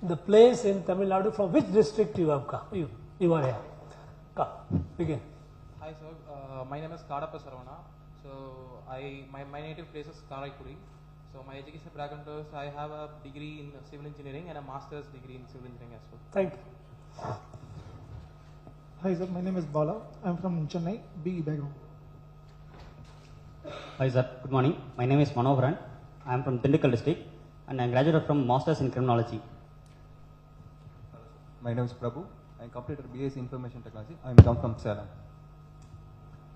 the place in Tamil Nadu from which district you have come. You are here. Come, begin. Hi sir, my name is Kadapa Saravana. So my native place is Karaikuri. So my education background is I have a degree in civil engineering and a master's degree in civil engineering as well. Thank you. Hi sir, my name is Bala. I am from Chennai, BE background. Hi sir, good morning. My name is Manoharan. I am from Tindikal district and I graduated from Masters in Criminology. My name is Prabhu. I completed BSc Information Technology. I come from Salem.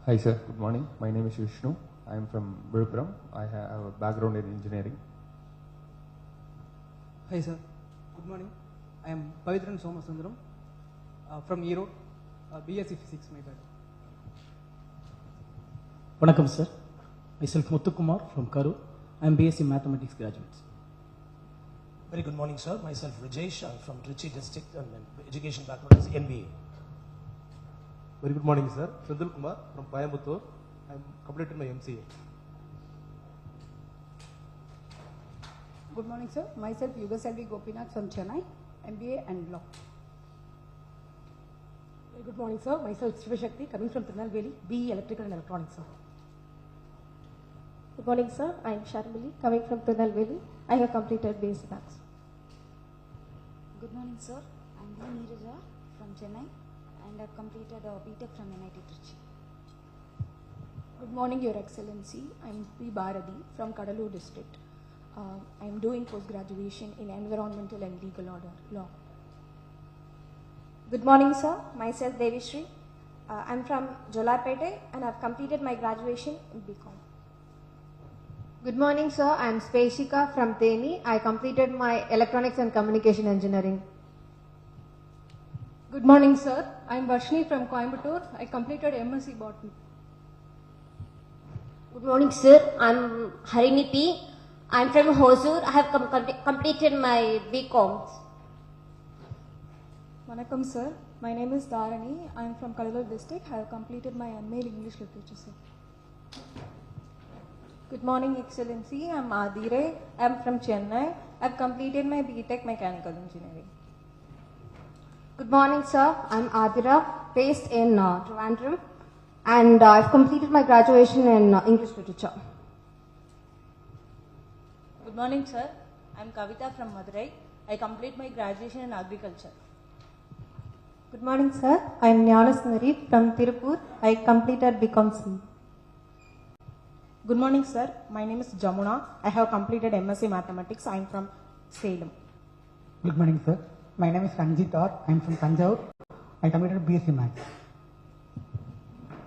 Hi sir, good morning. My name is Vishnu. I am from Vilupuram. I have a background in engineering. Hi sir, good morning. I am Pavitran Somasundaram from Erode, BSc Physics, my bad. Vanakkam sir, myself Muthukumar from Karur. I am BSc Mathematics graduate. Very good morning sir, myself Rajesh, I am from Trichy district and education background is MBA. Very good morning sir, Sundal Kumar from Coimbatore. I am completed my MCA. Good morning sir, myself Yugaselvi Gopinath from Chennai, MBA and Law. Very good morning sir, myself Shivashakti coming from Tirunelveli, BE Electrical and Electronics sir. Good morning sir, I am Sharmili coming from Tirunelveli. I have completed BSc Maths. Good morning sir, I am B. Neeraja from Chennai and I have completed BTech from NIT Trichy. Good morning Your Excellency, I am P. Bharati from Kadalur district. I am doing post-graduation in environmental and legal order law. Good morning sir, myself Devi Shri. I am from Jolapete and I have completed my graduation in BCom. Good morning sir, I am Speshika from Theni. I completed my electronics and communication engineering. Good morning sir, I am Varshini from Coimbatore. I completed MSc Botany. Good morning sir, I am Harini P. I am from Hosur. I have completed my BCom. Vanakkam sir, my name is Dharani. I am from Kadalur district. I have completed my MA in English literature sir. Good morning Excellency, I am Adire. I am from Chennai. I have completed my BTech Mechanical Engineering. Good morning sir, I am Adira, based in Trivandrum, and I have completed my graduation in English literature. Good morning sir, I am Kavita from Madurai. I complete my graduation in agriculture. Good morning sir, I am Jnanasundari from Tirupur. I completed BCom C. Good morning sir, my name is Jamuna. I have completed MSc Mathematics. I am from Salem. Good morning sir, my name is Ranjit R. I am from Tanjore. I completed BSc Maths.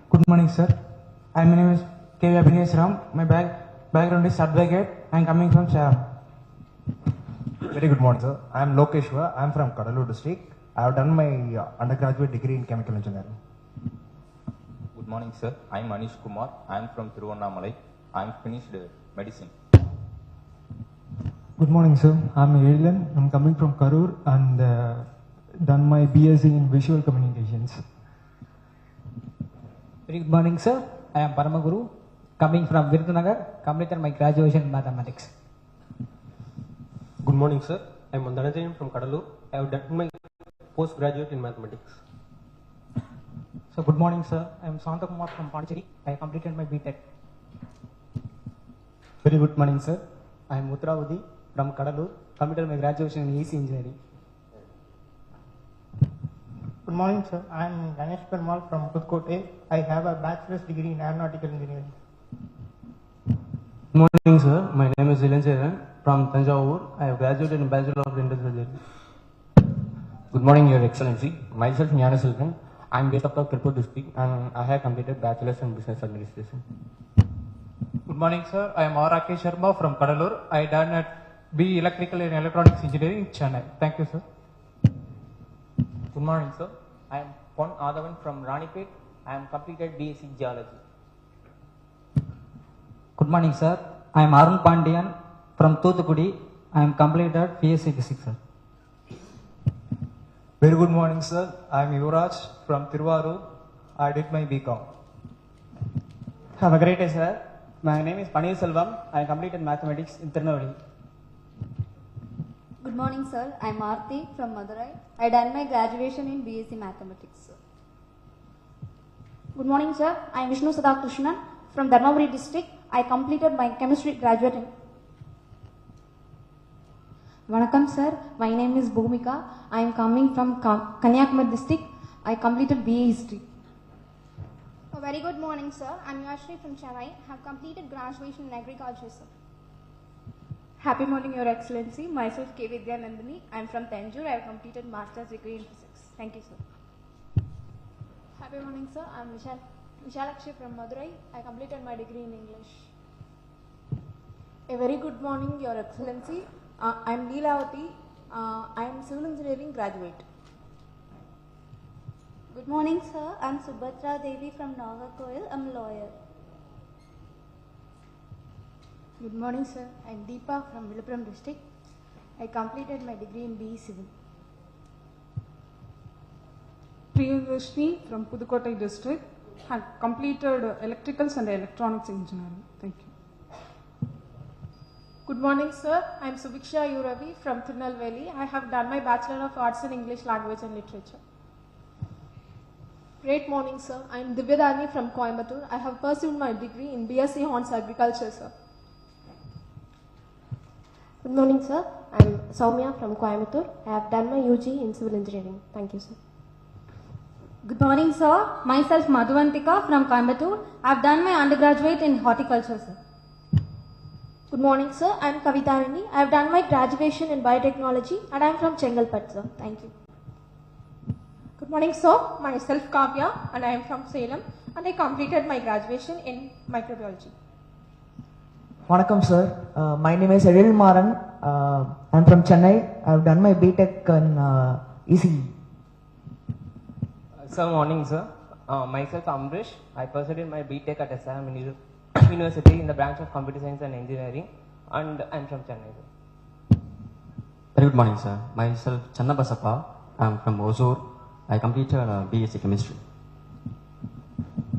Good morning sir, my name is K.V. Abhinesh Ram. My background is advocate. I am coming from Salem. Very good morning sir, I am Lokeshwar. I am from Kadalur district. I have done my undergraduate degree in chemical engineering. Good morning sir, I am Anish Kumar. I am from Tiruvannamalai. I am finished medicine. Good morning sir, I am Elian. I am coming from Karur and done my BSc in visual communications. Very good morning sir, I am Paramaguru coming from Virudhunagar, completed my graduation in mathematics. Good morning sir, I am Mandanajayan from Kadalur. I have done my postgraduate in mathematics. So good morning sir, I am Santakumar from Pondicherry. I completed my BTech. Very good morning sir, I am Uttravudi from Kadalur, completed my graduation in EC engineering. Good morning sir, I am Ganesh Permal from Putkote. I have a bachelor's degree in aeronautical engineering. Good morning sir, my name is Ilanjaran from Tanjavur. I have graduated in Bachelor of Dental Surgery. Good morning Your Excellency, myself Jnanaselvan. I am based out of Tirupur district and I have completed Bachelor's in Business Administration. Good morning sir, I am R.K. Sharma from Kadalur. I done at BE Electrical and Electronics Engineering in Chennai. Thank you sir. Good morning sir, I am Pon Adhavan from Ranipet. I am completed BSc Geology. Good morning sir, I am Arun Pandian from Thuthukudi. I am completed BSc Physics sir. Very good morning sir, I am Yuvraj from Tiruvarur. I did my BCom. Have a great day sir. My name is Panir Selvam. I completed mathematics in Tirunelveli. Good morning, sir. I'm Aarti from Madurai. I done my graduation in BSc Mathematics. Good morning, sir. I'm Vishnu Sadakrishnan from Dharmaburi district. I completed my chemistry graduate in. Vanakkam, sir. My name is Bhumika. I am coming from Kanyakumari district. I completed BA History. A very good morning, sir. I'm Yashri from Chennai. I have completed graduation in agriculture, sir. Happy morning, Your Excellency. Myself, K. Vidya Nandini. I'm from Tanjore. I have completed master's degree in physics. Thank you, sir. Happy morning, sir. I'm Vishalakshi from Madurai. I completed my degree in English. A very good morning, Your Excellency. I'm Leelavati. I am civil engineering graduate. Good morning, sir. I'm Subhatra Devi from Nagarkoil. I'm a lawyer. Good morning, sir. I'm Deepa from Villupuram district. I completed my degree in BE Civil. Priyadashni from Pudukkottai district. Had completed electricals and electronics engineering. Thank you. Good morning, sir. I'm Subiksha Uravi from Tirunelveli. I have done my Bachelor of Arts in English Language and Literature. Great morning, sir. I'm Divyadharani from Coimbatore. I have pursued my degree in BSc Honors Agriculture, sir. Good morning, sir. I'm Soumya from Coimbatore. I have done my UG in civil engineering. Thank you, sir. Good morning, sir. Myself, Madhuvantika from Coimbatore. I have done my undergraduate in horticulture, sir. Good morning, sir. I'm Kavitarani. I have done my graduation in biotechnology and I am from Chengalpattu, sir. Thank you. Good morning, sir. Myself, Kavya, and I am from Salem, and I completed my graduation in microbiology. Vanakkam, sir. My name is Edil Maran. I'm from Chennai. I have done my BTech in ECE. Sir, morning, sir. Myself, Amrish. I pursued my BTech at SM University in the branch of Computer Science and Engineering, and I'm from Chennai, sir. Very good morning, sir. Myself, Channa Basappa. I'm from Hosur. I completed BSc Chemistry.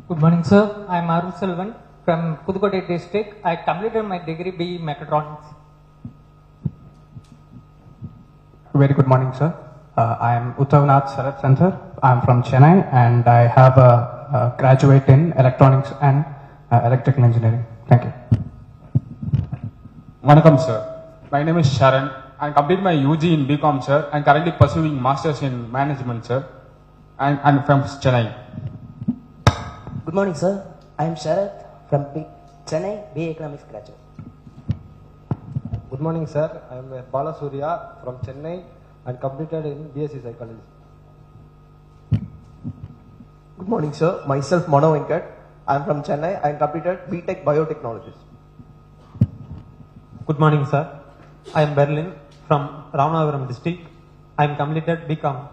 Good morning, sir. I am Arun Selvan from Pudukkottai district. I completed my degree BE Mechatronics. Very good morning, sir. I am Uttavnath Sarat Center. I am from Chennai and I have a graduate in electronics and electrical engineering. Thank you. Vanakkam, sir. My name is Sharan. I completed my UG in BCom, sir, and currently pursuing masters in management, sir. I'm from Chennai. Good morning, sir. I am Sharath from Chennai, BA Economics graduate. Good morning, sir. I am Bala Surya from Chennai and completed in BSc Psychology. Good morning, sir. Myself, Mano Venkat. I am from Chennai and completed BTech Biotechnologies. Good morning, sir. I am Berlin from Ramanavaram district. I am completed BCom.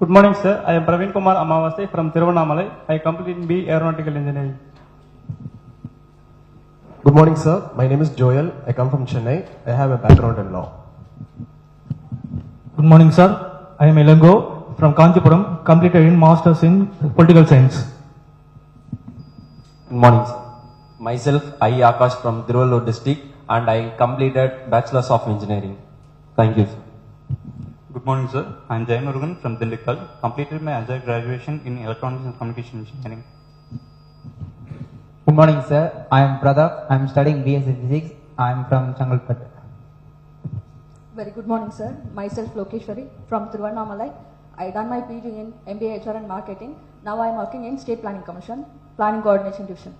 Good morning, sir. I am Praveen Kumar Amavase from Tiruvannamalai. I completed B Aeronautical Engineering. Good morning, sir. My name is Joel. I come from Chennai. I have a background in law. Good morning, sir. I am Elango from Kanchipuram, completed in Masters in Political Science. Good morning, sir. Myself, I. Akash from Tiruvallur district and I completed Bachelor's of Engineering. Thank you, sir. Good morning, sir. I am Jay Murugan from Dindikkal. Completed my undergraduate graduation in Electronics and Communication Engineering. Good morning, sir. I am Pradap. I am studying BSc Physics. I am from Chengalpattu. Very good morning, sir. Myself, Lokeshwari from Tiruvannamalai. I done my PG in MBA HR and Marketing. Now I am working in State Planning Commission, Planning Coordination Division.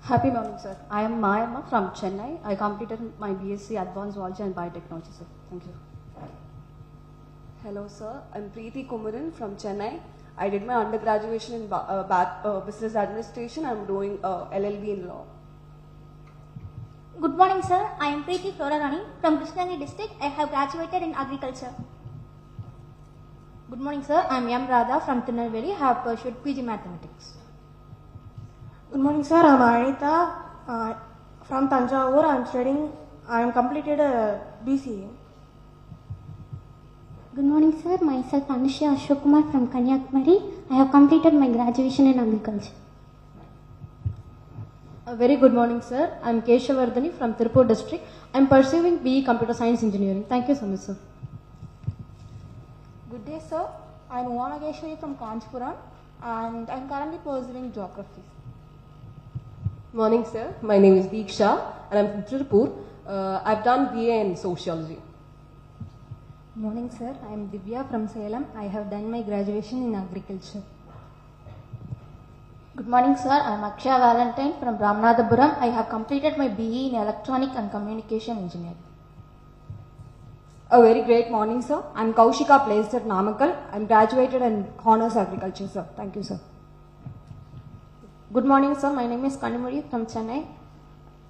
Happy morning, sir. I am Mayama from Chennai. I completed my BSc Advanced Zoology and Biotechnology, sir. Thank you. Hello, sir. I'm Preeti Kumaran from Chennai. I did my undergraduate in Business Administration. I'm doing LLB in Law. Good morning, sir. I am Preeti Florarani from Krishnagiri district. I have graduated in Agriculture. Good morning, sir. I am M. Radha from Tirunelveli. I have pursued PG Mathematics. Good morning, sir. I am Anita from Tanjavur. I am completed BCA. Good morning, sir. Myself, Anusha Ashokkumar from Kanyakumari. I have completed my graduation in agriculture. A very good morning, sir. I am Keshavardhani from Tirupur district. I'm pursuing BE Computer Science Engineering. Thank you so much, sir. Good day, sir. I'm Umanageshwari from Kanchipuram and I'm currently pursuing geography. Morning, sir. My name is Deeksha and I'm from Tirupur. I've done BA in Sociology. Morning, sir. I am Divya from Salem. I have done my graduation in agriculture. Good morning, sir. I am Akshay Valentine from Ramanathapuram. I have completed my BE in Electronic and Communication Engineering. A very great morning, sir. I'm Kaushika, placed at Namakkal. I'm graduated in Honors Agriculture, sir. Thank you, sir. Good morning, sir. My name is Kanimuri from Chennai.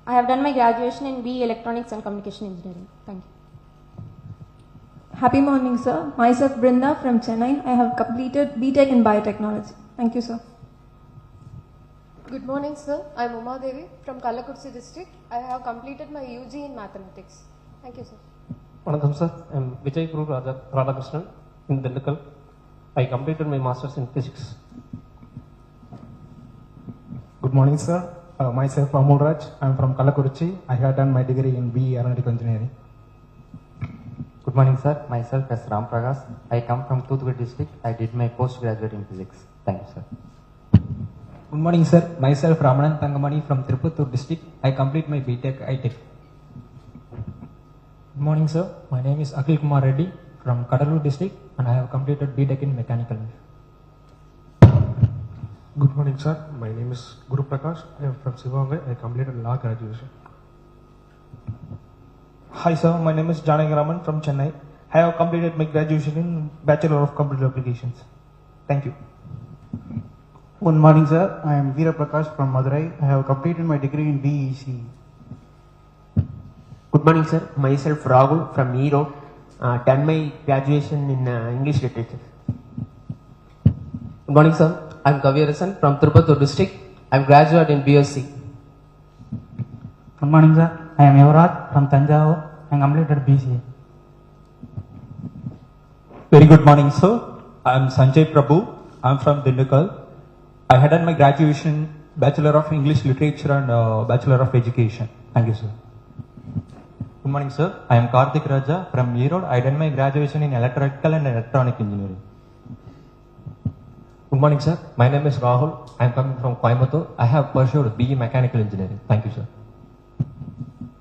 I have done my graduation in BE Electronics and Communication Engineering. Thank you. Happy morning, sir. Myself, Brinda from Chennai. I have completed BTech in Biotechnology. Thank you, sir. Good morning, sir. I am Uma Devi from Kallakurchi district. I have completed my UG in mathematics. Thank you, sir. Vanakkam, sir. I am Vijay Guru Radhakrishnan in Dindukal. I completed my masters in physics. Good morning, sir. Myself, Amul Raj. I am from Kallakurchi. I have done my degree in BE Aeronautical Engineering. Good morning, sir. Myself as Ram Prakash. I come from Thuthukudi district. I did my postgraduate in physics. Thank you, sir. Good morning, sir. Myself, Ramanan Tangamani from Tirupattur district. I complete my BTech ITech. Good morning, sir. My name is Akhil Kumar Reddy from Kadalur district and I have completed BTech in Mechanical. Good morning, sir. My name is Guru Prakash. I am from Sivanga. I completed law graduation. Hi, sir. My name is Janaki Raman from Chennai. I have completed my graduation in Bachelor of Computer Applications. Thank you. Good morning, sir. I am Veera Prakash from Madurai. I have completed my degree in BEC. Good morning, sir. Myself Rahul from Erode. Done my graduation in English literature. Good morning, sir. I am Kaviyarasan from Tirupattur district. I am graduate in BSc. Good morning, sir. I am Yuvraj from Tanjavur and completed BCA. Very good morning, sir. I am Sanjay Prabhu. I am from Dindukal. I had done my graduation, Bachelor of English Literature and Bachelor of Education. Thank you, sir. Good morning, sir. I am Karthik Raja from Erode. I done my graduation in Electrical and Electronic Engineering. Good morning, sir. My name is Rahul. I am coming from Coimbatore. I have pursued BE Mechanical Engineering. Thank you, sir.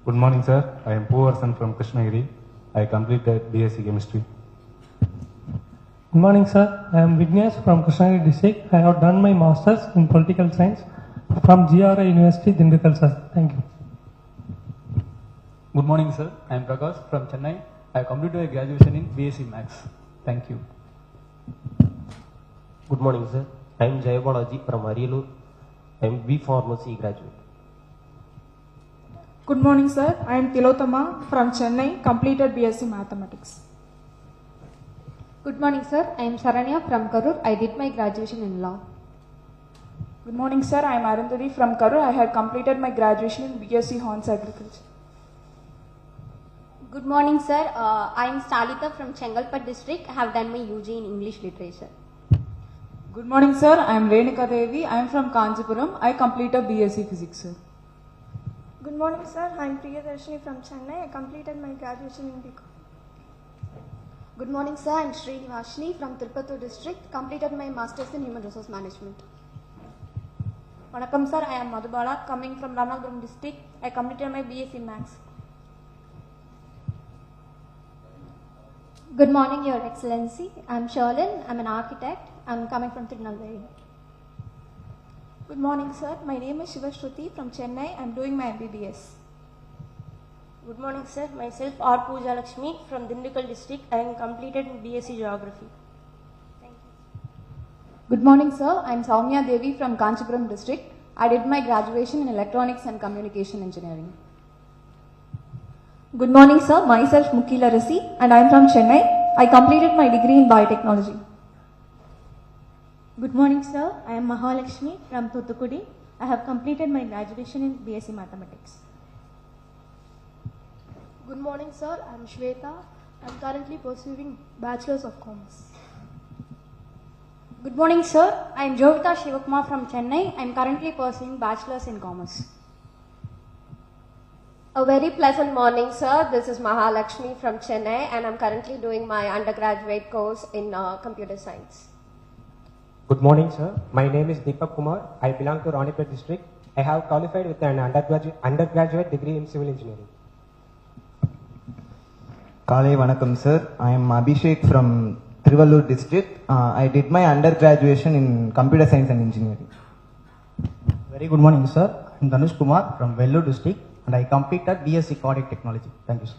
Good morning, sir. I am Poovarsan from Krishnagiri. I completed BSc Chemistry. Good morning, sir. I am Vignesh from Krishnagiri district. I have done my masters in political science from GRA University, Dindukal, sir. Thank you. Good morning, sir. I am Prakash from Chennai. I have completed my graduation in BSc Maths. Thank you. Good morning, sir. I am Jayabalaji from Ariyalur. I am B Pharmacy graduate. Good morning, sir. I am Tilotama from Chennai, completed BSc Mathematics. Good morning, sir. I am Saranya from Karur. I did my graduation in law. Good morning, sir. I am Arundhati from Karur. I have completed my graduation in BSc Horns Agriculture. Good morning, sir. I am Stalita from Chengalpet district. I have done my UG in English Literature. Good morning, sir. I am Renika Devi. I am from Kanchipuram. I completed BSc Physics, sir. Good morning, sir. I am Priyadarshini from Chennai. I completed my graduation in BCom. Good morning, sir. I am Srinivashini from Tirupattur district. Completed my masters in human resource management. Vanakkam, sir. I am Madhubala coming from Ramanathapuram district. I completed my BSc Maths. Good morning, Your Excellency. I am Sherlyn. I am an architect. I am coming from Tirunelveli. Good morning, sir. My name is Shivashruti from Chennai. I am doing my MBBS. Good morning, sir. Myself R. Pooja Lakshmi from Dindukal district. I am completed in BSc Geography. Thank you. Good morning, sir. I am Soumya Devi from Kanchipuram district. I did my graduation in Electronics and Communication Engineering. Good morning, sir. Myself Mukila Rasi and I am from Chennai. I completed my degree in biotechnology. Good morning, sir. I am Mahalakshmi from Thuthukudi. I have completed my graduation in BSc Mathematics. Good morning, sir. I am Shweta. I am currently pursuing Bachelor's of Commerce. Good morning, sir. I am Jovita Shivakumar from Chennai. I am currently pursuing Bachelor's in Commerce. A very pleasant morning, sir. This is Mahalakshmi from Chennai, and I'm currently doing my undergraduate course in computer science. Good morning, sir. My name is Deepak Kumar. I belong to Ranipet district. I have qualified with an undergraduate degree in civil engineering. Kale Vanakkam, sir. I am Abhishek from Trivallur district. I did my undergraduation in computer science and engineering. Very good morning, sir. I am Dhanush Kumar from Vellore district and I completed BSc Cardiac Technology. Thank you, sir.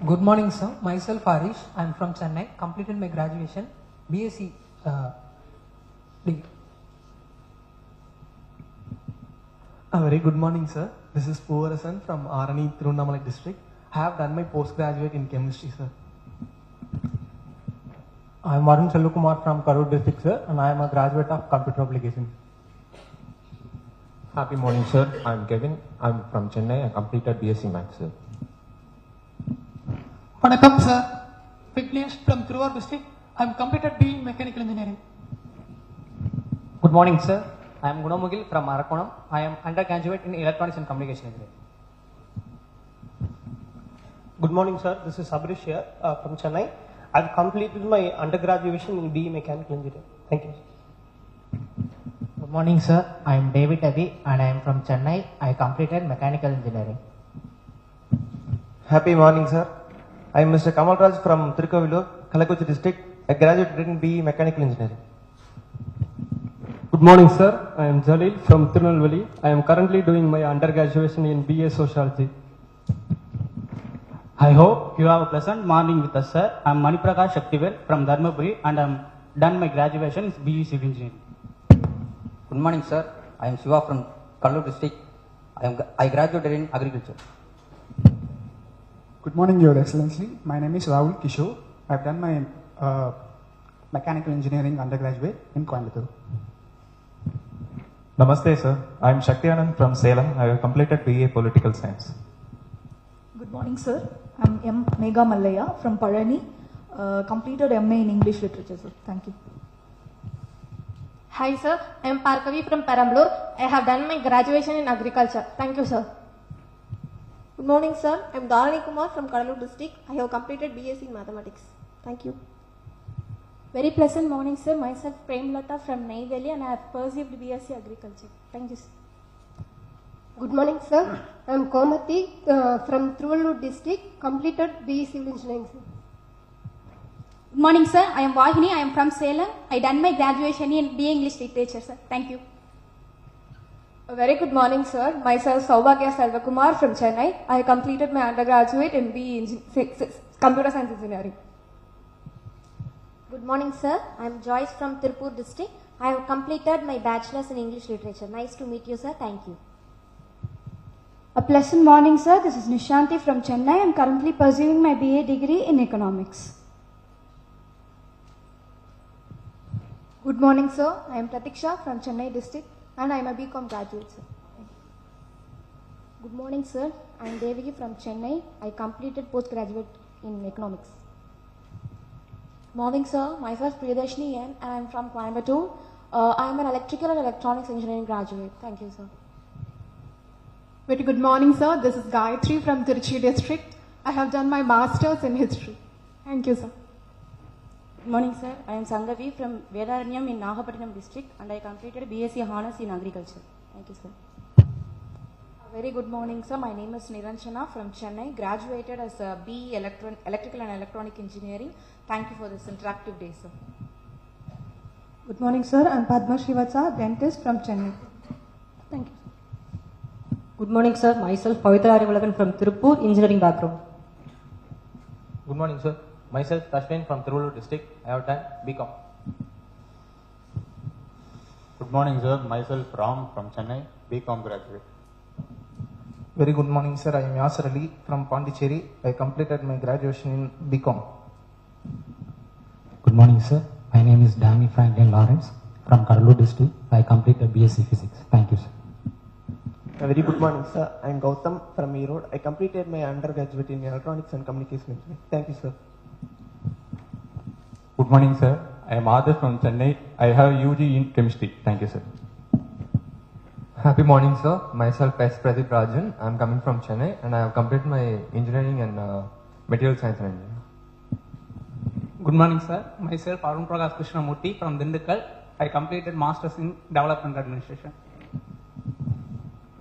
Good morning, sir. Myself Harish. I am from Chennai. Completed my graduation, BSc degree. A very good morning, sir. This is Puvarasan from R.N.Ravi Tirunnamalai district. I have done my postgraduate in chemistry, sir. I am Varun Selvakumar from Karur district, sir, and I am a graduate of computer application. Happy morning, sir. I'm Kevin. I'm from Chennai. I completed BSc Maths, sir. Vanakkam, sir. Vignesh from Tiruvallur district. I am completed BE in mechanical engineering. Good morning, sir. I am Gunamugil from Arakonam. I am undergraduate in electronics and communication engineering. Good morning, sir. This is Sabrish here from Chennai. I have completed my undergraduation in BE mechanical engineering. Thank you. Good morning, sir. I am David Abi and I am from Chennai. I completed mechanical engineering. Happy morning, sir. I am Mr. Kamalraj from Tirukavillur, Kalakuchi district. I graduated in BE mechanical engineering. Good morning, sir. I am Jalil from Tirunelveli. I am currently doing my undergraduation in BA Sociology. I hope you have a pleasant morning with us, sir. I am Maniprakash Shaktivel from Dharmaburi and I am done my graduation in BE Civil Engineering. Good morning, sir. I am Shiva from Kannur district. I graduated in agriculture. Good morning, Your Excellency. My name is Rahul Kishore. I have done my mechanical engineering undergraduate in Coimbatore. Namaste, sir. I am Shakti Anand from Salem. I have completed BA Political Science. Good morning, sir. I am M. Megha Mallaya from Parani. Completed MA in English Literature, sir. Thank you. Hi, sir. I am Parkavi from Perambalur. I have done my graduation in agriculture. Thank you, sir. Good morning, sir. I am Dharani Kumar from Kadalur district. I have completed BSc in mathematics. Thank you. Very pleasant morning, sir. Myself Premlata from Neyveli and I have pursued BSc Agriculture. Thank you, sir. Good morning, sir. I am Komati from Trivallur district, completed BE Civil Engineering. Good morning, sir. I am Vahini. I am from Salem. I done my graduation in BA English Literature, sir. Thank you. A very good morning, sir. Myself Saubhagya Selvakumar from Chennai. I completed my undergraduate in BE Computer Science Engineering. Good morning, sir. I am Joyce from Tirupur district. I have completed my bachelor's in English literature. Nice to meet you, sir. Thank you. A pleasant morning, sir. This is Nishanti from Chennai. I am currently pursuing my BA degree in economics. Good morning, sir. I am Pratiksha from Chennai district and I am a BCom graduate, sir. Good morning, sir. I am Devaki from Chennai. I completed postgraduate in economics. Morning, sir. Myself Priyadarshini N and I am from Coimbatore. I am an electrical and electronics engineering graduate. Thank you, sir. Very good morning, sir. This is Gayatri from Tiruchi district. I have done my master's in history. Thank you, sir. Good morning, sir. I am Sangavi from Vedaranyam in Nagapattinam district and I completed BSc Honours in Agriculture. Thank you, sir. Very good morning, sir. My name is Niranjana from Chennai. Graduated as a BE Electrical and Electronic Engineering. Thank you for this interactive day, sir. Good morning, sir. I am Padma Srivatsa, dentist from Chennai. Thank you. Good morning, sir. Myself Pavitra Arivalagan from Tirupur, engineering background. Good morning, sir. Myself Tashwin from Tiruvallur district. I have done BCom. Good morning, sir. Myself Ram from Chennai, BCom graduate. Very good morning, sir. I am Yasser Ali from Pondicherry. I completed my graduation in BCom. Good morning, sir. My name is Danny Franklin Lawrence from Kadalur district. I completed BSc Physics. Thank you, sir. A very good morning, sir. I am Gautam from Erode. I completed my undergraduate in electronics and communication engineering. Thank you, sir. Good morning, sir. I am Adarsh from Chennai. I have UG in chemistry. Thank you, sir. Happy morning, sir. Myself S. Pradeep Rajan. I am coming from Chennai and I have completed my engineering and material science and engineering. Good morning, sir. Myself R.N.Ravi Krishnamurthy from Dindukal. I completed Masters in Development Administration.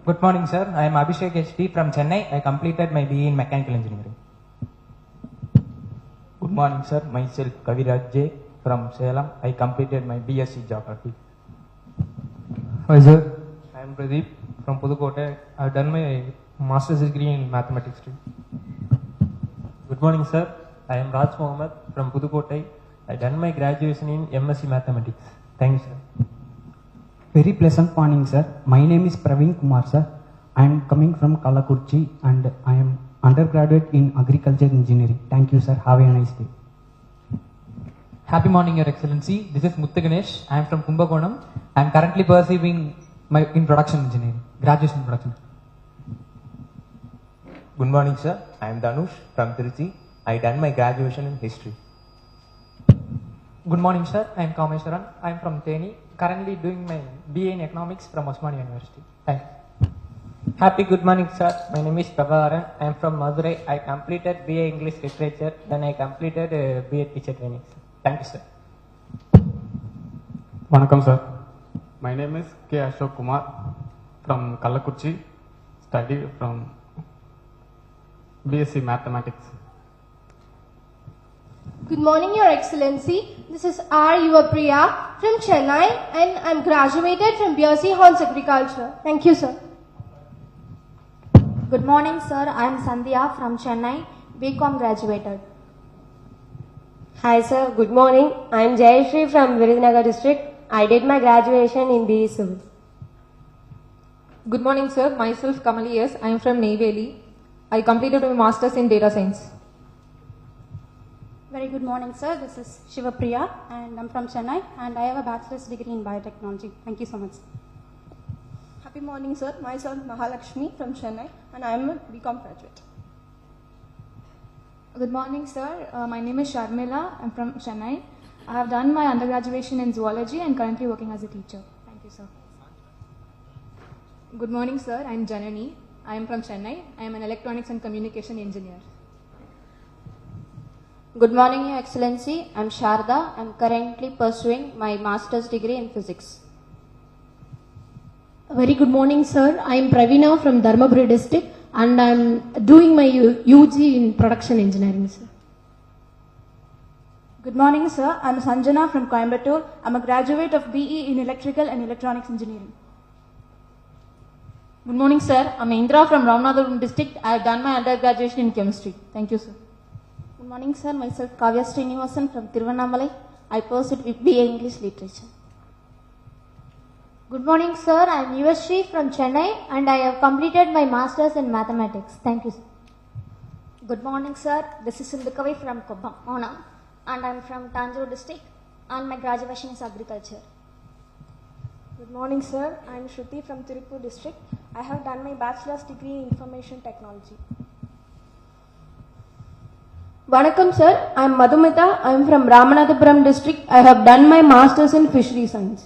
Good morning, sir. I am Abhishek HT from Chennai. I completed my BE in Mechanical Engineering. Good morning, sir. Myself Kaviraj J from Salem. I completed my BSc Geography. Hi, sir. I am Pradeep from Pudukkottai. I have done my master's degree in mathematics too. Good morning, sir. I am Raj Mohammed from Pudukkottai. I done my graduation in MSc Mathematics. Thank you, sir. Very pleasant morning, sir. My name is Praveen Kumar, sir. I am coming from Kalakurchi and I am undergraduate in agriculture engineering. Thank you, sir. Have a nice day. Happy morning, Your Excellency. This is Muthu Ganesh. I am from Kumbakonam. I am currently pursuing in production engineering, graduation in production. Good morning, sir. I am Dhanush from Trichy. I done my graduation in history. Good morning, sir. I am Kameshwaran. I am from Theni. Currently doing my BA in economics from Osmania University. Thank you. Happy good morning, sir. My name is Prabhakaran. I am from Madurai. I completed BA English Literature. Then I completed BA teacher training. Thank you, sir. Vanakkam, sir. My name is K. Ashok Kumar from Kalakurchi. Study from BSc Mathematics. Good morning, Your Excellency. This is R. Yuvapriya from Chennai and I'm graduated from BSc Horns Agriculture. Thank you, sir. Good morning, sir. I am Sandhya from Chennai, BCom graduated. Hi, sir. Good morning. I am Jayashree from Virudhunagar district. I did my graduation in BE Civil. Good morning, sir. Myself Kamali S. I am from Neyveli. I completed my master's in data science. Very good morning, sir. This is Shivapriya and I'm from Chennai and I have a bachelor's degree in biotechnology. Thank you so much. Happy morning, sir. Myself Mahalakshmi from Chennai and I am a BCom graduate. Good morning, sir. My name is Sharmila. I'm from Chennai. I have done my undergraduate in zoology and currently working as a teacher. Thank you, sir. Good morning, sir. I'm Janani. I am from Chennai. I am an electronics and communication engineer. Good morning, Your Excellency. I'm Sharda. I'm currently pursuing my master's degree in physics. Very good morning, sir. I am Pravina from Dharmaburi district and I am doing my UG in production engineering, sir. Good morning, sir. I'm Sanjana from Coimbatore. I'm a graduate of BE in Electrical and Electronics Engineering. Good morning, sir. I'm Indra from Ramanathapuram district. I have done my undergraduate in chemistry. Thank you, sir. Good morning, sir. Myself Kavya Srinivasan from Tiruvannamalai. I pursued BA English Literature. Good morning, sir. I am Yuvashri from Chennai and I have completed my master's in mathematics. Thank you, sir. Good morning, sir. This is Sindhukavi from Kobbam and I am from Tanjore district and my graduation is agriculture. Good morning, sir. I am Shruti from Tirupur district. I have done my bachelor's degree in information technology. Vanakkam, sir. I am Madhumita. I am from Ramanathapuram district. I have done my master's in fishery science.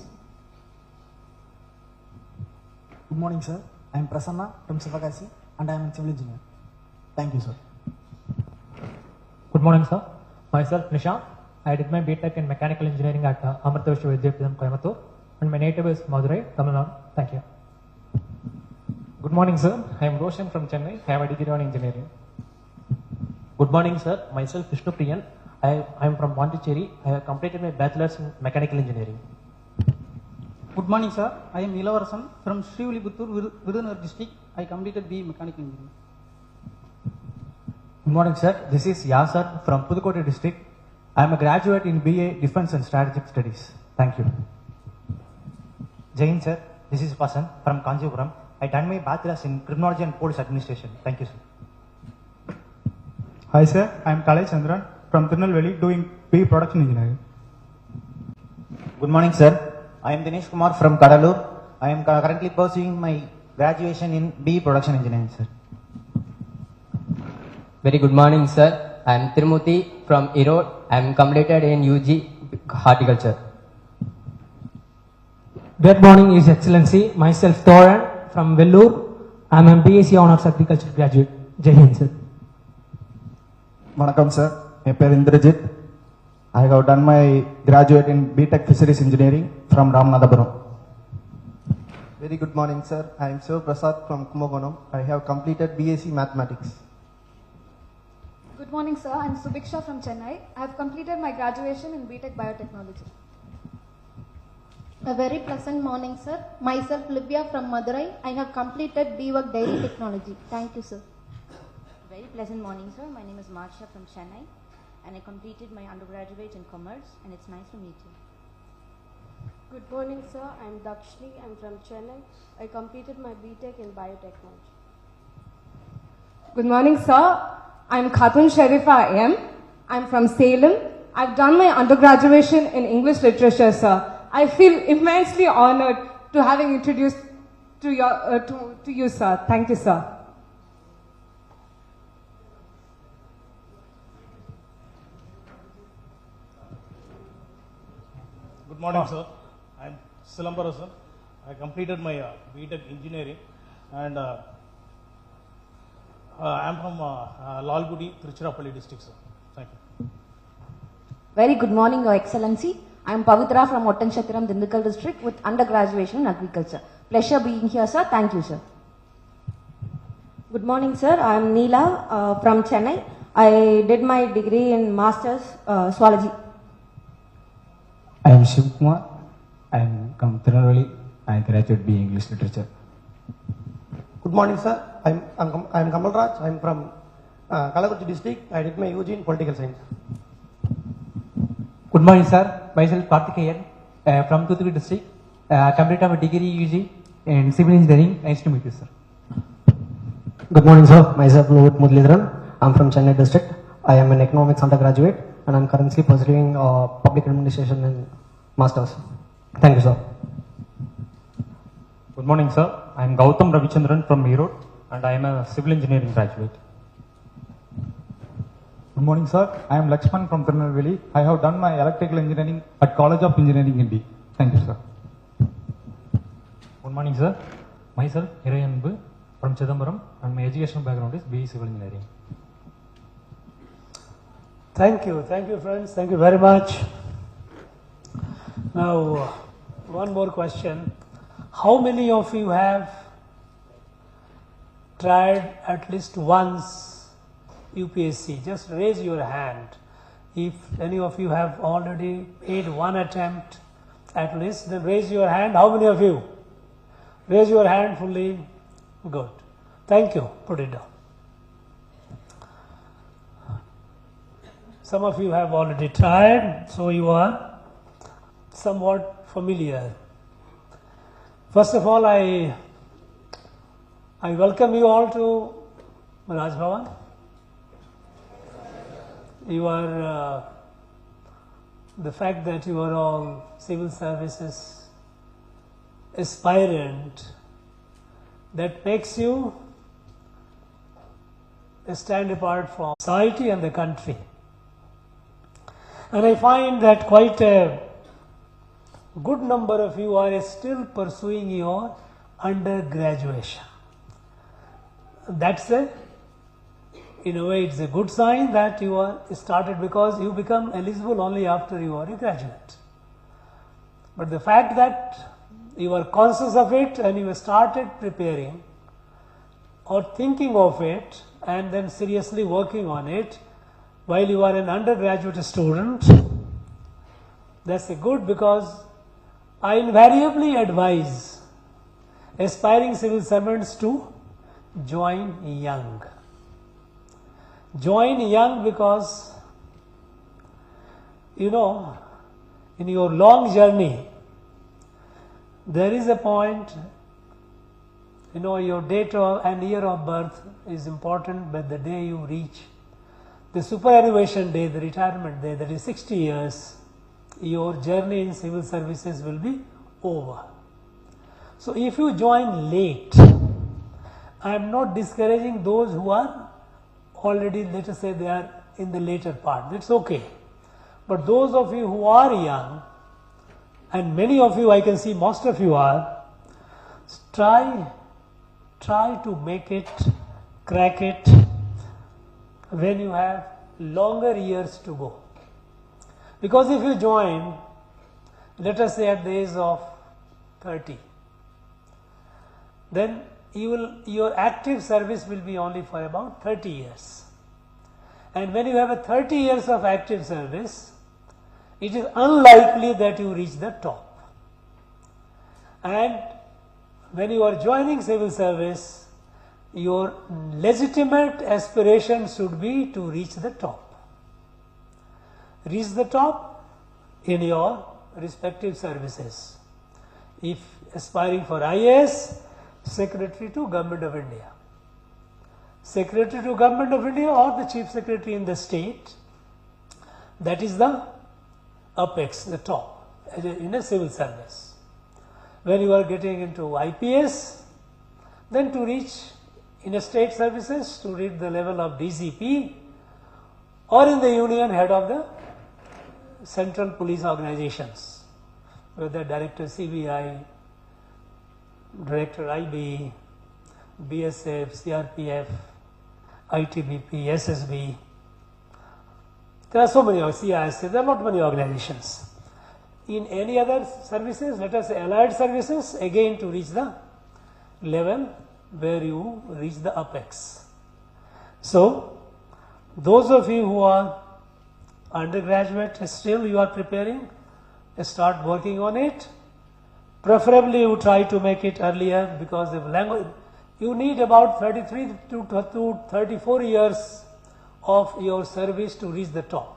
Good morning, sir. I am Prasanna from Sivakasi and I am a civil engineer. Thank you, sir. Good morning, sir. Myself Nishant. I did my BTech in mechanical engineering at Amartya Vishwavidyapitham, Coimbatore, and my native is Madurai, Tamil Nadu. Thank you. Good morning, sir. I am Roshan from Chennai. I have a degree on engineering. Good morning, sir. Myself Vishnu Priyan. I am from Pondicherry. I have completed my bachelor's in mechanical engineering. Good morning, sir. I am Ilavasan from Srivilibuttur, Virudhunagar district. I completed BE Mechanical Engineering. Good morning, sir. This is Yasar from Pudukkottai district. I am a graduate in BA Defense and Strategic Studies. Thank you. Jain, sir. This is Vasan from Kanjipuram. I done my bachelor's in criminology and police administration. Thank you, sir. Hi, sir. I am Kalai Chandran from Tirunelveli doing BE production engineering. Good morning, sir. I am Dinesh Kumar from Kadalur. I am currently pursuing my graduation in BE production engineering, sir. Very good morning, sir. I am Tirumuthi from Erode. I am completed in UG Horticulture. Good morning, His Excellency. Myself Thoran. from Vellore. I'm a BSc Honors Agriculture graduate. Jai Hind, sir. Vanakkam sir, my name is Indrajit. I have done my graduate in B.Tech Fisheries Engineering from Ramanathapuram. Very good morning, sir. I am Siva Prasad from Kumbakonam. I have completed BSc Mathematics. Good morning, sir. I am Subiksha from Chennai. I have completed my graduation in B.Tech Biotechnology. A very pleasant morning, sir. Myself, Livia from Madurai. I have completed B.Work Dairy Technology. Thank you, sir. Very pleasant morning, sir. My name is Marsha from Chennai, and I completed my undergraduate in commerce, and it's nice to meet you. Good morning, sir. I'm Dakshni. I'm from Chennai. I completed my B.Tech in biotechnology. Good morning, sir. I'm Khatun Sharifa M. I'm from Salem. I've done my undergraduation in English literature, sir. I feel immensely honored to having introduced to you, sir. Thank you, sir. Good morning, sir. I'm Silambarasan. I completed my B.Tech engineering, and I'm from Lalgudi, Tiruchirappalli district, sir. Thank you. Very good morning, Your Excellency. I am Pavitra from Ottanchatiram, Dindigul district with undergraduation in agriculture. Pleasure being here, sir. Thank you, sir. Good morning, sir. I am Neela from Chennai. I did my degree in Masters Zoology. I am Shiv Kumar. I am from Tirunelveli. I graduated B English Literature. Good morning, sir. I am Kamal Raj. I am from Kalakurchi district. I did my UG in political science. Good morning, sir. Myself Karthikeyan from Thuthukudi district. Completed my degree UG in civil engineering. Nice to meet you, sir. Good morning, sir. Myself Lohut Mudlidharan. I'm from Chennai district. I am an economics undergraduate and I'm currently pursuing public administration and masters. Thank you, sir. Good morning, sir. I am Gautam Ravichandran from Erode and I am a civil engineering graduate. Good morning, sir. I am Lakshman from Tirunelveli. I have done my electrical engineering at College of Engineering Indi. Thank you, sir. Good morning, sir. Myself Hirayanbu from Chidambaram and my educational background is BE Civil Engineering. Thank you, friends. Thank you very much. Now, one more question. How many of you have tried at least once UPSC? Just raise your hand. If any of you have already made one attempt at least, then raise your hand. How many of you? Raise your hand fully. Good. Thank you. Put it down. Some of you have already tried, so you are somewhat familiar. First of all, I welcome you all to Raj Bhavan. You are the fact that you are all civil services aspirant, that makes you stand apart from society and the country. And I find that quite a good number of you are still pursuing your undergraduation. That's in a way, it's a good sign that you are started, because you become eligible only after you are a graduate. But the fact that you are conscious of it and you started preparing or thinking of it and then seriously working on it while you are an undergraduate student, that's a good, because I invariably advise aspiring civil servants to join young. Join young because, in your long journey, there is a point, your date and year of birth is important, but the day you reach the superannuation day, the retirement day, that is 60 years, your journey in civil services will be over. So if you join late, I am not discouraging those who are already, let us say, they are in the later part. That's okay. But those of you who are young, and many of you, I can see most of you are, try try to make it, crack it when you have longer years to go. Because if you join, let us say at the age of 30, then your active service will be only for about 30 years. And when you have a 30 years of active service, it is unlikely that you reach the top. And when you are joining civil service, your legitimate aspiration should be to reach the top. Reach the top in your respective services. If aspiring for IAS, Secretary to Government of India. Secretary to Government of India or the Chief Secretary in the state, that is the apex, the top in a civil service. When you are getting into IPS, then to reach in a state services, to reach the level of DCP, or in the union, head of the central police organizations, whether Director CBI, Director IB, BSF, CRPF, ITBP, SSB. There are so many, CIS, there are not many organizations. In any other services, let us say allied services, again to reach the level where you reach the apex. So, those of you who are undergraduate, still you are preparing, start working on it. Preferably you try to make it earlier, because the language, you need about 33 to 34 years of your service to reach the top.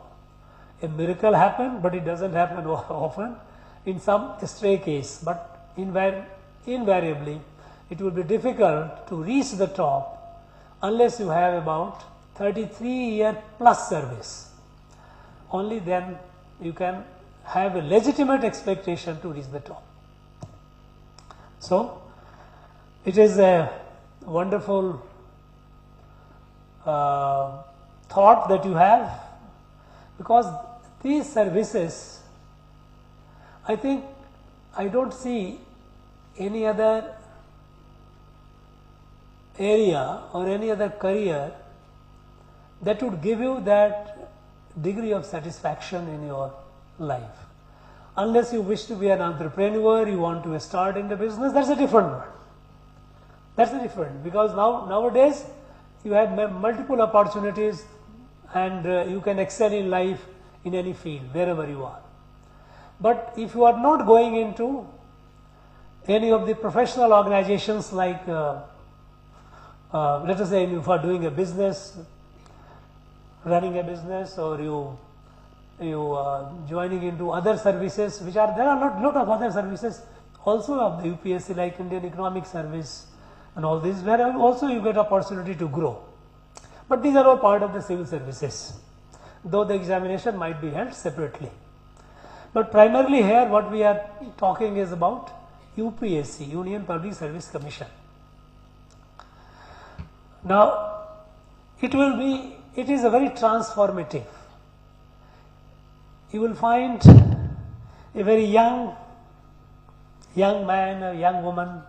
A miracle happened, but it doesn't happen often, in some stray case, but invariably it will be difficult to reach the top unless you have about 33-year plus service. Only then you can have a legitimate expectation to reach the top. So, it is a wonderful thought that you have, because these services, I think, I don't see any other area or any other career that would give you that degree of satisfaction in your life. Unless you wish to be an entrepreneur, you want to start in the business, that's a different one. That's a different, because nowadays you have multiple opportunities, and you can excel in life in any field, wherever you are. But if you are not going into any of the professional organizations, like let us say if you are doing a business, running a business, or you joining into other services, which are, there are lot of other services also of the UPSC, like Indian Economic Service and all this, where also you get opportunity to grow. But these are all part of the civil services, though the examination might be held separately. But primarily here what we are talking is about UPSC, Union Public Service Commission. Now, it is a very transformative. You will find a very young man, a young woman,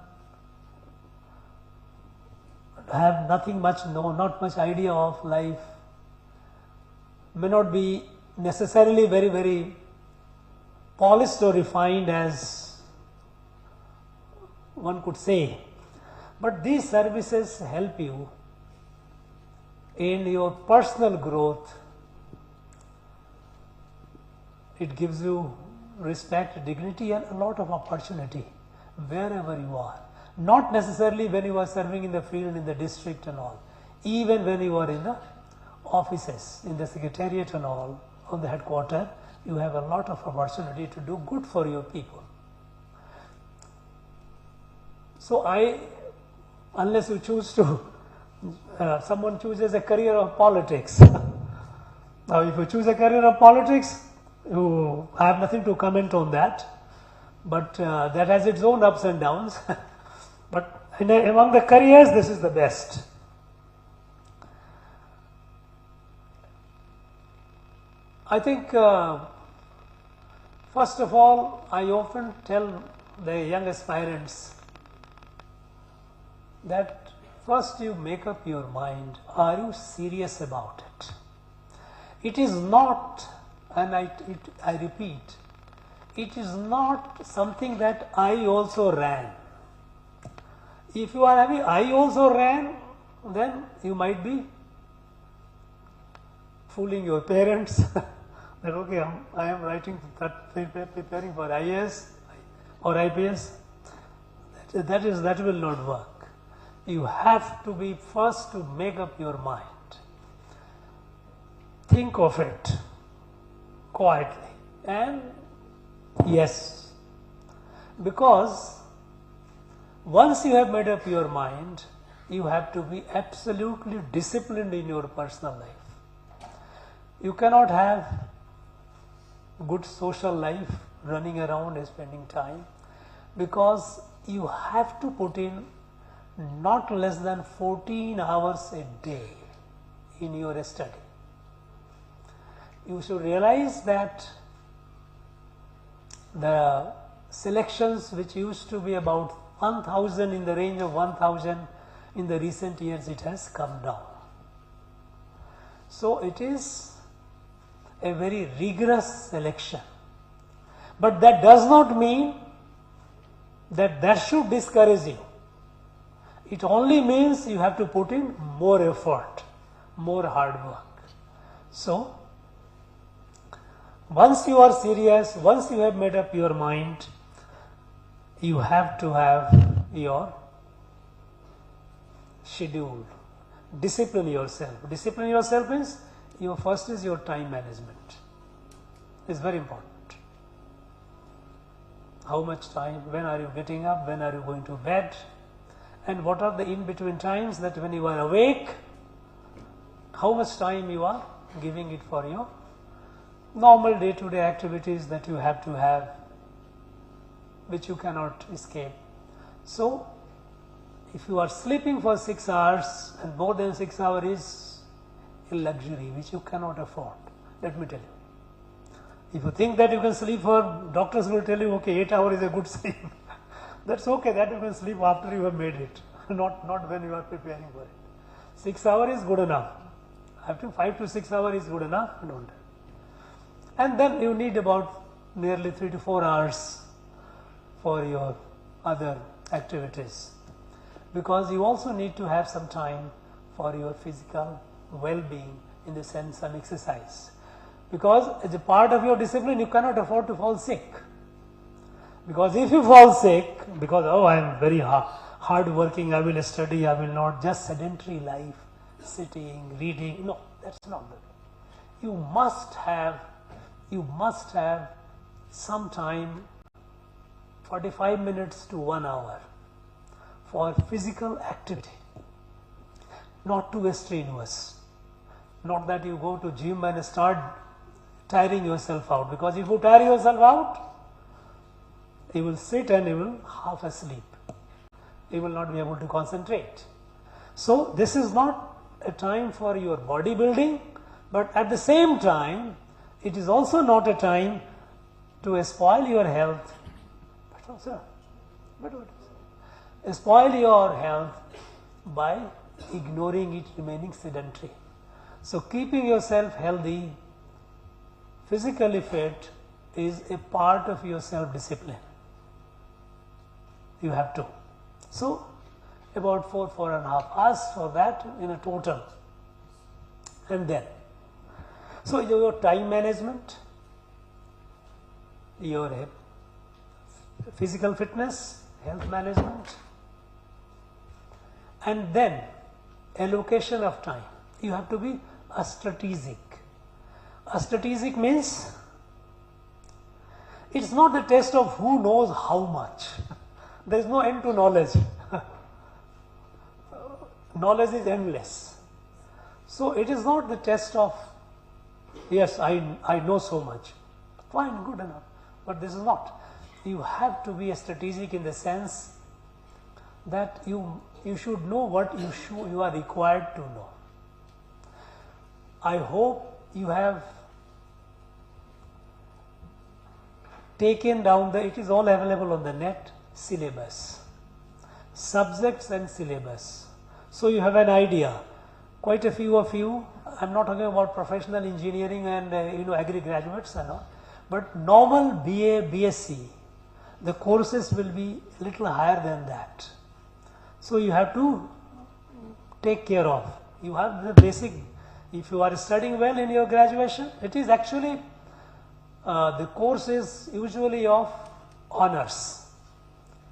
have nothing much, not much idea of life, may not be necessarily very, very polished or refined as one could say, but these services help you in your personal growth. It gives you respect, dignity, and a lot of opportunity wherever you are. Not necessarily when you are serving in the field, in the district and all. Even when you are in the offices, in the secretariat and all, on the headquarters, you have a lot of opportunity to do good for your people. So unless you choose to, someone chooses a career of politics. Now if you choose a career of politics, I have nothing to comment on that, but that has its own ups and downs. But among the careers, this is the best. I think, first of all, I often tell the young aspirants that first you make up your mind, are you serious about it? It is not, and I repeat, it is not something that I also ran. If you are having I also ran, then you might be fooling your parents that okay, I am writing that, preparing for IAS or IPS. That will not work. You have to be first to make up your mind. Think of it quietly, and yes, because once you have made up your mind, you have to be absolutely disciplined in your personal life. You cannot have good social life running around and spending time, because you have to put in not less than 14 hours a day in your study. You should realize that the selections which used to be about 1000, in the range of 1000, in the recent years it has come down. So it is a very rigorous selection, but that does not mean that should discourage you. It only means you have to put in more effort, more hard work. So once you are serious, once you have made up your mind, you have to have your schedule. Discipline yourself. Discipline yourself means first is your time management. It's very important. How much time, when are you getting up, when are you going to bed, and what are the in-between times that when you are awake, how much time you are giving it for your normal day-to-day activities that you have to have, which you cannot escape. So if you are sleeping for 6 hours, and more than 6 hours is a luxury which you cannot afford, let me tell you. If you think that you can sleep for, doctors will tell you, okay, 8 hours is a good sleep. That's okay, that you can sleep after you have made it, not when you are preparing for it. 6 hours is good enough. I think 5 to 6 hours is good enough, don't. And then you need about nearly 3 to 4 hours for your other activities, because you also need to have some time for your physical well-being, in the sense some exercise, because as a part of your discipline you cannot afford to fall sick. Because if you fall sick because I am very hard working, I will study, I will not, just sedentary life, sitting, reading, no, that's not good. You must have some time, 45 minutes to 1 hour, for physical activity, not too strenuous. Not that you go to gym and start tiring yourself out, because if you tire yourself out, you will sit and you will half asleep. You will not be able to concentrate. So this is not a time for your bodybuilding, but at the same time, it is also not a time to spoil your health. Spoil your health by ignoring it, remaining sedentary. So keeping yourself healthy, physically fit, is a part of your self-discipline. You have to. So about 4.5 hours for that in a total. And then, so your time management, your physical fitness, health management, and then allocation of time. You have to be strategic. Strategic means it's not the test of who knows how much. There is no end to knowledge. Knowledge is endless. So it is not the test of, yes, I know so much. Fine, good enough. But this is not. You have to be strategic in the sense that you should know what you are required to know. I hope you have taken down it is all available on the net, syllabus, subjects and syllabus. So you have an idea. Quite a few of you, I'm not talking about professional engineering and agri graduates and all, but normal BA, BSc, the courses will be a little higher than that. So you have to take care of. You have the basic. If you are studying well in your graduation, it is actually the course is usually of honors.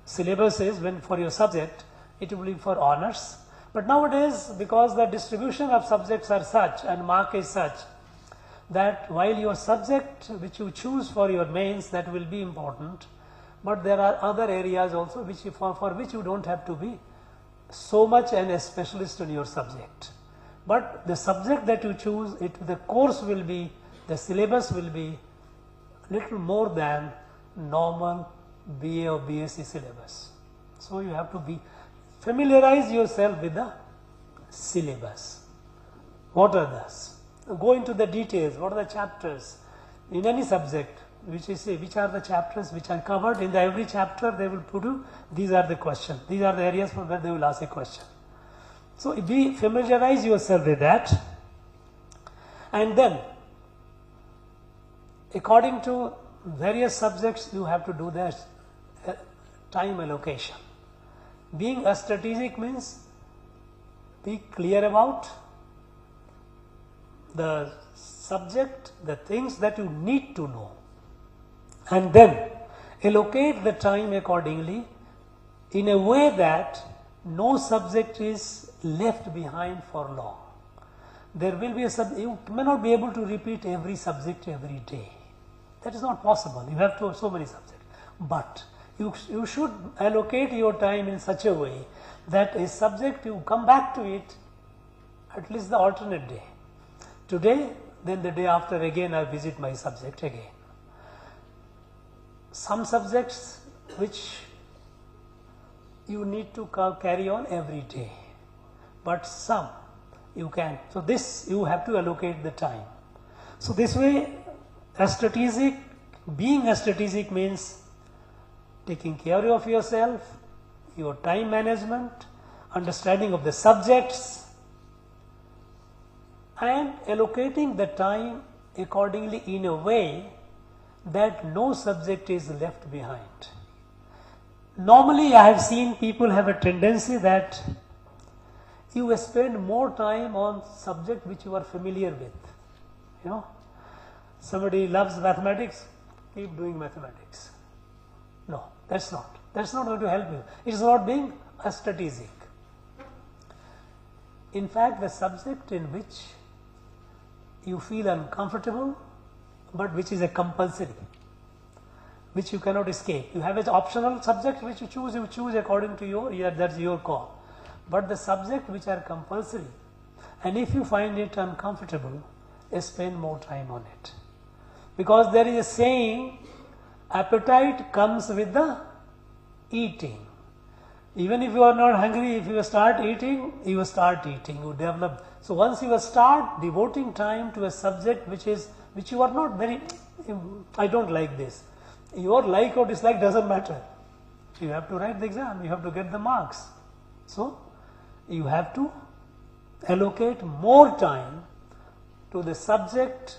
Syllabus is when for your subject, it will be for honors. But nowadays, because the distribution of subjects are such and mark is such, that while your subject which you choose for your mains, that will be important, but there are other areas also which for which you don't have to be so much a specialist in your subject. But the subject that you choose, the course will be, the syllabus will be little more than normal BA or BSc syllabus. So you have to familiarize yourself with the syllabus. What are those? Go into the details. What are the chapters in any subject? Which are the chapters which are covered in every chapter? They will put you. These are the questions. These are the areas from where they will ask a question. So familiarize yourself with that, and then according to various subjects, you have to do the time allocation. Being a strategic means be clear about the subject, the things that you need to know, and then allocate the time accordingly in a way that no subject is left behind for long. There will be you may not be able to repeat every subject every day. That is not possible. You have so many subjects. But you should allocate your time in such a way that a subject you come back to it at least the alternate day. Today, then the day after again I visit my subject again. Some subjects which you need to carry on every day, but some you can. So this you have to allocate the time. So this way, being a strategic means taking care of yourself, your time management, understanding of the subjects, and allocating the time accordingly in a way that no subject is left behind. Normally, I have seen people have a tendency that you spend more time on subject which you are familiar with. Somebody loves mathematics, keep doing mathematics. No, that's not going to help you. It is not being a strategic. In fact, the subject in which you feel uncomfortable, but which is a compulsory, which you cannot escape. You have an optional subject which you choose according to that's your call. But the subject which are compulsory, and if you find it uncomfortable, spend more time on it. Because there is a saying, appetite comes with the eating. Even if you are not hungry, if you start eating, you develop. So once you start devoting time to a subject which you are not very, I don't like this. Your like or dislike doesn't matter. You have to write the exam, you have to get the marks. So you have to allocate more time to the subject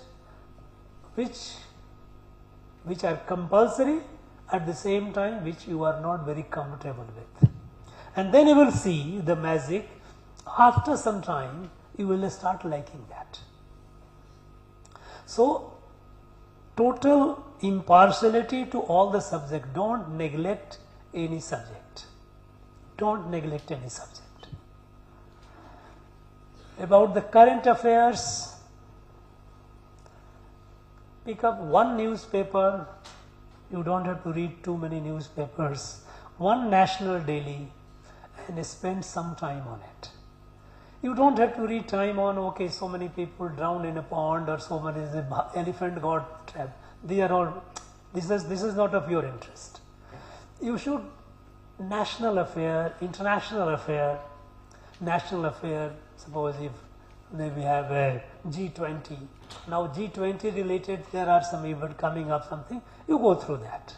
which are compulsory, at the same time which you are not very comfortable with. And then you will see the magic. After some time, you will start liking that. So, total impartiality to all the subject. Don't neglect any subject. Don't neglect any subject. About the current affairs, pick up one newspaper. You don't have to read too many newspapers. One national daily, and spend some time on it. You don't have to read time on, so many people drowned in a pond, or so many elephant got trapped. This is not of your interest. You should national affair, international affair, national affair. Suppose if we have a G20. Now G20 related, there are some event coming up, something, you go through that.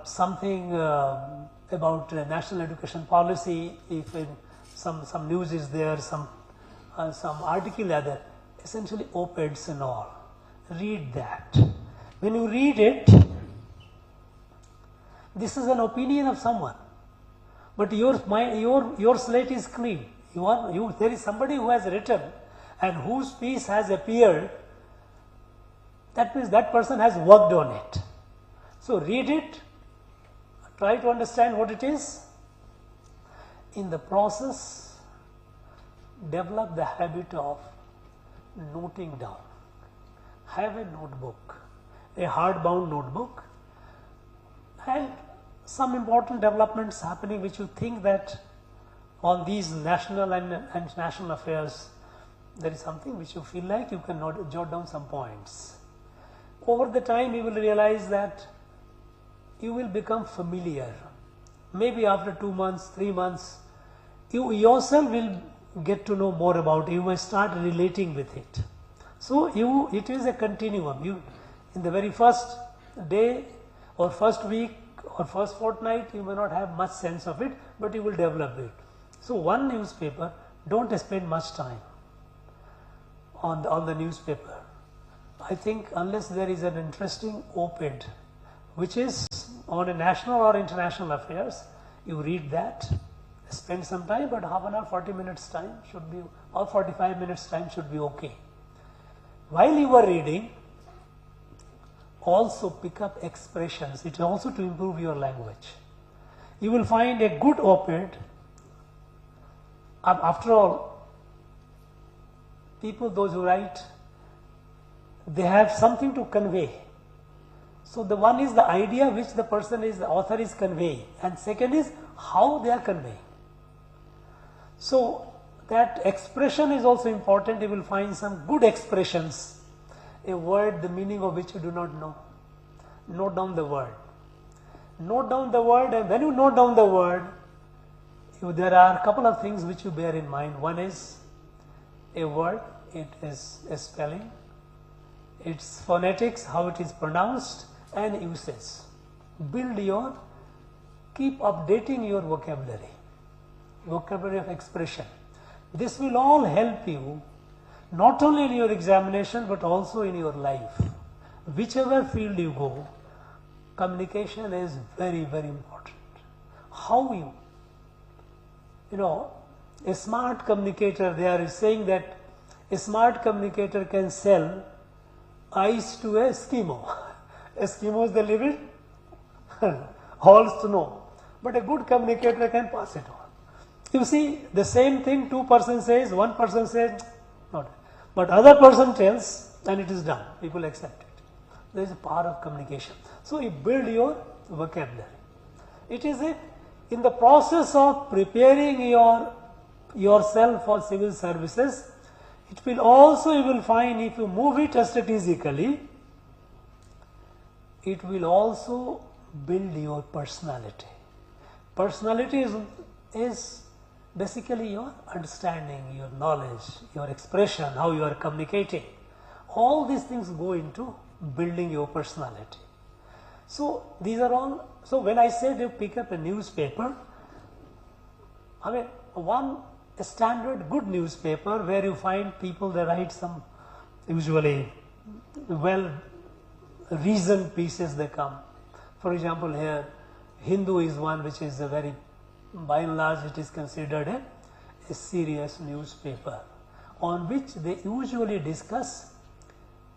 Something about national education policy, if some news is there, some article are there, essentially op-eds and all. Read that. When you read it, this is an opinion of someone, but your mind, your slate is clean. There is somebody who has written and whose piece has appeared. That means that person has worked on it. So read it, try to understand what it is. In the process, develop the habit of noting down. Have a notebook, a hardbound notebook, and some important developments happening which you think that on these national and national affairs, there is something which you feel like you can jot down some points. Over the time, you will realize that you will become familiar. Maybe after 2 months, 3 months, you yourself will get to know more about it. You may start relating with it. So it is a continuum. In the very first day or first week or first fortnight, you may not have much sense of it, but you will develop it. So one newspaper, don't spend much time on the newspaper. I think unless there is an interesting op-ed which is on a national or international affairs, you read that, spend some time, but half an hour, 40 minutes time should be, or 45 minutes time should be okay. While you are reading, also pick up expressions. It is also to improve your language. You will find a good op-ed. After all, people, those who write, they have something to convey. So the one is the idea which the author is conveying, and second is how they are conveying. So that expression is also important. You will find some good expressions, a word the meaning of which you do not know. Note down the word. Note down the word, and when you note down the word, there are a couple of things which you bear in mind. One is a word, it is a spelling, its phonetics, how it is pronounced, and usage. Keep updating your vocabulary of expression. This will all help you not only in your examination but also in your life. Whichever field you go, communication is very, very important. How a smart communicator, they are saying that a smart communicator can sell ice to a Eskimo. Eskimos, they live in halls to know. But a good communicator can pass it on. You see, the same thing 2 persons says, 1 person says, not. But other person tells, and it is done. People accept it. There is a power of communication. So you build your vocabulary. It is in the process of preparing yourself for civil services, it will also, you will find, if you move it strategically, it will also build your personality. Personality is basically your understanding, your knowledge, your expression, how you are communicating. All these things go into building your personality. So these are all, so when I said you pick up a newspaper, I mean a standard good newspaper where you find people, they write some usually well reasoned pieces they come. For example, here Hindu is one which is a very, by and large it is considered a serious newspaper on which they usually discuss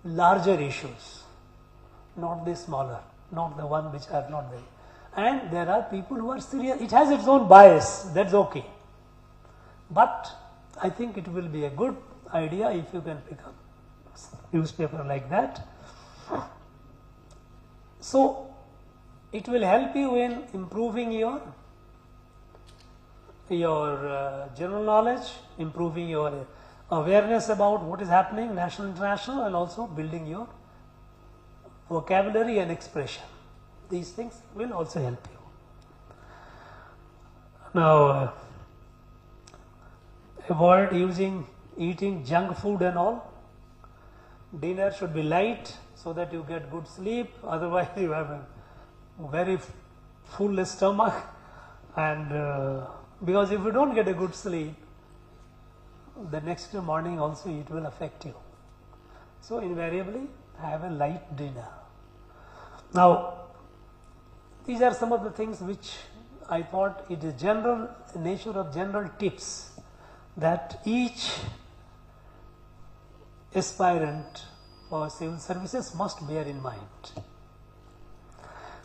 larger issues, not the smaller, not the one which are not there. And there are people who are serious. It has its own bias, that's okay. But I think it will be a good idea if you can pick up a newspaper like that. So it will help you in improving your general knowledge, improving your awareness about what is happening, national, international, and also building your vocabulary and expression. These things will also help you. Now, avoid eating junk food and all. Dinner should be light so that you get good sleep, otherwise you have a very full stomach and Because if you don't get a good sleep, the next morning also it will affect you. So invariably have a light dinner. Now, these are some of the things which I thought it is general nature of general tips that each aspirant for civil services must bear in mind.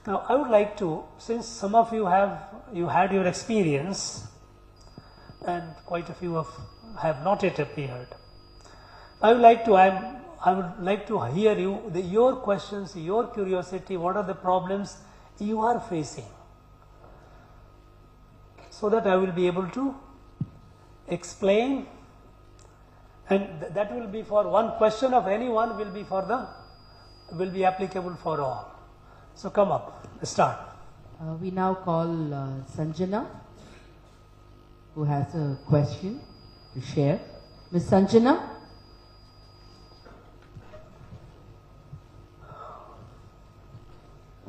Now, I would like to, since some of you had your experience and quite a few have not yet appeared, I would like to hear your questions, your curiosity, what are the problems you are facing, so that I will be able to explain, and that will be for one question of anyone will be applicable for all. So come up, start. We now call Sanjana, who has a question to share. Ms. Sanjana.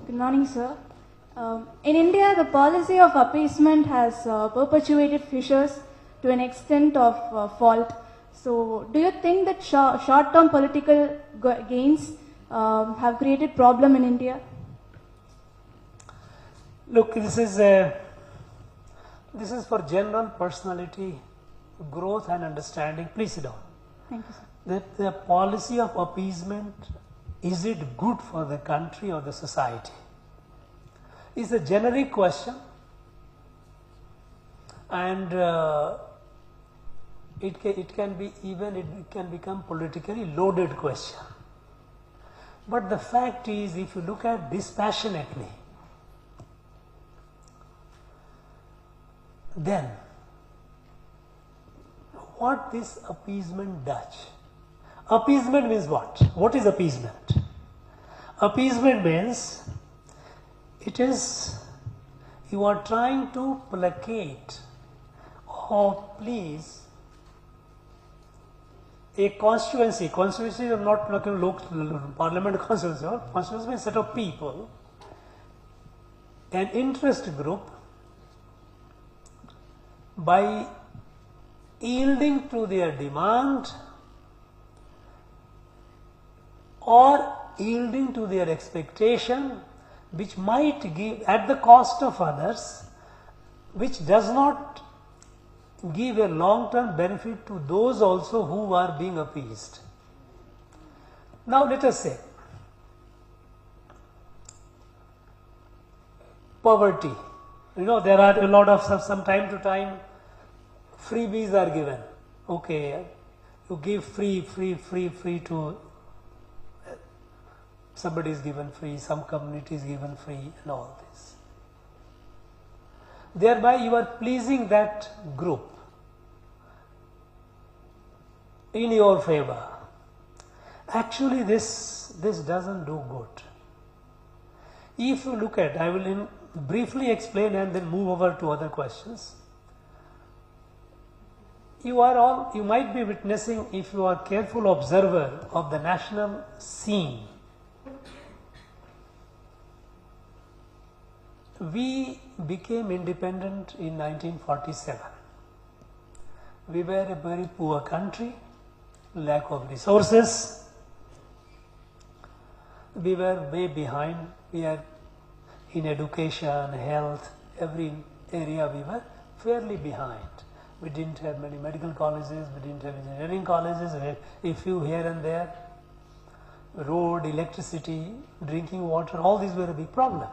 Good morning, sir. In India, the policy of appeasement has perpetuated fissures to an extent of fault. So, do you think that short-term political gains have created problem in India? Look, this is for general personality growth and understanding. Please sit down. Thank you, sir. That the policy of appeasement, is it good for the country or the society? Is a generic question, and it can become politically loaded question. But the fact is, if you look at dispassionately, then what this appeasement does? Appeasement means what? What is appeasement? Appeasement means it is you are trying to placate or please a constituency. Constituency is not like a local parliament constituency. Constituency means a set of people, an interest group, by yielding to their demand or yielding to their expectation, which might give at the cost of others, which does not give a long-term benefit to those also who are being appeased. Now let us say poverty. You know, there are a lot of, some time to time, freebies are given. Okay, you give free to, somebody is given free, some community is given free, and all this. Thereby you are pleasing that group in your favor. Actually this doesn't do good. If you look at, I will briefly explain and then move over to other questions. You might be witnessing, if you are careful observer of the national scene, we became independent in 1947. We were a very poor country, lack of resources. We were way behind. We are in education, health, every area we were fairly behind. We didn't have many medical colleges, we didn't have engineering colleges, a few here and there. Road, electricity, drinking water, all these were a big problem.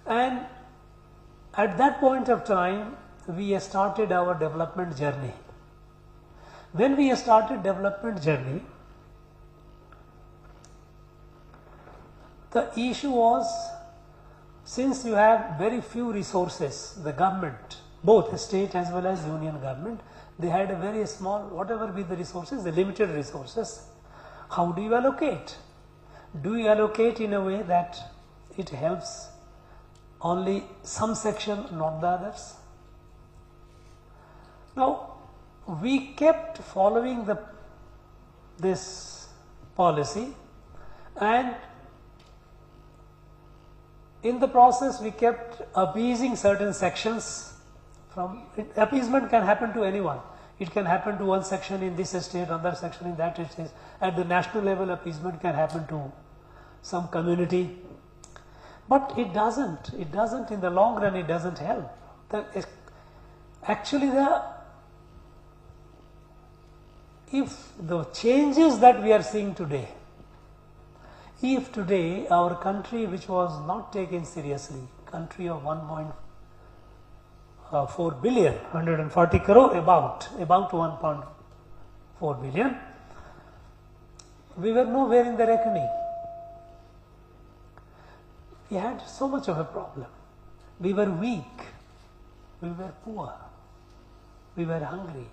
And at that point of time, we started our development journey. When we started development journey, the issue was, since you have very few resources, the government, both state as well as union government, they had a very small, whatever be the resources, the limited resources. How do you allocate? Do you allocate in a way that it helps only some section, not the others? Now, we kept following this policy, and in the process we kept appeasing certain sections appeasement can happen to anyone. It can happen to one section in this state, another section in that state. At the national level, appeasement can happen to some community. But it doesn't in the long run, it doesn't help. Actually, if the changes that we are seeing today, if today our country, which was not taken seriously, country of 1.4 billion, 140 crore, about 1.4 billion, we were nowhere in the reckoning. We had so much of a problem. We were weak, we were poor, we were hungry.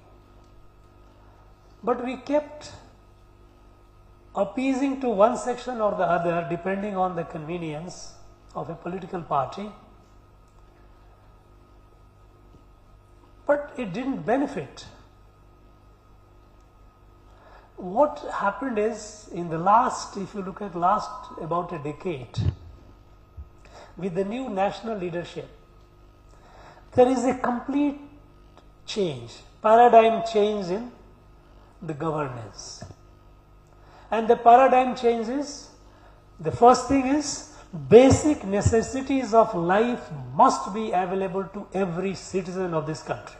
But we kept appeasing to one section or the other depending on the convenience of a political party. But it didn't benefit. What happened is, in the last, if you look at last about a decade, with the new national leadership, there is a complete change, paradigm change in the governance. And the paradigm change is, the first thing is, basic necessities of life must be available to every citizen of this country.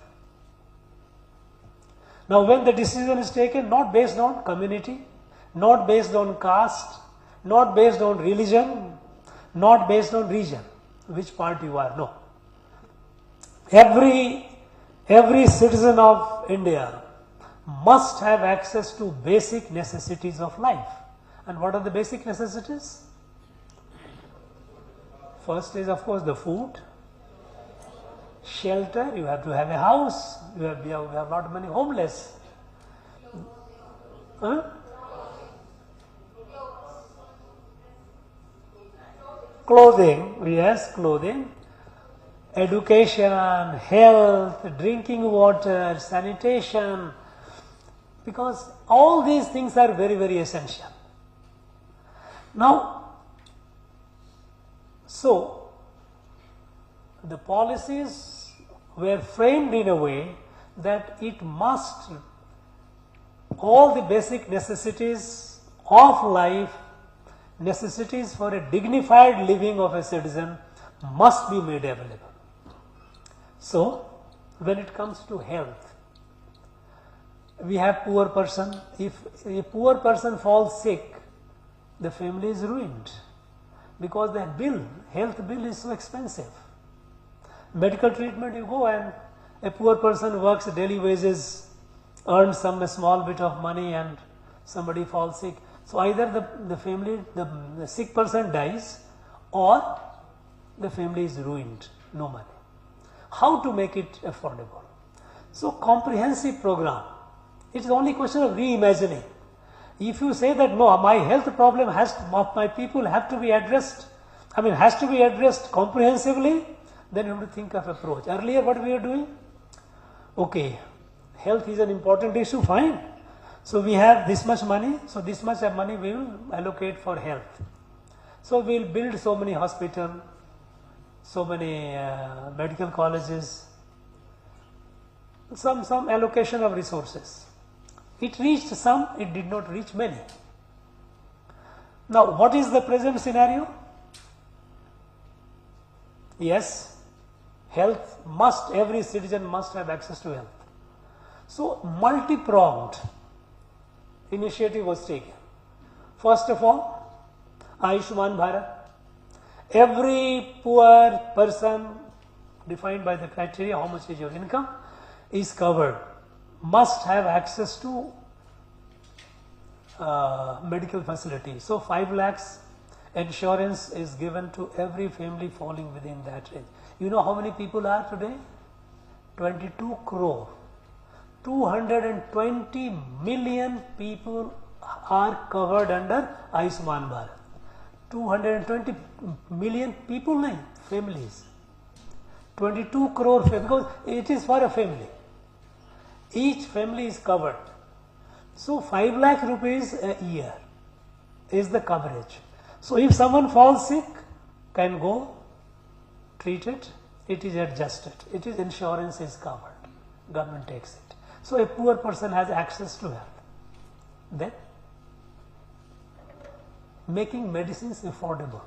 Now, when the decision is taken, not based on community, not based on caste, not based on religion, not based on region, which part you are, no. Every citizen of India must have access to basic necessities of life. And what are the basic necessities? First is, of course, the food, shelter. You have to have a house. We have not many homeless. Clothing, yes, clothing. Education, health, drinking water, sanitation. Because all these things are very, very essential. Now, so the policies were framed in a way that it must, all the basic necessities of life, necessities for a dignified living of a citizen must be made available. So, when it comes to health, we have poor person. If a poor person falls sick, the family is ruined because the health bill is so expensive. Medical treatment, you go and a poor person works daily wages, earns some small bit of money and somebody falls sick. So either the sick person dies or the family is ruined, no money. How to make it affordable? So comprehensive program. It is only a question of reimagining. If you say that no, my health problem my people have to be addressed, has to be addressed comprehensively, then you have to think of approach. Earlier what we were doing? Okay, health is an important issue, fine. So we have this much money, so this much of money we will allocate for health. So we will build so many hospitals, so many medical colleges, some allocation of resources. It reached some, it did not reach many. Now, what is the present scenario? Yes, health every citizen must have access to health. So, multi-pronged initiative was taken. First of all, Ayushman Bharat. Every poor person, defined by the criteria, how much is your income, is covered. Must have access to medical facilities. So 5 lakhs insurance is given to every family falling within that range. You know how many people are today? 22 crore. 220 million people are covered under Ayushman Bharat. 220 million people, families. 22 crore, because it is for a family. Each family is covered. So 5 lakh rupees a year is the coverage. So if someone falls sick, can go treated it is adjusted. It is insurance is covered. Government takes it. So a poor person has access to health. Then making medicines affordable.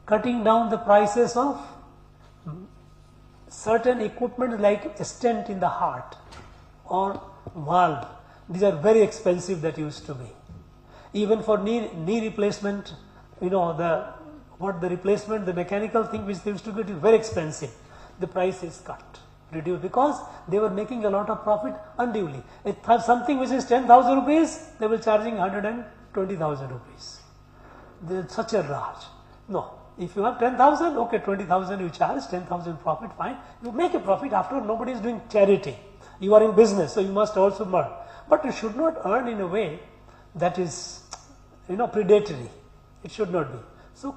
Cutting down the prices of certain equipment like a stent in the heart or valve. These are very expensive that used to be. Even for knee replacement, the replacement, the mechanical thing which they used to get is very expensive. The price is cut, reduced, because they were making a lot of profit unduly. Something which is 10,000 rupees, they were charging 120,000 rupees. There's such a large. No, if you have 10,000, okay, 20,000 you charge, 10,000 profit, fine. You make a profit. After all, nobody is doing charity. You are in business, so you must also earn. But you should not earn in a way that is, predatory. It should not be. So,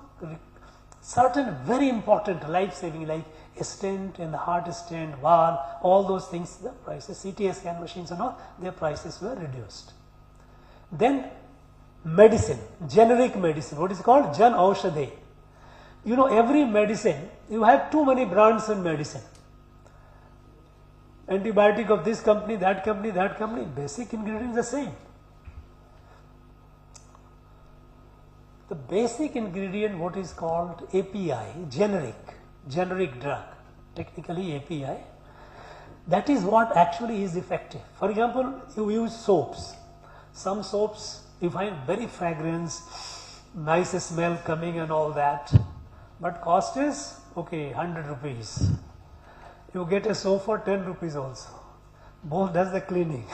certain very important life-saving, like a stent in the heart, stent, valve, all those things, the prices, CT scan machines and all, their prices were reduced. Then, medicine, generic medicine, what is called Jan Aushadhi. Every medicine, you have too many brands in medicine. Antibiotic of this company, that company, basic ingredient is the same. The basic ingredient, what is called API, generic drug, technically API, that is what actually is effective. For example, you use soaps. Some soaps, you find very fragrance, nice smell coming and all that, but cost is, 100 rupees. You get a soap for 10 rupees also. Both does the cleaning.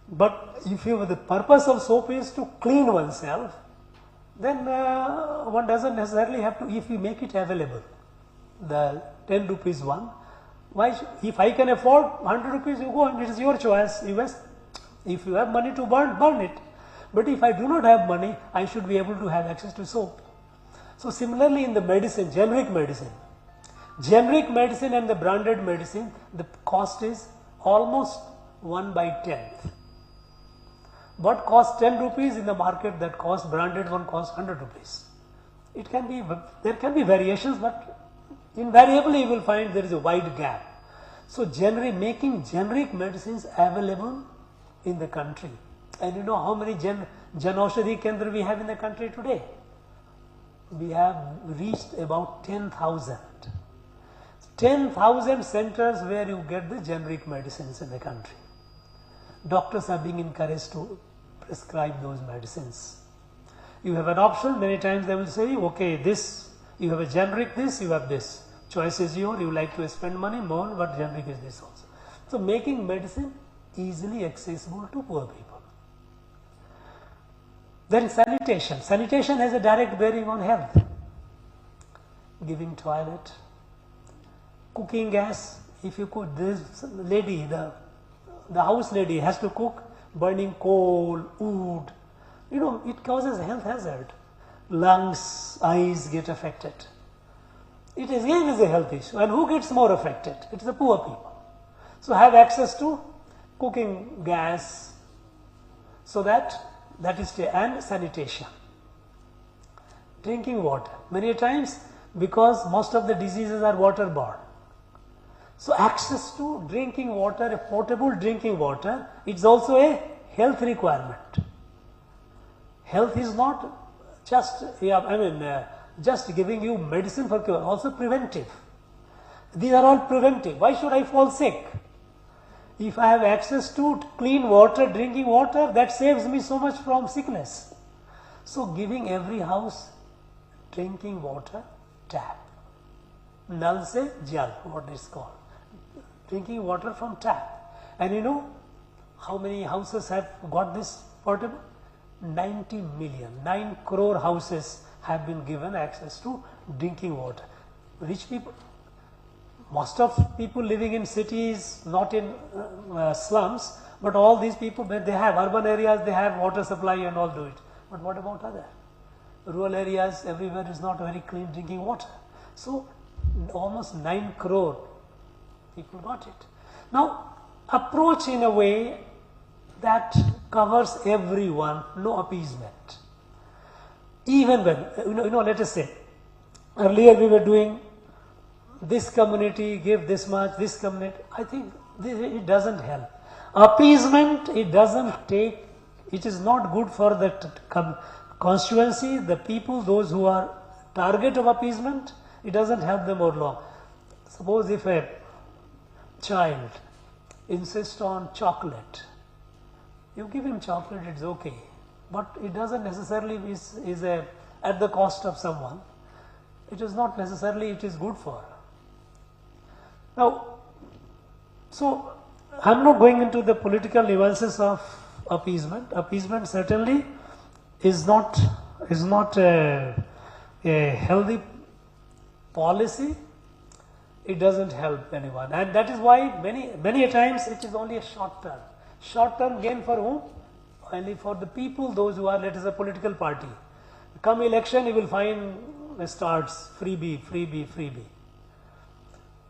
But if the purpose of soap is to clean oneself, then one doesn't necessarily have to, if you make it available, the 10 rupees one, if I can afford 100 rupees, you go and it is your choice. If you have money to burn it. But if I do not have money, I should be able to have access to soap. So similarly in the medicine, generic medicine and the branded medicine, the cost is almost 1/10th. What costs 10 rupees in the market, that cost branded one costs 100 rupees. There can be variations, but invariably you will find there is a wide gap. So making generic medicines available in the country. And you know how many Jan Aushadhi Kendra we have in the country today? We have reached about 10,000. 10,000 centers where you get the generic medicines in the country. Doctors are being encouraged to prescribe those medicines. You have an option, many times they will say, okay, this, you have a generic this, you have this. Choice is yours, you like to spend money more, but generic is this also. So making medicine easily accessible to poor people. Then sanitation. Sanitation has a direct bearing on health. Giving toilet, cooking gas. If you could, this lady, the house lady has to cook burning coal, wood. It causes health hazard. Lungs, eyes get affected. It again is a health issue. And who gets more affected? It's the poor people. So have access to cooking gas, so that is and sanitation. Drinking water. Many times, because most of the diseases are waterborne. So access to drinking water, a potable drinking water, it's also a health requirement. Health is not just, just giving you medicine for cure, also preventive. These are all preventive. Why should I fall sick? If I have access to clean water, drinking water, that saves me so much from sickness. So giving every house drinking water tap. Nal se jal, what is called. Drinking water from tap. And you know how many houses have got this portable? 90 million, 9 crore houses have been given access to drinking water. Rich people, most of people living in cities, not in slums, but all these people, when they have urban areas, they have water supply and all do it. But what about other? Rural areas, everywhere is not very clean drinking water. So almost 9 crore people got it. Now approach in a way that covers everyone, no appeasement. Even when, let us say, Earlier we were doing this community give this much, this community. I think it doesn't help. Appeasement, it doesn't take, it is not good for the constituency, the people, those who are target of appeasement, it doesn't help them over long. Suppose if a child insists on chocolate, you give him chocolate, it's okay, but it doesn't necessarily is at the cost of someone. It is not necessarily it is good for. Now, so I am not going into the political nuances of appeasement. Appeasement certainly is not a healthy policy. It doesn't help anyone, and that is why many a times it is only a short term gain for whom? Only for the people, those who are, let us say, a political party. Come election, you will find starts freebie.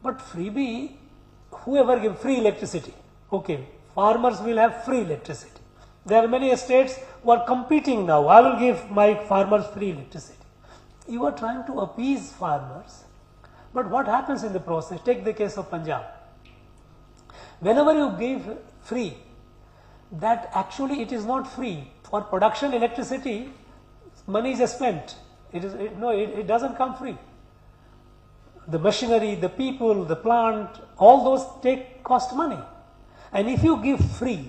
But freebie, whoever give free electricity, okay, farmers will have free electricity. There are many states who are competing now. I will give my farmers free electricity. You are trying to appease farmers, but what happens in the process? Take the case of Punjab. Whenever you give free, that actually it is not free. For production electricity, money is spent. It doesn't come free. The machinery, the people, the plant, all those cost money. And if you give free,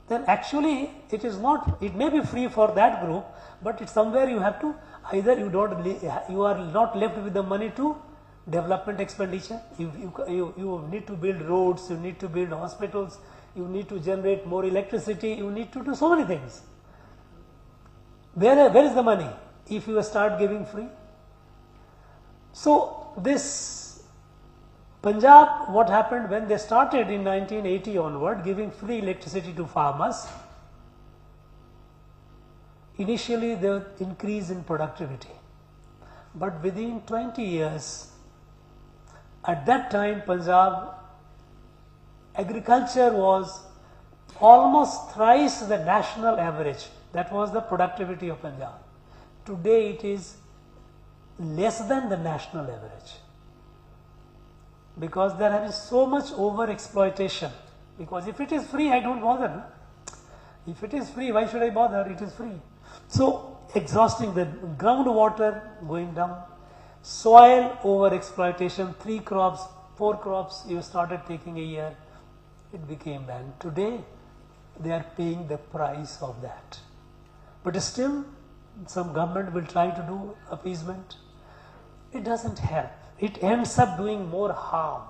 then actually it is not, it may be free for that group, but it's somewhere you have to, either you are not left with the money to development expenditure. You need to build roads, you need to build hospitals, you need to generate more electricity, you need to do so many things. Where is the money if you start giving free? So this Punjab, what happened when they started in 1980 onward giving free electricity to farmers, initially there was increase in productivity, but within 20 years, at that time Punjab agriculture was almost thrice the national average. That was the productivity of Punjab. Today it is less than the national average, because there is so much over exploitation. Because if it is free, I don't bother. No? If it is free, why should I bother? It is free. So exhausting the groundwater going down, soil over exploitation, 3 crops, 4 crops you started taking a year, it became banned. Today they are paying the price of that. But still some government will try to do appeasement. It doesn't help. It ends up doing more harm.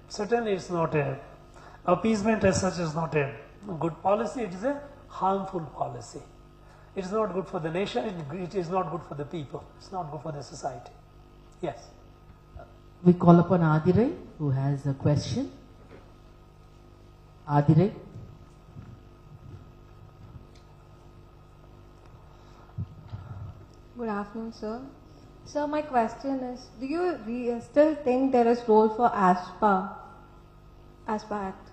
Certainly it's not a, appeasement as such is not a good policy, it is a harmful policy. It is not good for the nation, it is not good for the people, it's not good for the society. Yes. We call upon Adirai, who has a question. Adirai. Good afternoon, sir. Sir, my question is, do you still think there is role for ASPA Act?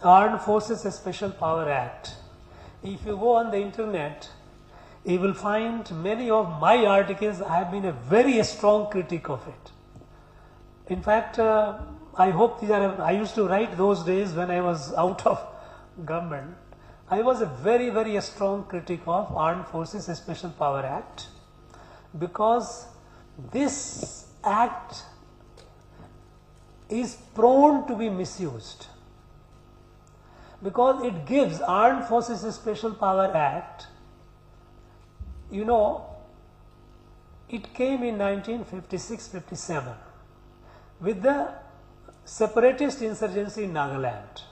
Armed Forces Special Power Act. If you go on the internet, you will find many of my articles. I have been a very strong critic of it. In fact, I hope I used to write those days when I was out of government. I was a very, very strong critic of Armed Forces Special Power Act, because this act is prone to be misused, because it gives Armed Forces Special Power Act, it came in 1956-57 with the separatist insurgency in Nagaland.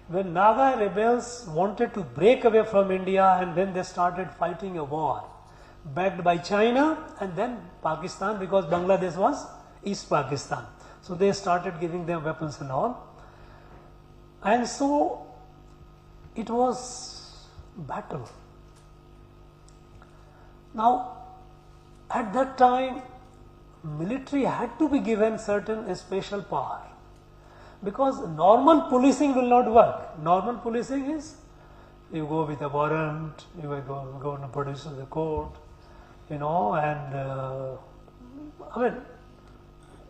When Naga rebels wanted to break away from India, and then they started fighting a war backed by China and then Pakistan, because Bangladesh was East Pakistan. So they started giving them weapons and all. And so it was battle. Now at that time military had to be given certain special power, because normal policing will not work. Normal policing is You go with a warrant, you are going to produce to the court, you know, and I mean,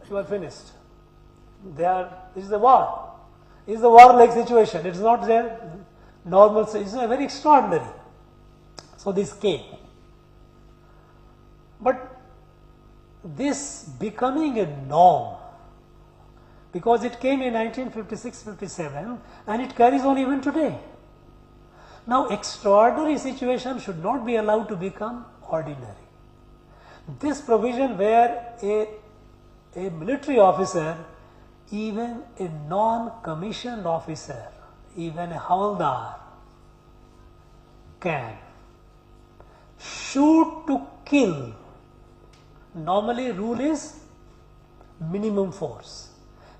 you are finished. This is a war. It's a war-like situation. It's not their normal, it's a very extraordinary. So this came. But this becoming a norm, because it came in 1956-57 and it carries on even today. Now extraordinary situation should not be allowed to become ordinary. This provision where a military officer, even a non-commissioned officer, even a havaldar can shoot to kill. Normally rule is minimum force.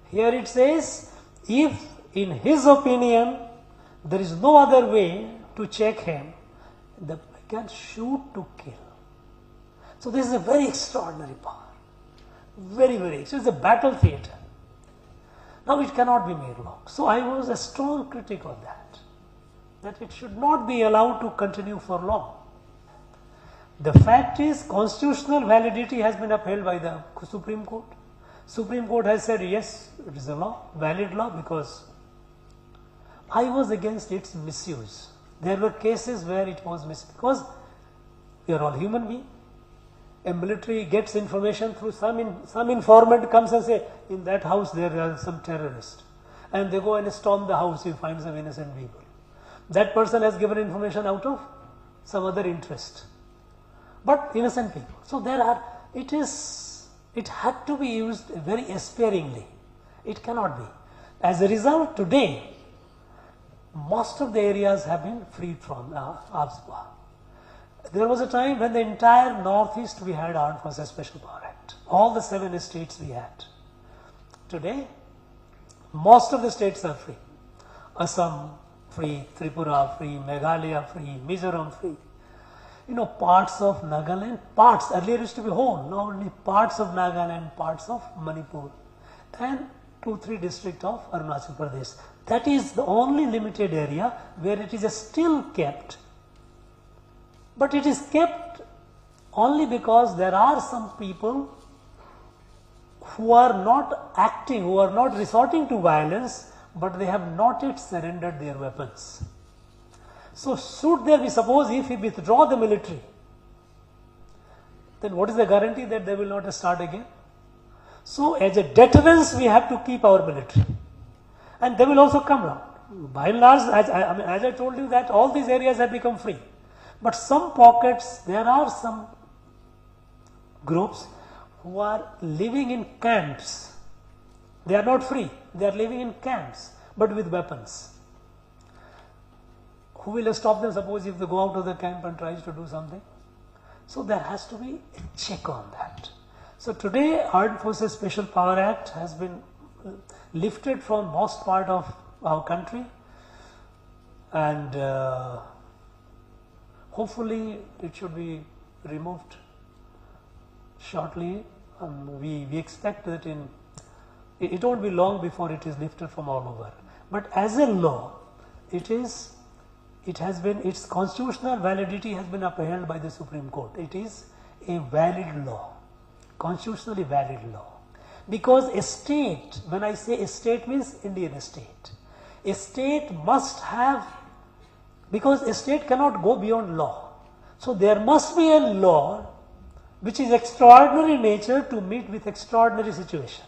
Here it says, if in his opinion there is no other way to check him, the can shoot to kill. So this is a very extraordinary power. Very, very, it is a battle theatre. Now it cannot be made law. So I was a strong critic of that it should not be allowed to continue for long. The fact is, constitutional validity has been upheld by the Supreme Court. Supreme Court has said yes, it is a law, valid law, because I was against its misuse. There were cases where it was misused, because we are all human beings. A military gets information through some informant comes and say, in that house there are some terrorists, and they go and storm the house, you find some innocent people. That person has given information out of some other interest, but innocent people. So it had to be used very sparingly. It cannot be. As a result, today most of the areas have been freed from arms power. There was a time when the entire Northeast we had Armed Forces Special Power Act. All the 7 states we had. Today, most of the states are free. Assam free, Tripura free, Meghalaya free, Mizoram free. You know, parts of Nagaland, earlier used to be whole, now only parts of Nagaland, parts of Manipur, and 2-3 districts of Arunachal Pradesh. That is the only limited area where it is still kept. But it is kept only because there are some people who are not acting, who are not resorting to violence, but they have not yet surrendered their weapons. So should there be, suppose if we withdraw the military, then what is the guarantee that they will not start again? So as a deterrence we have to keep our military, and they will also come round. By and large, as I told you, that all these areas have become free. But some pockets, there are some groups who are living in camps. They are not free, they are living in camps, but with weapons. Who will stop them, suppose if they go out of the camp and tries to do something? So there has to be a check on that. So today Armed Forces Special Power Act has been lifted from most part of our country, and hopefully it should be removed shortly. We expect that it won't be long before it is lifted from all over. But as a law, its constitutional validity has been upheld by the Supreme Court. It is a valid law, constitutionally valid law. Because a state, when I say a state means Indian state, a state must have, because a state cannot go beyond law. So there must be a law which is extraordinary in nature to meet with extraordinary situation.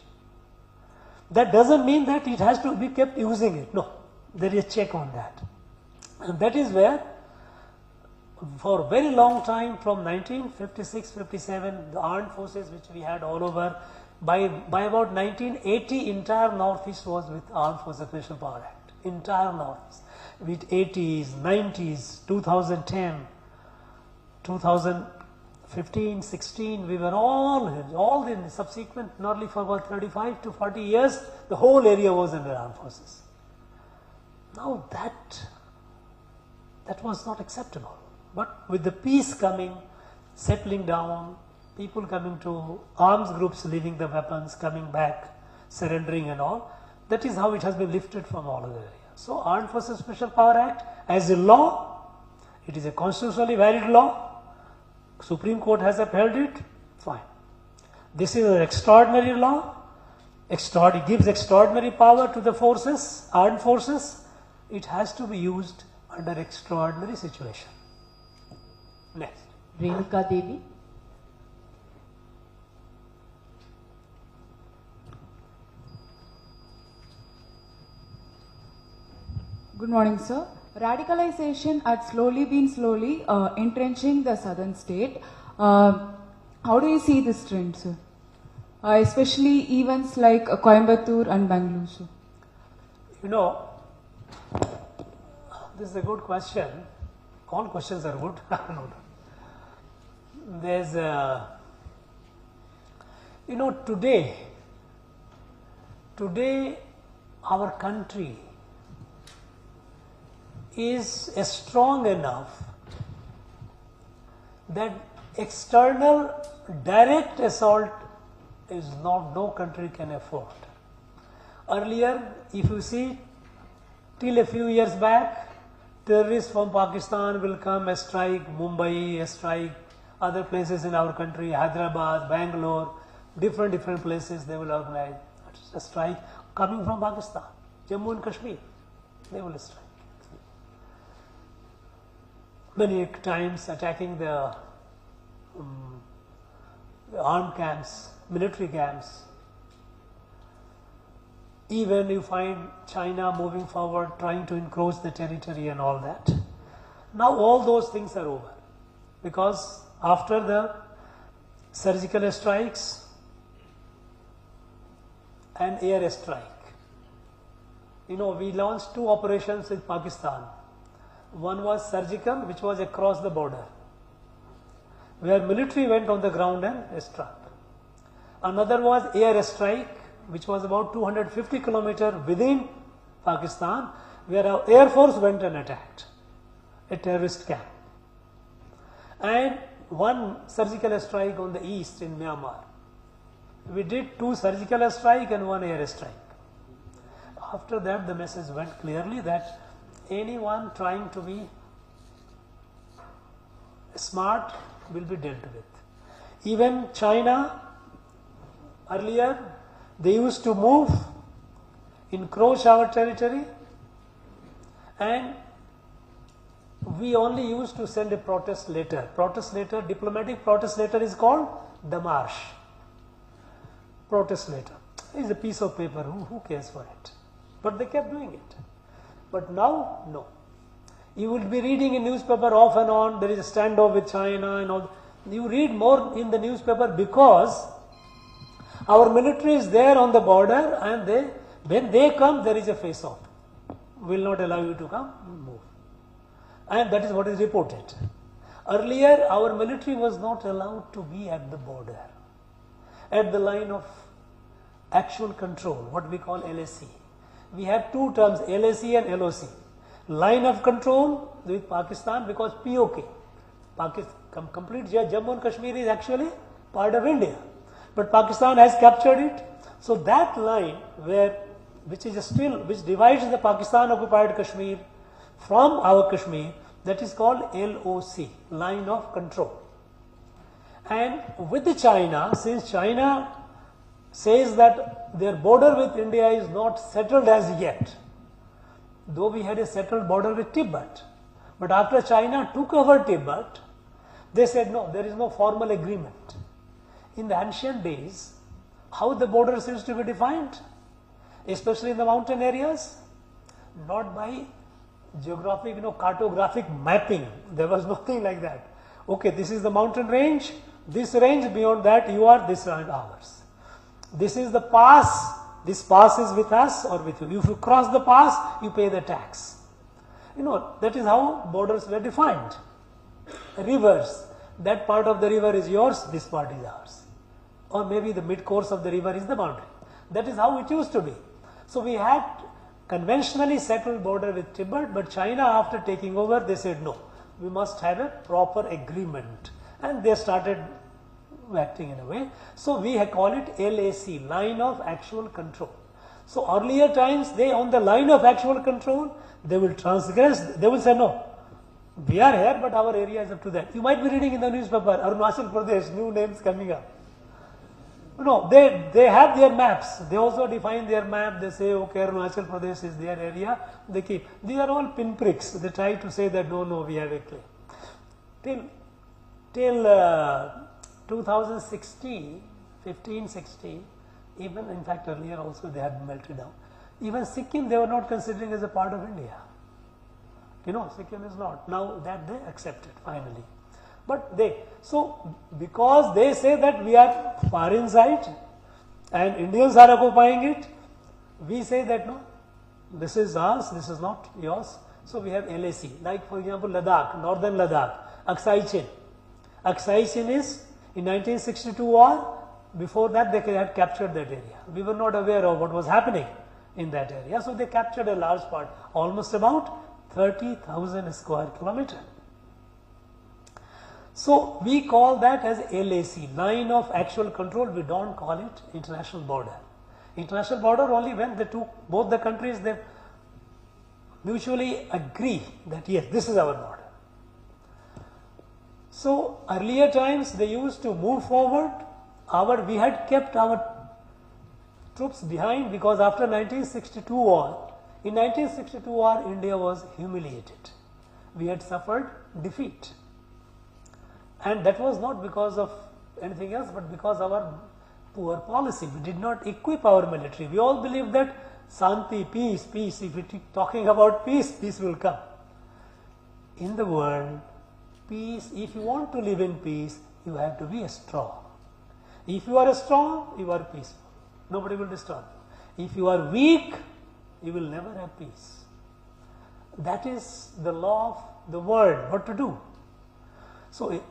That doesn't mean that it has to be kept using it. No, there is a check on that. And that is where for a very long time, from 1956-57, the armed forces which we had all over, by about 1980, entire Northeast was with Armed Forces Special Power Act. Entire Northeast. With 80s, 90s, 2010, 2015, 16, we were all in subsequent, not only for about 35 to 40 years, the whole area was under armed forces. Now that was not acceptable. But with the peace coming, settling down, people coming to arms groups, leaving the weapons, coming back, surrendering and all, that is how it has been lifted from all other areas. So Armed Forces Special Power Act as a law, it is a constitutionally valid law. Supreme Court has upheld it, fine. This is an extraordinary law. It gives extraordinary power to the forces, armed forces. It has to be used under extraordinary situation. Next. Renuka Devi. Good morning, sir. Radicalization had slowly been entrenching the southern state. How do you see this trend, sir? Especially events like Coimbatore and Bangalore, sir. You know, this is a good question. All questions are good. There's you know, today our country is strong enough that external direct assault is no country can afford. Earlier, if you see, till a few years back, terrorists from Pakistan will come and strike Mumbai, strike other places in our country, Hyderabad, Bangalore, different places they will organize a strike coming from Pakistan, Jammu and Kashmir, they will strike. Many times attacking the armed camps, military camps. Even you find China moving forward, trying to encroach the territory and all that. Now all those things are over, because after the surgical strikes and air strike, you know, we launched 2 operations with Pakistan. One was surgical, which was across the border, where military went on the ground and struck. Another was air strike, which was about 250 kilometers within Pakistan, where our air force went and attacked a terrorist camp. And one surgical strike on the east in Myanmar. We did 2 surgical strike and 1 air strike. After that, the message went clearly that anyone trying to be smart will be dealt with. Even China, earlier, they used to move, encroach our territory, and we only used to send a protest letter. Protest letter, diplomatic protest letter is called Damarsh. Protest letter is a piece of paper, who cares for it? But they kept doing it. But now, no. You will be reading in newspaper off and on, there is a standoff with China and all. You read more in the newspaper because our military is there on the border, and when they come, there is a face-off. Will not allow you to come, move. And that is what is reported. Earlier, our military was not allowed to be at the border, at the line of actual control, what we call LAC. We have 2 terms, LAC and LOC. Line of control with Pakistan, because POK, complete Jammu and Kashmir is actually part of India, but Pakistan has captured it. So that line which divides the Pakistan occupied Kashmir from our Kashmir, that is called LOC, line of control. And with the China, since China says that their border with India is not settled as yet, though we had a settled border with Tibet, but after China took over Tibet, they said no, there is no formal agreement. In the ancient days, how the borders used to be defined, especially in the mountain areas, not by geographic, cartographic mapping. There was nothing like that. Okay, this is the mountain range, this range, beyond that you are, this and ours. This is the pass, this pass is with us or with you. If you cross the pass, you pay the tax. That is how borders were defined. Rivers, that part of the river is yours, this part is ours. Or maybe the mid course of the river is the boundary. That is how it used to be. So we had conventionally settled border with Tibet, but China, after taking over, they said no, we must have a proper agreement. And they started acting in a way. So we call it LAC, line of actual control. So earlier times, they on the line of actual control, they will transgress, they will say no, we are here but our area is up to that. You might be reading in the newspaper, Arunachal Pradesh, new names coming up. No, they have their maps. They also define their map. They say, okay, Arunachal Pradesh is their area. They keep. These are all pinpricks. They try to say that no, we have a claim. Till 2016, 15, 16, even in fact earlier also they had melted down. Even Sikkim they were not considering as a part of India. You know, Sikkim is not. Now that they accepted finally. But so because they say that we are far inside and Indians are occupying it, we say that no, this is ours, this is not yours. So we have LAC, like for example Ladakh, northern Ladakh, Aksai Chin. Aksai Chin is in 1962 war, before that they had captured that area. We were not aware of what was happening in that area. So they captured a large part, almost about 30,000 square kilometers. So we call that as LAC, line of actual control. We don't call it international border. International border only when both the countries they mutually agree that yes, this is our border. So earlier times they used to move forward. We had kept our troops behind because after 1962 war, in 1962 war India was humiliated. We had suffered defeat. And that was not because of anything else, but because of our poor policy. We did not equip our military. We all believed that Santi, peace, if we keep talking about peace, peace will come. In the world, peace, if you want to live in peace, you have to be strong. If you are strong, you are peaceful. Nobody will disturb you. If you are weak, you will never have peace. That is the law of the world, what to do. So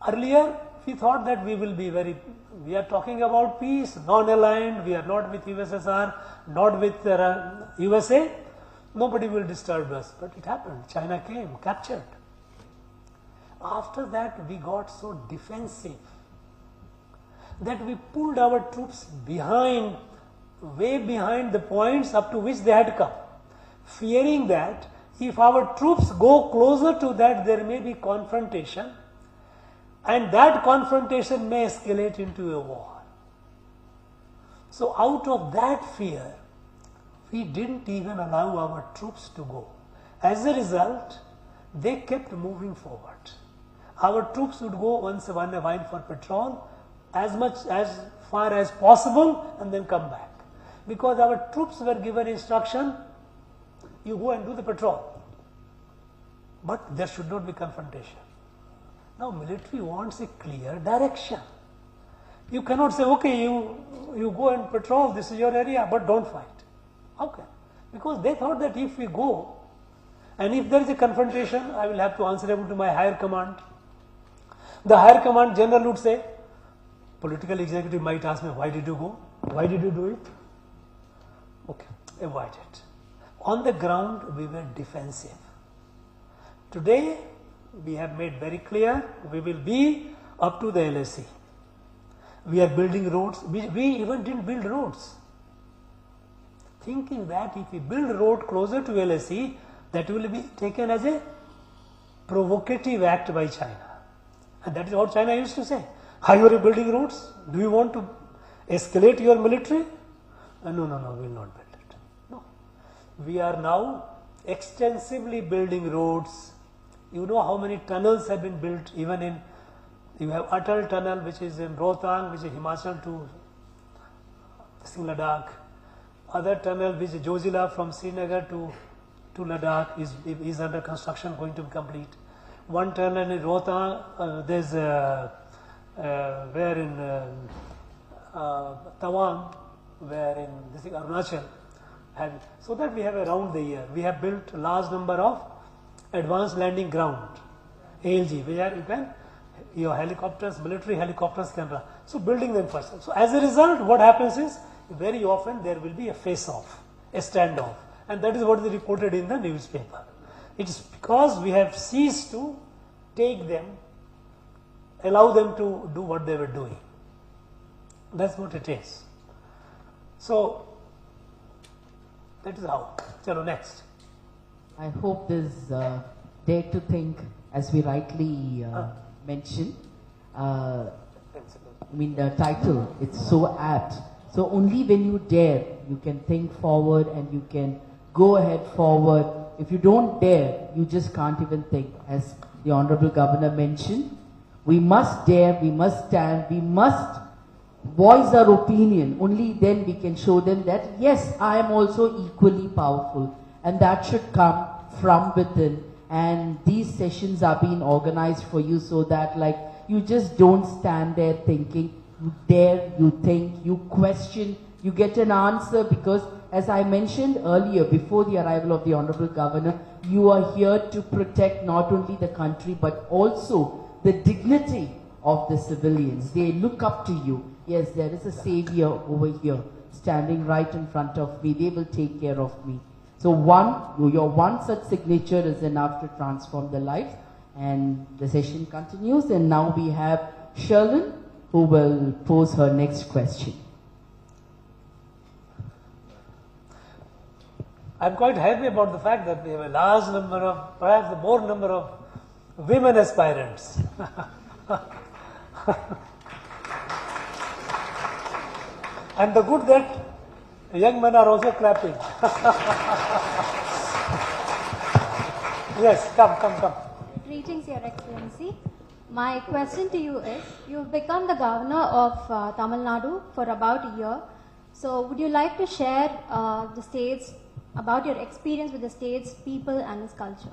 earlier we thought that we are talking about peace, non-aligned, we are not with USSR, not with USA, nobody will disturb us. But it happened, China came, captured. After that we got so defensive that we pulled our troops behind, way behind the points up to which they had come, fearing that if our troops go closer to that, there may be confrontation, and that confrontation may escalate into a war. So out of that fear, we didn't even allow our troops to go. As a result, they kept moving forward. Our troops would go once in a while for patrol, as far as possible, and then come back. Because our troops were given instruction, you go and do the patrol. But there should not be confrontation. Now military wants a clear direction. You cannot say, okay, you go and patrol, this is your area, but don't fight. Okay. Because they thought that if we go, and if there is a confrontation, I will have to answer to my higher command. The higher command general would say, political executive might ask me, why did you go? Why did you do it? Okay, avoid it. On the ground, we were defensive. Today, we have made very clear, we will be up to the LAC. We are building roads. We even didn't build roads. Thinking that if we build a road closer to LAC, that will be taken as a provocative act by China. And that is what China used to say. How you are building roads? Do you want to escalate your military? No, we will not build it. No. We are now extensively building roads. You know how many tunnels have been built, even in, you have Atal tunnel which is in Rohtang, which is Himachal to Ladakh. Other tunnel which is Jojila from Srinagar to Ladakh is under construction, going to be complete. One tunnel in Rohtang, there's where in Tawang, where in this Arunachal, and so that we have around the year. We have built a large number of advanced landing ground, ALG, where your helicopters, military helicopters can run. So building them first. So as a result, what happens is, very often there will be a face-off, a standoff, and that is what is reported in the newspaper. It is because we have ceased to take them, allow them to do what they were doing. That's what it is. So That is how. Chalo, next. I hope this dare to think, as we rightly mentioned, I mean the title, it's so apt. So only when you dare, you can think forward and you can go ahead forward. If you don't dare, you just can't even think. As the Honorable Governor mentioned, we must dare, we must stand, we must voice our opinion. Only then we can show them that, yes, I am also equally powerful. And that should come from within. And these sessions are being organized for you so that like you just don't stand there thinking. You dare, you think, you question, you get an answer, because as I mentioned earlier, before the arrival of the Honorable Governor, you are here to protect not only the country but also the dignity of the civilians. They look up to you. Yes, there is a savior over here standing right in front of me. They will take care of me. So your one such signature is enough to transform the life. And the session continues, and now we have Sherlyn, who will pose her next question. I'm quite happy about the fact that we have a large number of, perhaps the more number of women aspirants. And the good that young men are also clapping. Yes, come. Greetings, Your Excellency. My question to you is, you've become the governor of Tamil Nadu for about a year. So would you like to share the state's, about your experience with the state's people and its culture?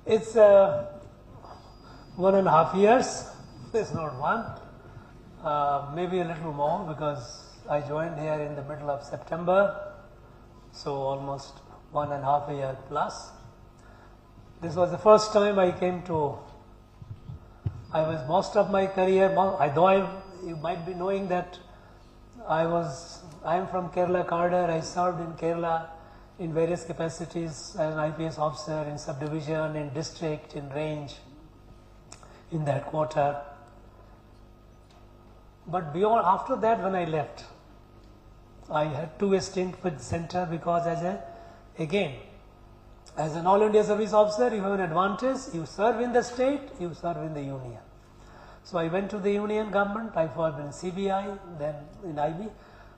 It's 1.5 years. It's not one. Maybe a little more, because I joined here in the middle of September. So almost 1.5 year plus. This was the first time I came to, I was most of my career, you might be knowing that I am from Kerala cadre. I served in Kerala in various capacities as an IPS officer in subdivision, in district, in range, in that quarter. But beyond, after that when I left, I had to stint with center, because as an all India service officer, you have an advantage. You serve in the state, you serve in the union. So I went to the union government, I served in CBI, then in IB,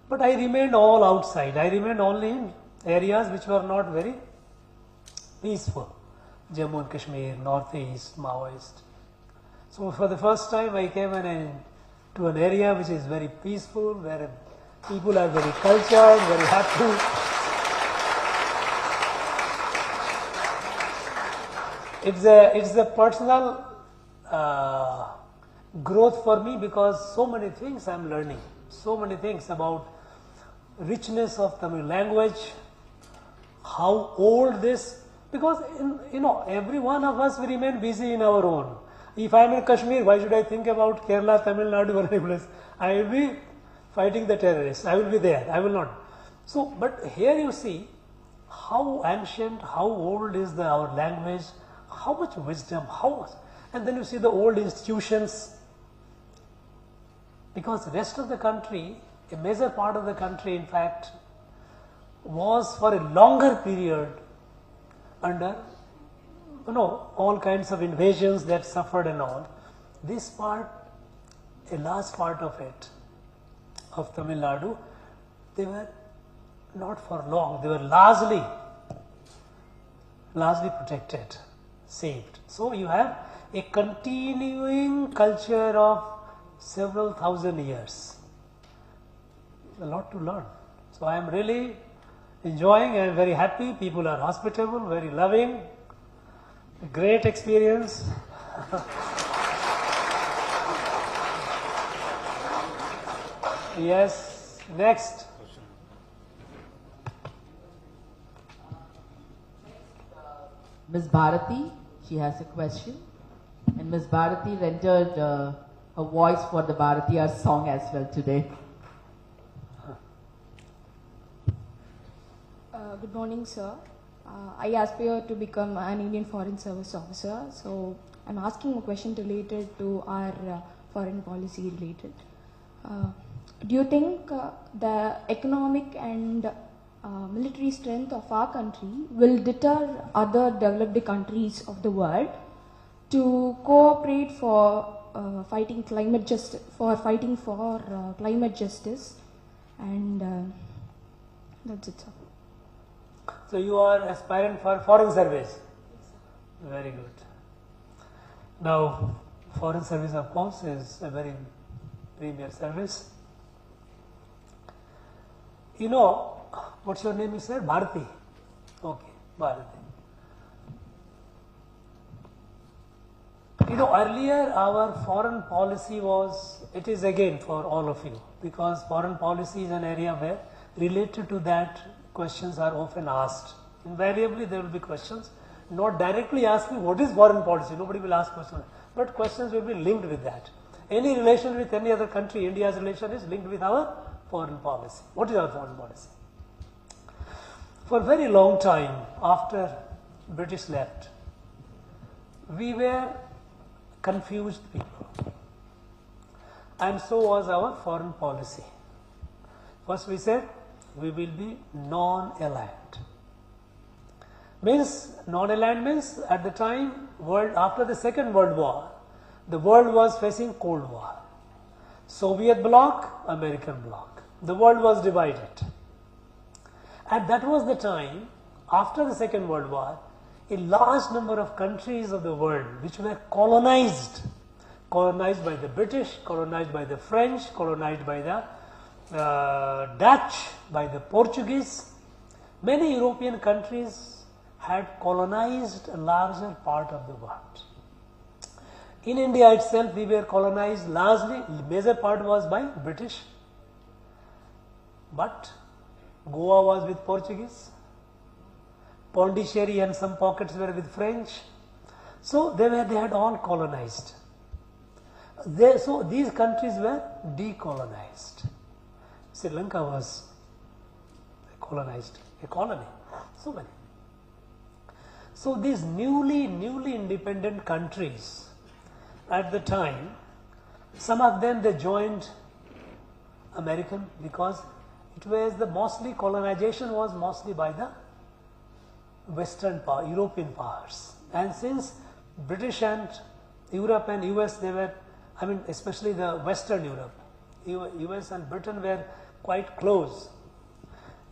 but I remained all outside. I remained only in areas which were not very peaceful. Jammu and Kashmir, Northeast, Maoist. So for the first time I came to an area which is very peaceful, where people are very cultured, very happy. It's a personal growth for me, because so many things I'm learning, so many things about richness of Tamil language, how old this, because every one of us will remain busy in our own. If I am in Kashmir, why should I think about Kerala, Tamil Nadu or any place? I will be fighting the terrorists. I will be there. I will not. So, but here you see how ancient, how old is our language, how much wisdom, and then you see the old institutions, because the rest of the country, a major part of the country in fact, was for a longer period under all kinds of invasions that suffered and all. This part, a large part of it, of Tamil Nadu, they were not for long, they were largely protected, saved. So you have a continuing culture of several thousand years. A lot to learn. So I am really enjoying and very happy. People are hospitable, very loving. A great experience. Yes, next. Ms. Bharati, she has a question. And Ms. Bharati rendered her voice for the Bharatiyar song as well today. Good morning, sir. I aspire to become an Indian Foreign Service officer. So I'm asking a question related to our foreign policy related. Do you think the economic and military strength of our country will deter other developed countries of the world to cooperate for fighting climate justice, climate justice, and that's it, sir. So you are aspirant for foreign service. Very good. Now, foreign service, of course, is a very premier service. You know, what's your name, you said? Bharati. Okay, Bharati. You know, earlier our foreign policy was, it is again for all of you, because foreign policy is an area where related to that questions are often asked. Invariably there will be questions, not directly asking what is foreign policy, nobody will ask questions, but questions will be linked with that. Any relation with any other country, India's relation is linked with our foreign policy. What is our foreign policy? For a very long time after British left, we were confused people, and so was our foreign policy. First we said we will be non-aligned. Means non-aligned means at the time after the Second World War, the world was facing Cold War. Soviet bloc, American bloc. The world was divided. And that was the time after the Second World War, a large number of countries of the world which were colonized by the British, colonized by the French, colonized by the Dutch, by the Portuguese. Many European countries had colonized a larger part of the world. In India itself, we were colonized largely, major part was by British, but Goa was with Portuguese, Pondicherry and some pockets were with French. So they had all colonized. So these countries were decolonized. Sri Lanka was colonized, a colony, so many. So these newly independent countries at the time, some of them they joined American because it was the mostly colonization was mostly by the Western power, European powers, and since British and Europe and US they were, I mean especially the Western Europe, US and Britain were quite close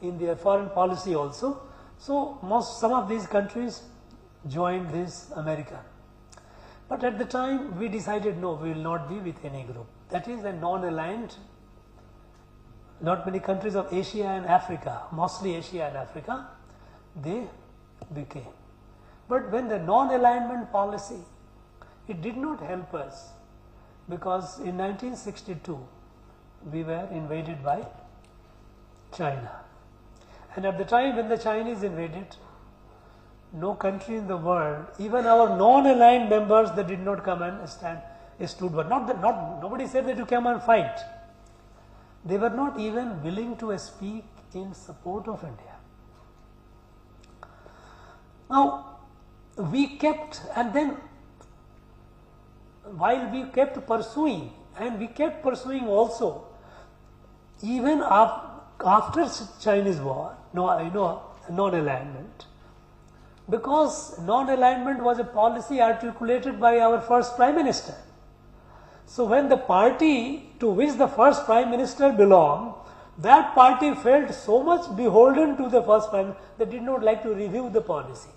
in their foreign policy also. So some of these countries joined this America. But at the time we decided no, we will not be with any group. That is a non-aligned. Not many countries of Asia and Africa, mostly Asia and Africa, they became. But when the non-alignment policy, it did not help us because in 1962 we were invaded by China. And at the time when the Chinese invaded, no country in the world, even our non-aligned members, they did not come and stood. But nobody said that you come and fight. They were not even willing to speak in support of India. Now, we kept, and then while we kept pursuing, and we kept pursuing also, even after Chinese war, non-alignment, because non-alignment was a policy articulated by our first Prime Minister. So when the party to which the first Prime Minister belonged, that party felt so much beholden to the first Prime Minister, they did not like to review the policy.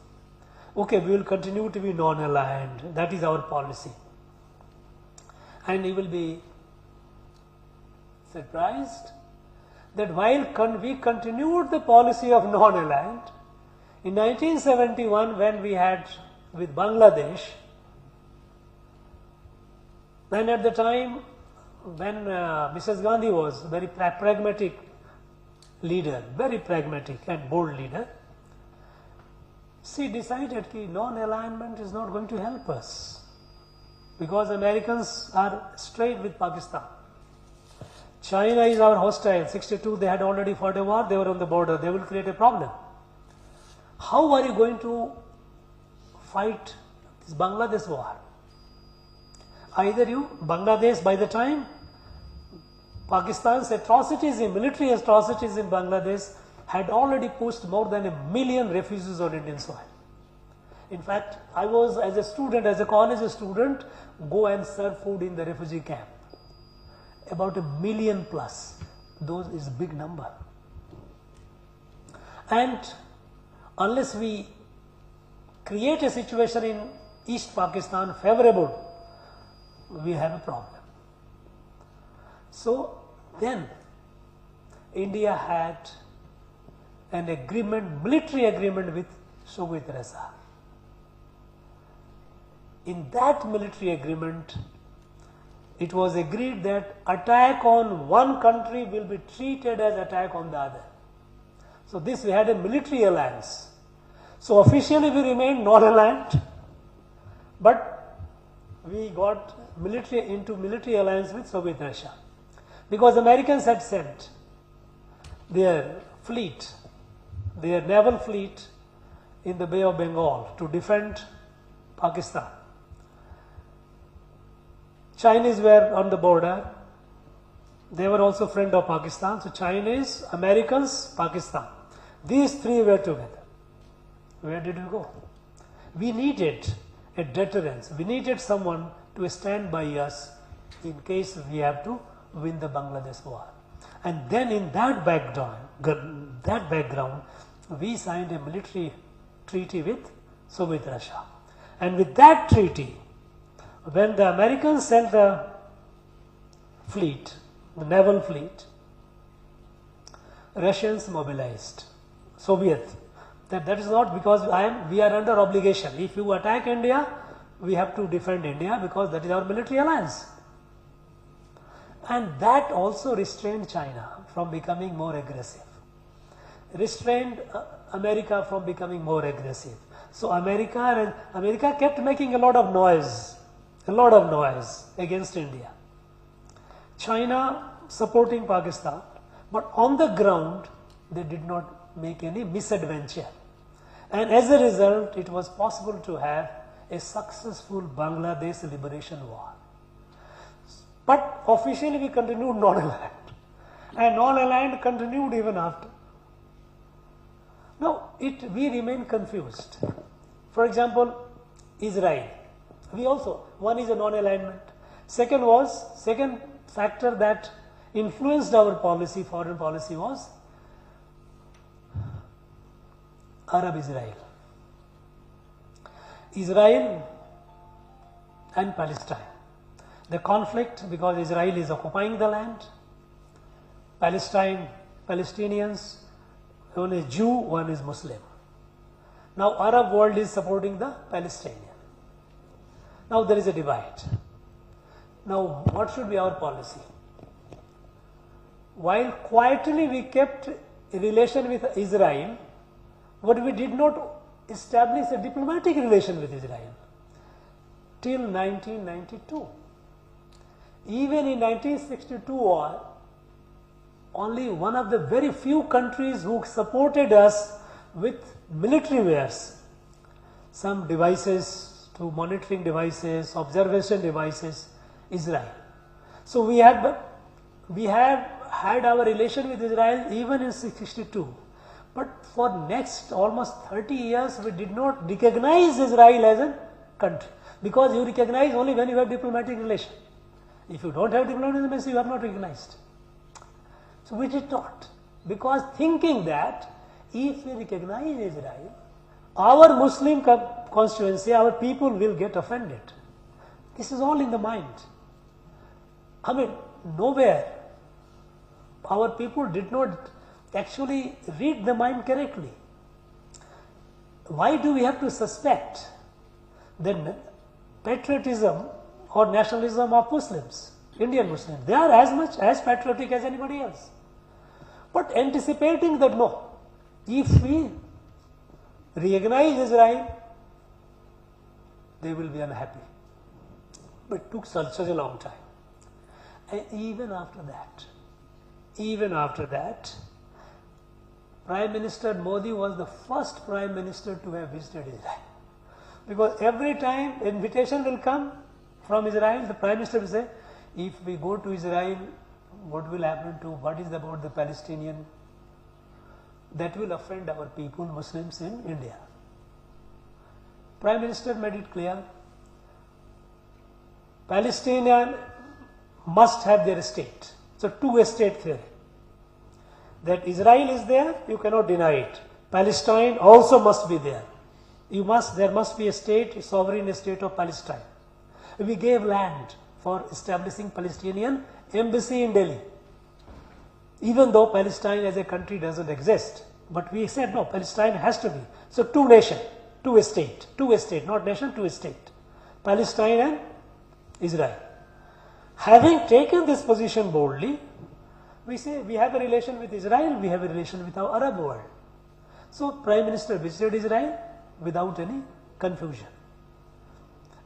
Okay, we will continue to be non-aligned, that is our policy. And you will be surprised that while we continued the policy of non-aligned, in 1971 when we had with Bangladesh, and at the time when Mrs. Gandhi was a very pragmatic leader, very pragmatic and bold leader, she decided that non-alignment is not going to help us because Americans are straight with Pakistan. China is our hostile. 62 they had already fought a war, they were on the border, they will create a problem. How are you going to fight this Bangladesh war? Either Bangladesh by the time Pakistan's atrocities, military atrocities in Bangladesh had already pushed more than 1 million refugees on Indian soil. In fact, I was as a student, as a college student, go and serve food in the refugee camp. About 1 million plus. Those is big number. And unless we create a situation in East Pakistan favorable, we have a problem. So then India had an agreement, military agreement with Soviet Russia. In that military agreement, it was agreed that attack on one country will be treated as attack on the other. So this we had a military alliance. So officially we remained non-aligned, but we got into military alliance with Soviet Russia. Because Americans had sent their fleet, their naval fleet in the Bay of Bengal to defend Pakistan. Chinese were on the border. They were also friend of Pakistan. So Chinese, Americans, Pakistan. These three were together. Where did we go? We needed a deterrence. We needed someone to stand by us in case we have to win the Bangladesh war. And then in that background, we signed a military treaty with Soviet Russia. And with that treaty, when the Americans sent the fleet, the naval fleet, Russians mobilized. Soviet. That is not because we are under obligation. If you attack India, we have to defend India because that is our military alliance. And that also restrained China from becoming more aggressive. Restrained America from becoming more aggressive. So America kept making a lot of noise against India. China supporting Pakistan, but on the ground they did not make any misadventure. And as a result, it was possible to have a successful Bangladesh liberation war. But officially we continued non-aligned, and non-aligned continued even after. Now, we remain confused. For example, Israel. One is a non-alignment. Second factor that influenced our policy, foreign policy, was Arab-Israel. Israel and Palestine. The conflict because Israel is occupying the land. Palestinians, one is Jew, one is Muslim. Now Arab world is supporting the Palestinian. Now there is a divide. Now what should be our policy? While quietly we kept a relation with Israel, but we did not establish a diplomatic relation with Israel till 1992. Even in 1962 war, only one of the very few countries who supported us with military wares, some devices, to monitoring devices, observation devices, Israel. So we have had our relation with Israel even in 1962. But for next almost 30 years, we did not recognize Israel as a country, because you recognize only when you have diplomatic relation. If you don't have diplomatic relation, you are not recognized. So we did not, because thinking that if we recognize Israel, our Muslim constituency, our people will get offended. This is all in the mind. I mean, nowhere our people did not actually read the mind correctly. Why do we have to suspect the patriotism or nationalism of Muslims, Indian Muslims? They are as much as patriotic as anybody else. But anticipating that no, if we recognize Israel, they will be unhappy. But it took such a long time. And even after that, Prime Minister Modi was the first Prime Minister to have visited Israel. Because every time invitation will come from Israel, the Prime Minister will say, if we go to Israel, what will happen to, what is about the Palestinian? that will offend our people, Muslims in India. Prime Minister made it clear, Palestinians must have their state. So two-state theory. That Israel is there, you cannot deny it. Palestine also must be there. There must be a state, a sovereign state of Palestine. We gave land for establishing Palestinian embassy in Delhi. Even though Palestine as a country doesn't exist. But we said no, Palestine has to be. So two nation, two state, not nation, two state. Palestine and Israel. Having taken this position boldly, we say we have a relation with Israel, we have a relation with our Arab world. So Prime Minister visited Israel without any confusion.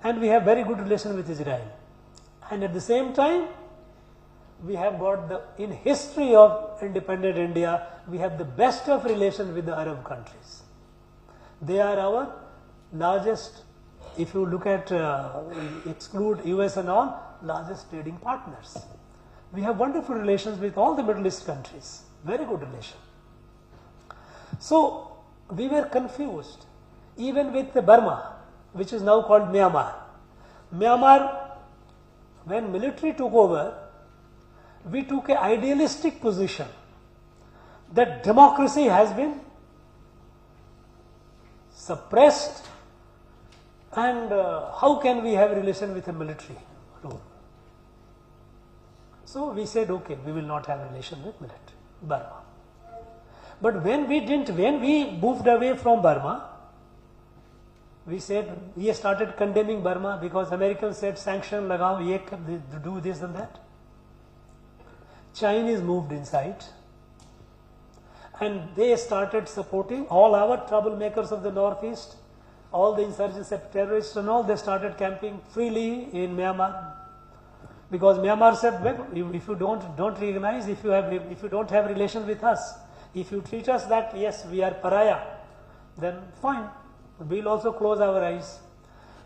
And we have very good relation with Israel. And at the same time, we have got in history of independent India, we have the best of relation with the Arab countries. They are our largest, if you look at, exclude US and all, largest trading partners. We have wonderful relations with all the Middle East countries, very good relation. So we were confused, even with Burma, which is now called Myanmar. Myanmar, when military took over, we took an idealistic position that democracy has been suppressed and how can we have a relation with a military rule. So we said, okay, we will not have a relation with military, Burma. But when we moved away from Burma, we started condemning Burma because Americans said sanction lagao, do this and that. Chinese moved inside and they started supporting all our troublemakers of the Northeast, all the insurgents, terrorists and all, they started camping freely in Myanmar. Because Myanmar said, well, if you don't recognize, if you don't have relation with us, if you treat us that, yes, we are pariah, then fine, we'll also close our eyes.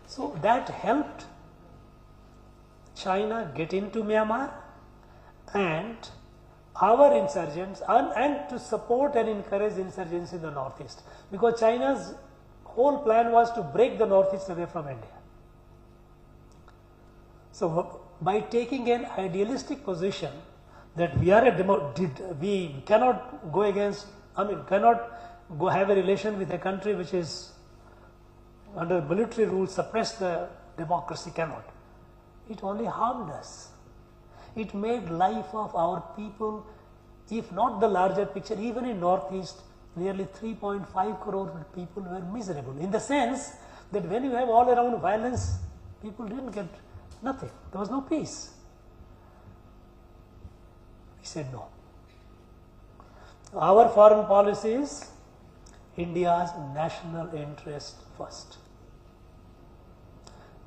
So that helped China get into Myanmar and our insurgents and to support and encourage insurgents in the Northeast. Because China's whole plan was to break the Northeast away from India. So by taking an idealistic position that we are we cannot go against, cannot go have a relation with a country which is under military rule, suppress the democracy, cannot. It only harmed us. It made life of our people, if not the larger picture, even in Northeast, nearly 3.5 crore people were miserable. In the sense that when you have all around violence, people didn't get nothing. There was no peace. We said no. Our foreign policy is India's national interest first.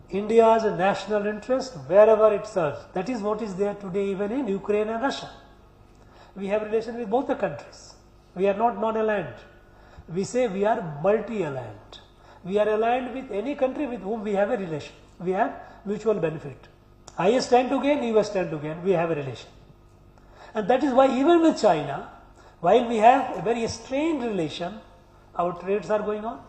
India's national interest wherever it serves. That is what is there today even in Ukraine and Russia. We have relation with both the countries. We are not non-aligned. We say we are multi-aligned. We are aligned with any country with whom we have a relation. We have mutual benefit. I stand to gain, US stand to gain. We have a relation. And that is why even with China, while we have a very strained relation, our trades are going on.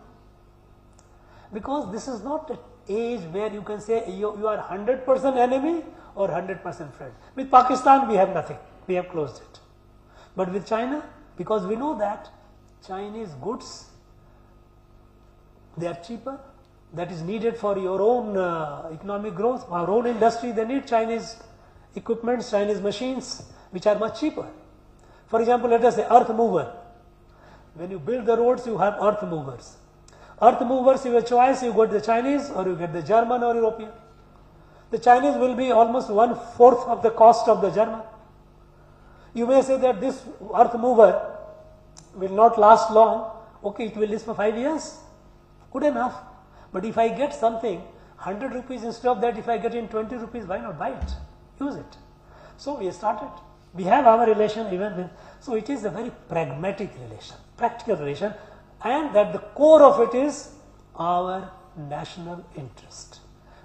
Because this is not an age where you can say you are 100% enemy or 100% friend. With Pakistan, we have nothing. We have closed it. But with China, because we know that Chinese goods, they are cheaper. That is needed for your own economic growth, our own industry. They need Chinese equipment, Chinese machines, which are much cheaper. For example, let us say earth mover. When you build the roads, you have earth movers. Earth movers, you have a choice, you get the Chinese or you get the German or European. The Chinese will be almost 1/4 of the cost of the German. You may say that this earth mover will not last long. Okay, it will last for 5 years. Good enough. But if I get something, 100 rupees instead of that, if I get in 20 rupees, why not buy it? Use it. So we started. We have our relation even with, so it is a very pragmatic relation, practical relation, and at the core of it is our national interest.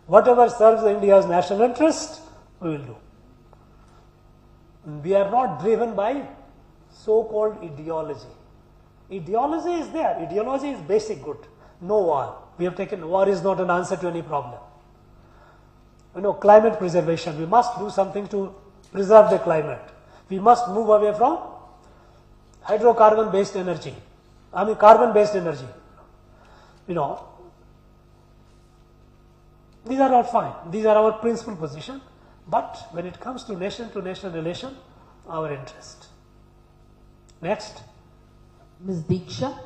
Whatever serves India's national interest, we will do. We are not driven by so-called ideology. Ideology is there. Ideology is basic good. No war. We have taken war is not an answer to any problem. Climate preservation. We must do something to preserve the climate. We must move away from hydrocarbon based energy. Carbon based energy. These are all fine. These are our principal position. But when it comes to nation relation, our interest. Next. Ms. Diksha.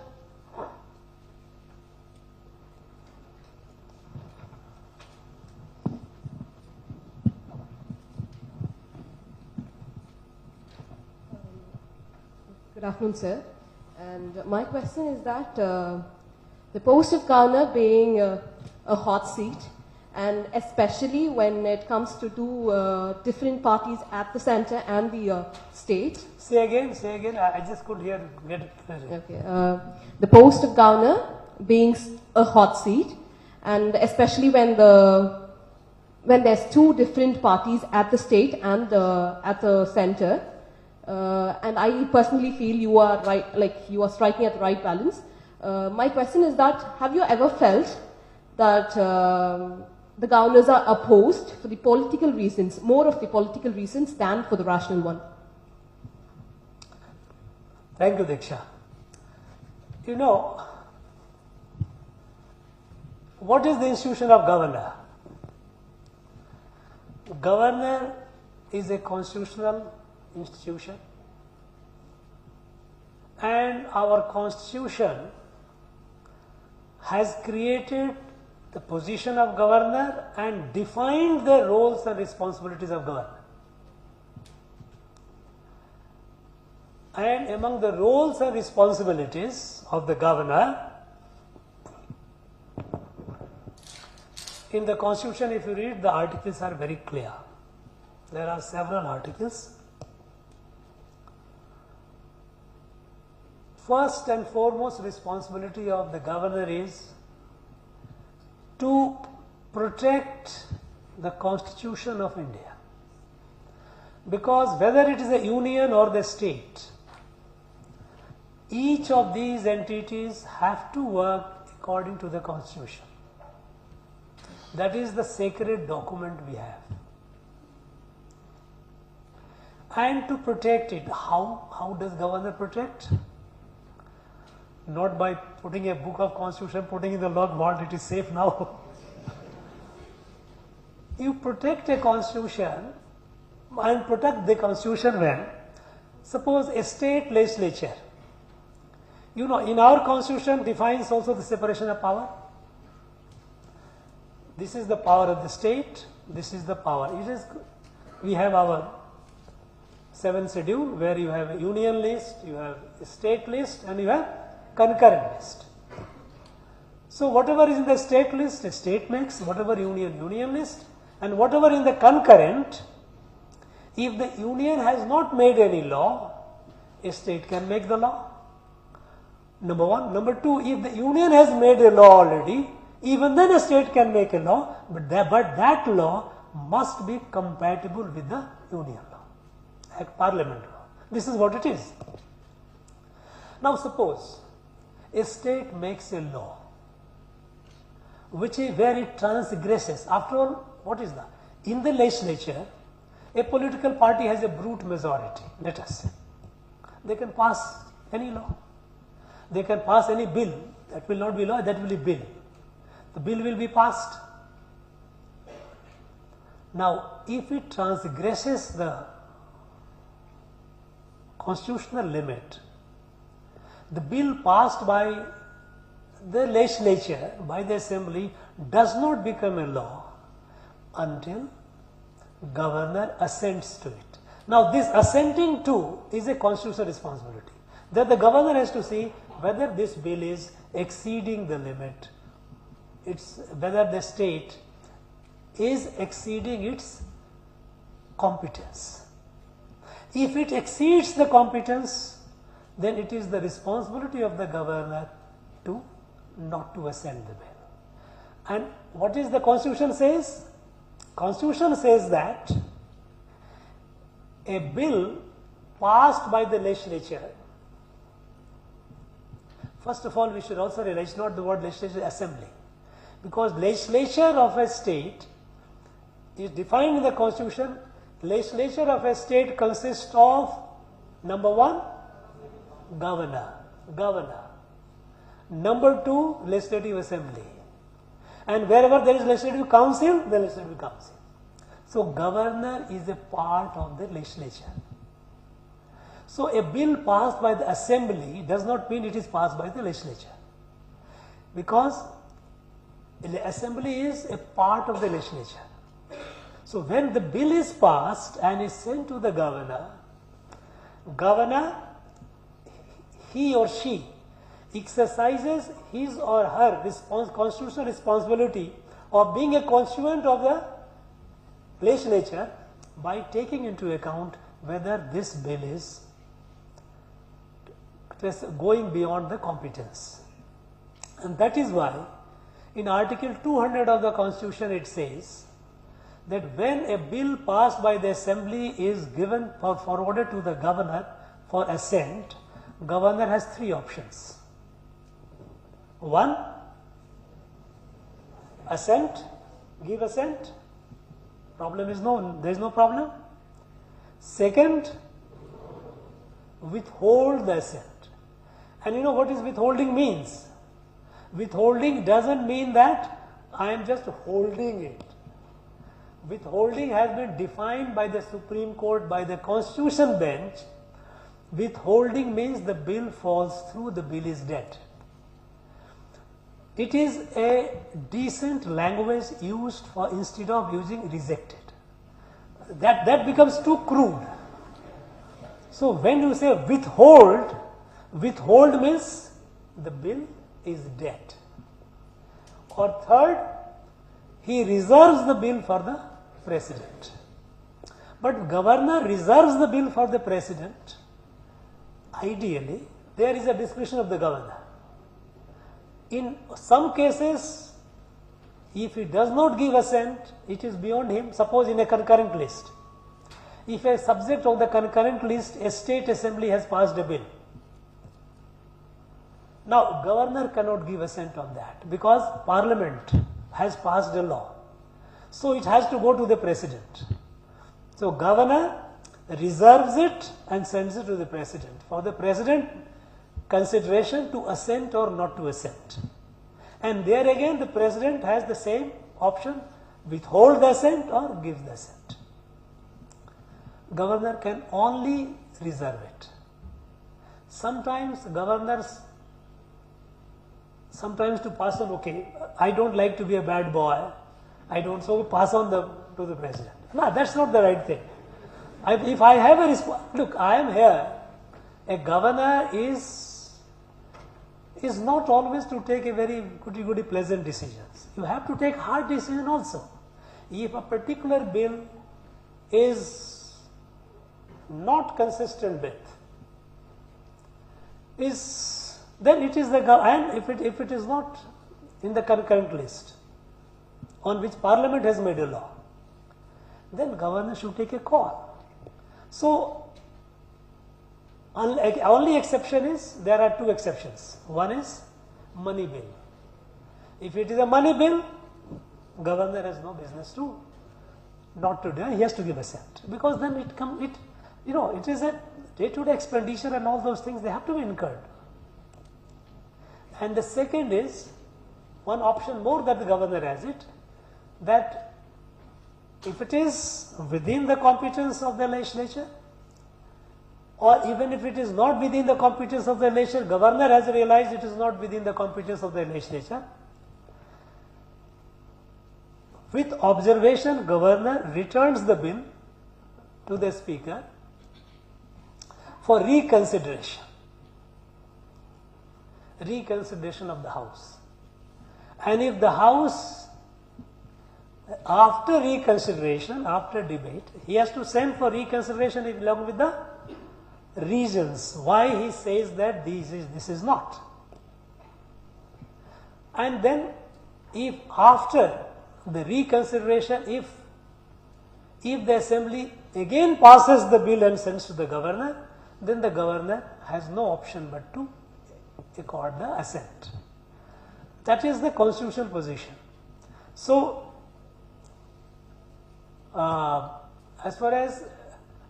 Good afternoon, sir. And my question is that the post of governor being a hot seat, and especially when it comes to two different parties at the center and the state. Say again. I just couldn't get it clearly. Okay. The post of governor being a hot seat, and especially when there's two different parties at the state and at the center. And I personally feel you are right, you are striking at the right balance. My question is that, have you ever felt that the governors are opposed for the political reasons, more of the political reasons than for the rational one? Thank you, Diksha. What is the institution of governor? Governor is a constitutional institution, and our constitution has created the position of governor and defined the roles and responsibilities of governor. And among the roles and responsibilities of the governor, in the constitution, if you read, the articles are very clear. There are several articles. First and foremost responsibility of the governor is to protect the Constitution of India. Because whether it is a union or the state, each of these entities have to work according to the Constitution. That is the sacred document we have. And to protect it, how does governor protect? Not by putting a book of constitution, putting in the log vault, it is safe now. You protect a constitution and protect the constitution when, suppose a state legislature, in our constitution defines also the separation of power. This is the power of the state, this is the power. We have our 7th schedule where you have a union list, you have a state list, and you have concurrent list. So whatever is in the state list, a state makes, whatever union list, and whatever in the concurrent, if the union has not made any law, a state can make the law. Number one. Number two, if the union has made a law already, even then a state can make a law, but that law must be compatible with the union law, like parliament law. This is what it is. Now suppose a state makes a law where it transgresses. After all, what is that? In the legislature, a political party has a brute majority, let us say. They can pass any law. They can pass any bill. That will not be law, that will be bill. The bill will be passed. Now, if it transgresses the constitutional limit, the bill passed by the legislature, by the assembly, does not become a law until governor assents to it. Now this assenting to is a constitutional responsibility. That the governor has to see whether this bill is exceeding the limit, whether the state is exceeding its competence. If it exceeds the competence, then it is the responsibility of the governor to not to assent the bill. And what is the Constitution says? Constitution says that a bill passed by the legislature First of all, we should also realize not the word legislature, assembly, because legislature of a state is defined in the constitution. Legislature of a state consists of, number one, governor. Number two, legislative assembly. And wherever there is legislative council, the legislative council. So governor is a part of the legislature. So a bill passed by the assembly does not mean it is passed by the legislature, because the assembly is a part of the legislature. So when the bill is passed and is sent to the governor, he or she exercises his or her constitutional responsibility of being a constituent of the legislature by taking into account whether this bill is going beyond the competence. And that is why in Article 200 of the Constitution it says that when a bill passed by the assembly is given or forwarded to the governor for assent, governor has three options. One, assent, give assent, problem is known, there is no problem. Second, withhold the assent. And you know what is withholding means? Withholding doesn't mean that I am just holding it. Withholding has been defined by the Supreme Court, by the Constitution bench. Withholding means the bill falls through, the bill is dead. It is a decent language used for instead of using rejected. That becomes too crude. So when you say withhold means the bill is dead. Or third, he reserves the bill for the president. But governor reserves the bill for the president. Ideally, there is a discretion of the governor. In some cases, if he does not give assent, it is beyond him. Suppose in a concurrent list, if a subject of the concurrent list, a state assembly has passed a bill. Now, governor cannot give assent on that because parliament has passed a law. So it has to go to the president. So governor reserves it and sends it to the president. For the president, consideration to assent or not to assent. And there again the president has the same option, withhold the assent or give the assent. Governor can only reserve it. Sometimes governors, sometimes to pass on, okay, I don't like to be a bad boy, I don't, so pass on to the president. No, that's not the right thing. If I have a look, I am here, a governor is not always to take a very goody pleasant decisions. You have to take hard decision also. If a particular bill is not consistent with, then it is the government, and if it is not in the concurrent list on which parliament has made a law, then governor should take a call. So only exception is, there are two exceptions. One is money bill. If it is a money bill, governor has no business to not to do, he has to give assent, because then it is a day-to-day expenditure and all those things, they have to be incurred. And the second is, one option more that the governor has it, that if it is within the competence of the legislature, or even if it is not within the competence of the legislature, governor has realized it is not within the competence of the legislature. With observation, governor returns the bill to the speaker for reconsideration. Reconsideration of the house. And if the house, after reconsideration, after debate, he has to send for reconsideration along with the reasons why he says that this is not. And then if after the reconsideration, if the assembly again passes the bill and sends to the governor, then the governor has no option but to accord the assent. That is the constitutional position. So, as far as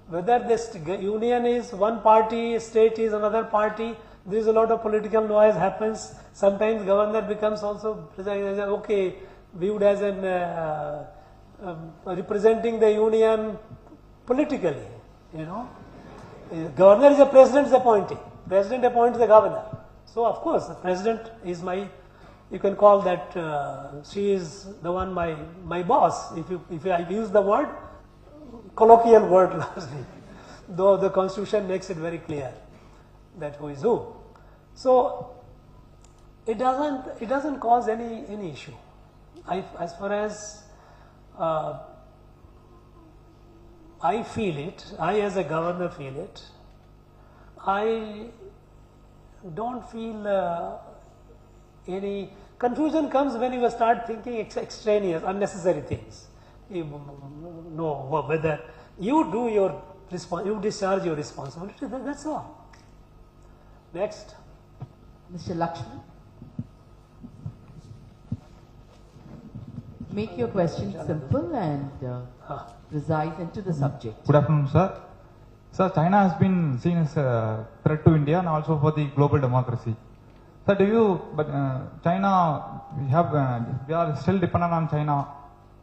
whether this union is one party, state is another party, there is a lot of political noise happens. Sometimes governor becomes also okay, viewed as an representing the union politically. You know, governor is a president's appointee. President appoints the governor. So of course, the president is my. You can call that she is the one my boss. If I use the word, colloquial word largely, though the constitution makes it very clear that who is who. So it doesn't cause any issue. As far as I feel it, I as a governor feel it, I don't feel any confusion comes when you start thinking extraneous, unnecessary things. You know whether you do your you discharge your responsibility. That's all. Next, Mr. Lakshman, make your question simple and precise and to the subject. Good afternoon, sir. Sir, China has been seen as a threat to India and also for the global democracy. Sir, China, we are still dependent on China,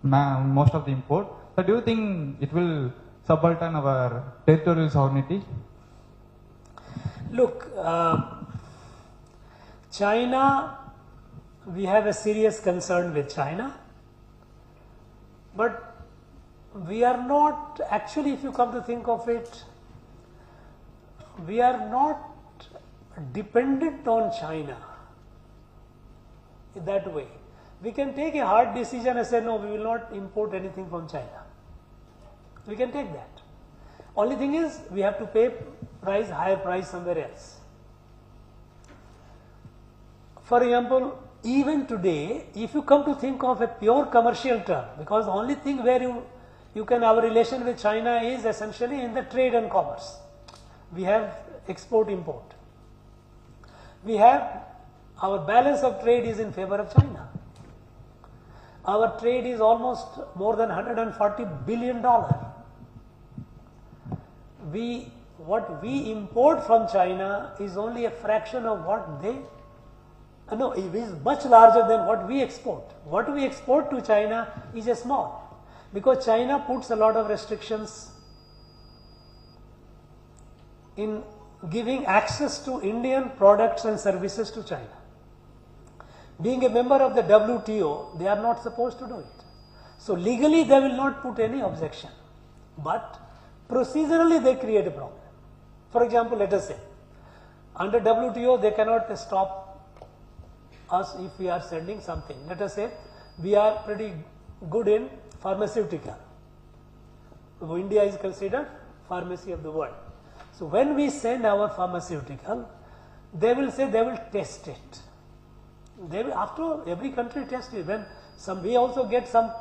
most of the import. So do you think it will subaltern our territorial sovereignty? Look, China, we have a serious concern with China, but we are not, actually if you come to think of it, we are not dependent on China in that way. We can take a hard decision and say no, we will not import anything from China. We can take that. Only thing is we have to pay higher price somewhere else. For example, even today, if you come to think of a pure commercial term, because the only thing where you can, our relation with China is essentially in the trade and commerce. We have export import. We have, our balance of trade is in favor of China. Our trade is almost more than $140 billion. What we import from China is only a fraction of what they, no, it is much larger than what we export. What we export to China is a small, because China puts a lot of restrictions in giving access to Indian products and services to China. Being a member of the WTO, they are not supposed to do it. So legally they will not put any objection, but procedurally they create a problem. For example, let us say, under WTO they cannot stop us if we are sending something. Let us say we are pretty good in pharmaceutical. India is considered pharmacy of the world. So when we send our pharmaceutical, they will say they will test it. They will, after all, every country tests it. When we also get some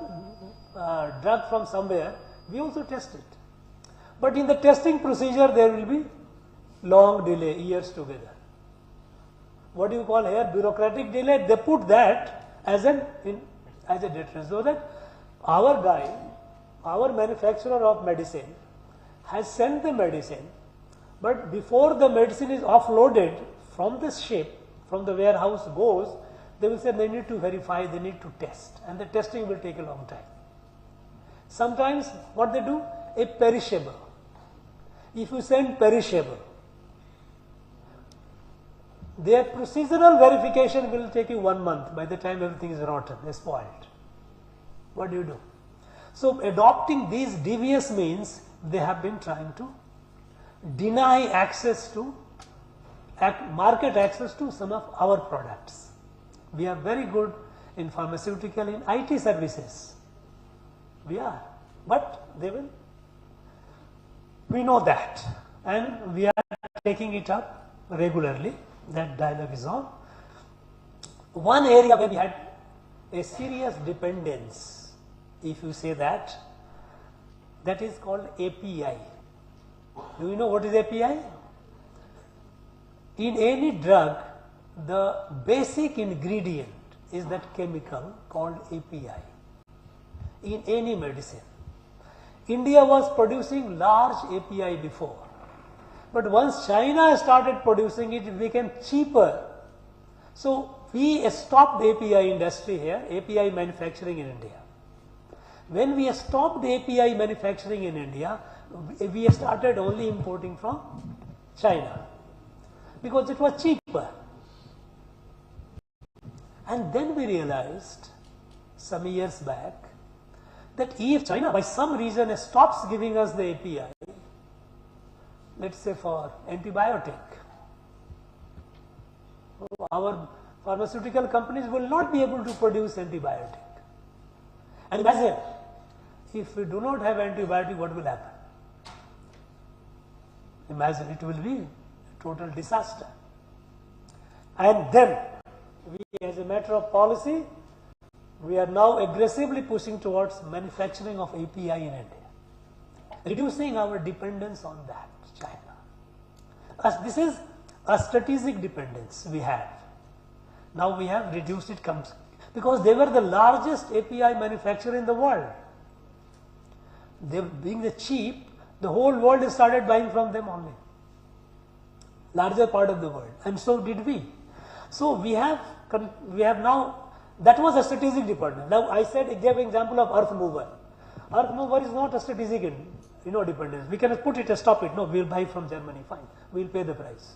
drug from somewhere, we also test it. But in the testing procedure, there will be long delay, years together. What do you call here? Bureaucratic delay. They put that as a deterrent, so that our guy, our manufacturer of medicine, has sent the medicine, but before the medicine is offloaded from the ship, from the warehouse goes, they will say they need to verify, they need to test, and the testing will take a long time. Sometimes what they do, a perishable. If you send perishable, their procedural verification will take you 1 month. By the time everything is rotten, spoiled. What do you do? So adopting these devious means, they have been trying to deny access to, market access to some of our products. We are very good in pharmaceutical, in IT services. We are, but they will. We know that, and we are taking it up regularly. That dialogue is on. One area where we had a serious dependence, if you say that is called API. Do you know what is API? In any drug, the basic ingredient is that chemical called API in any medicine. India was producing large API before, but once China started producing it, it became cheaper. So we stopped API industry here, API manufacturing in India. When we stopped API manufacturing in India, we started only importing from China because it was cheaper. And then we realized some years back that if China by some reason stops giving us the API, let's say for antibiotic, our pharmaceutical companies will not be able to produce antibiotic. And imagine, if we do not have antibiotic, what will happen? Imagine, it will be a total disaster. And then, we as a matter of policy, we are now aggressively pushing towards manufacturing of API in India, reducing our dependence on that, China. As this is a strategic dependence we have. Now we have reduced it because they were the largest API manufacturer in the world. They being the cheap, the whole world started buying from them only. Larger part of the world, and so did we. So we have now, that was a strategic dependence. Now I gave an example of earth mover. Earth mover is not a strategic dependence. We cannot put it and stop it. No, we will buy from Germany, fine. We will pay the price.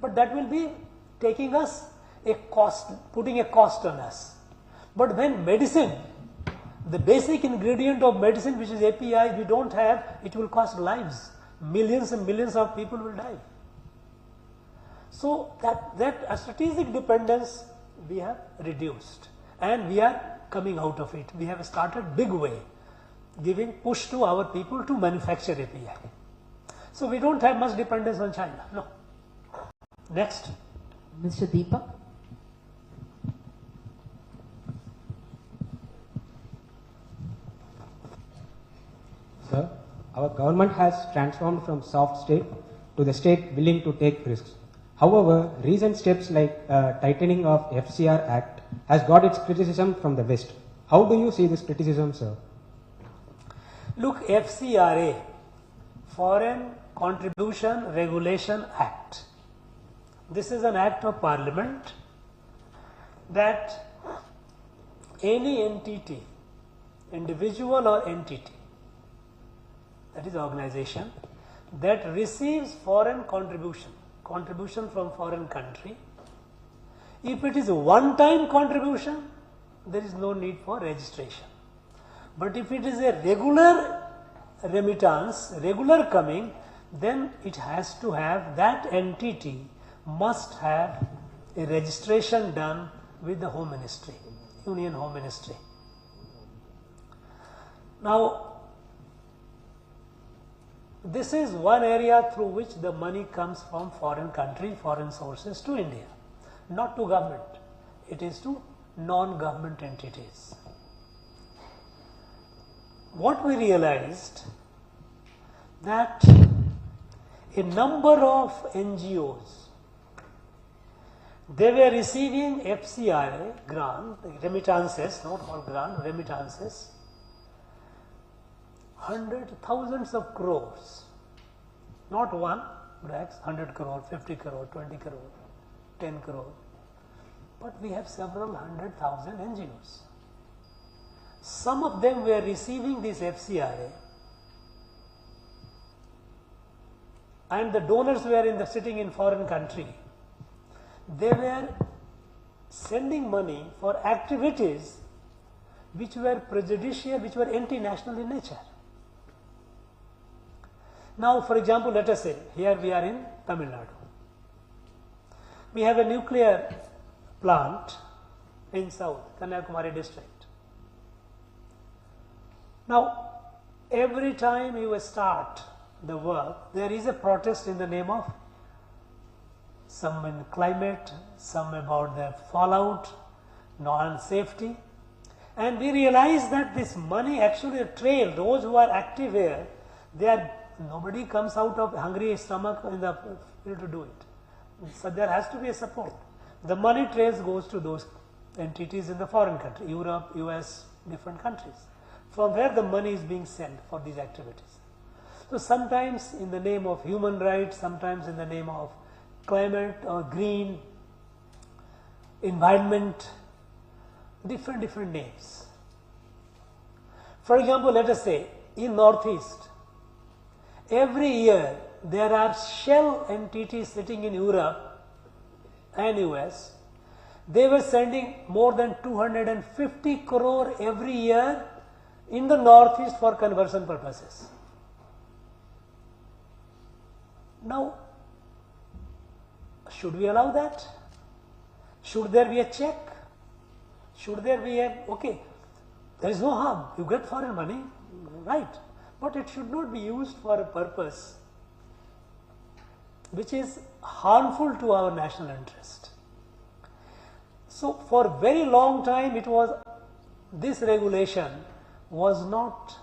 But that will be taking us a cost, putting a cost on us. But when medicine, the basic ingredient of medicine, which is API, we don't have, it will cost lives. Millions and millions of people will die. So that a strategic dependence we have reduced, and we are coming out of it. We have started big way, giving push to our people to manufacture API. So we don't have much dependence on China. No. Next. Mr. Deepak. Sir, our government has transformed from soft state to the state willing to take risks. However, recent steps like tightening of FCR Act has got its criticism from the West. How do you see this criticism, sir? Look, FCRA, Foreign Contribution Regulation Act. This is an act of parliament that any entity, individual or entity, that is organization, that receives foreign contribution from foreign country, if it is a one-time contribution, there is no need for registration. But if it is a regular remittance, regular coming, then it has to have, that entity must have a registration done with the Home Ministry, Union Home Ministry. Now, this is one area through which the money comes from foreign country, foreign sources to India, not to government. It is to non-government entities. What we realized, that a number of NGOs, they were receiving FCRA grant, remittances, not all grant, remittances, thousands of crores, not one, perhaps 100 crore, 50 crore, 20 crore, 10 crore, but we have several 100,000 NGOs. Some of them were receiving this FCRA, and the donors were sitting in foreign country. They were sending money for activities which were prejudicial, which were anti-national in nature. Now, for example, let us say, here we are in Tamil Nadu. We have a nuclear plant in South, Kanyakumari district. Now, every time you start the work, there is a protest in the name of some in climate, some about the fallout, non-safety. And we realize that this money actually trail, those who are active here, nobody comes out of hungry stomach in the field to do it. So there has to be a support. The money trace goes to those entities in the foreign country, Europe, US, different countries, from where the money is being sent for these activities. So sometimes in the name of human rights, sometimes in the name of climate or green, environment, different names. For example, let us say in Northeast, every year there are shell entities sitting in Europe and US. They were sending more than 250 crore every year in the Northeast for conversion purposes. Now, should we allow that? Should there be a check? Should there be a, okay, there is no harm, you get foreign money, right, but it should not be used for a purpose which is harmful to our national interest. So for a very long time it was, this regulation was not,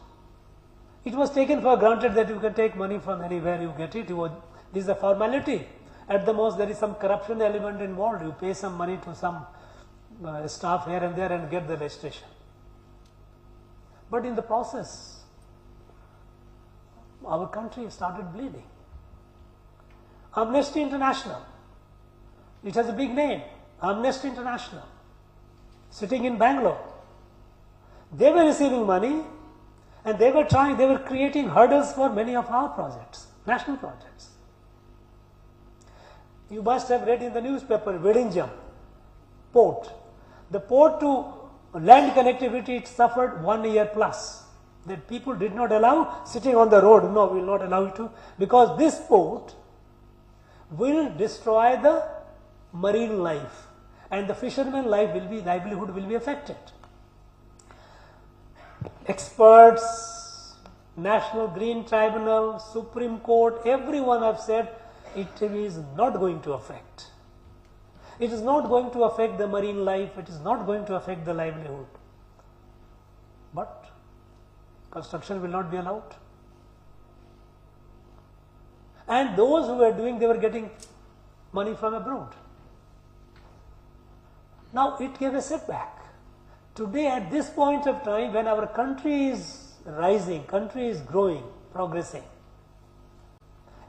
it was taken for granted that you can take money from anywhere you get it, this is a formality. At the most there is some corruption element involved, you pay some money to some staff here and there and get the registration. But in the process, our country started bleeding. Amnesty International, it has a big name, Amnesty International, sitting in Bangalore. They were receiving money and they were creating hurdles for many of our projects, national projects. You must have read in the newspaper, Vedinjam port. The port to land connectivity, it suffered 1 year plus. That people did not allow sitting on the road. No, we will not allow you to, because this port will destroy the marine life and the fisherman livelihood will be affected. Experts, National Green Tribunal, Supreme Court, everyone have said it is not going to affect. It is not going to affect the marine life, it is not going to affect the livelihood. But construction will not be allowed. And those who were doing, they were getting money from abroad. Now it gave a setback. Today at this point of time, when our country is rising, country is growing, progressing,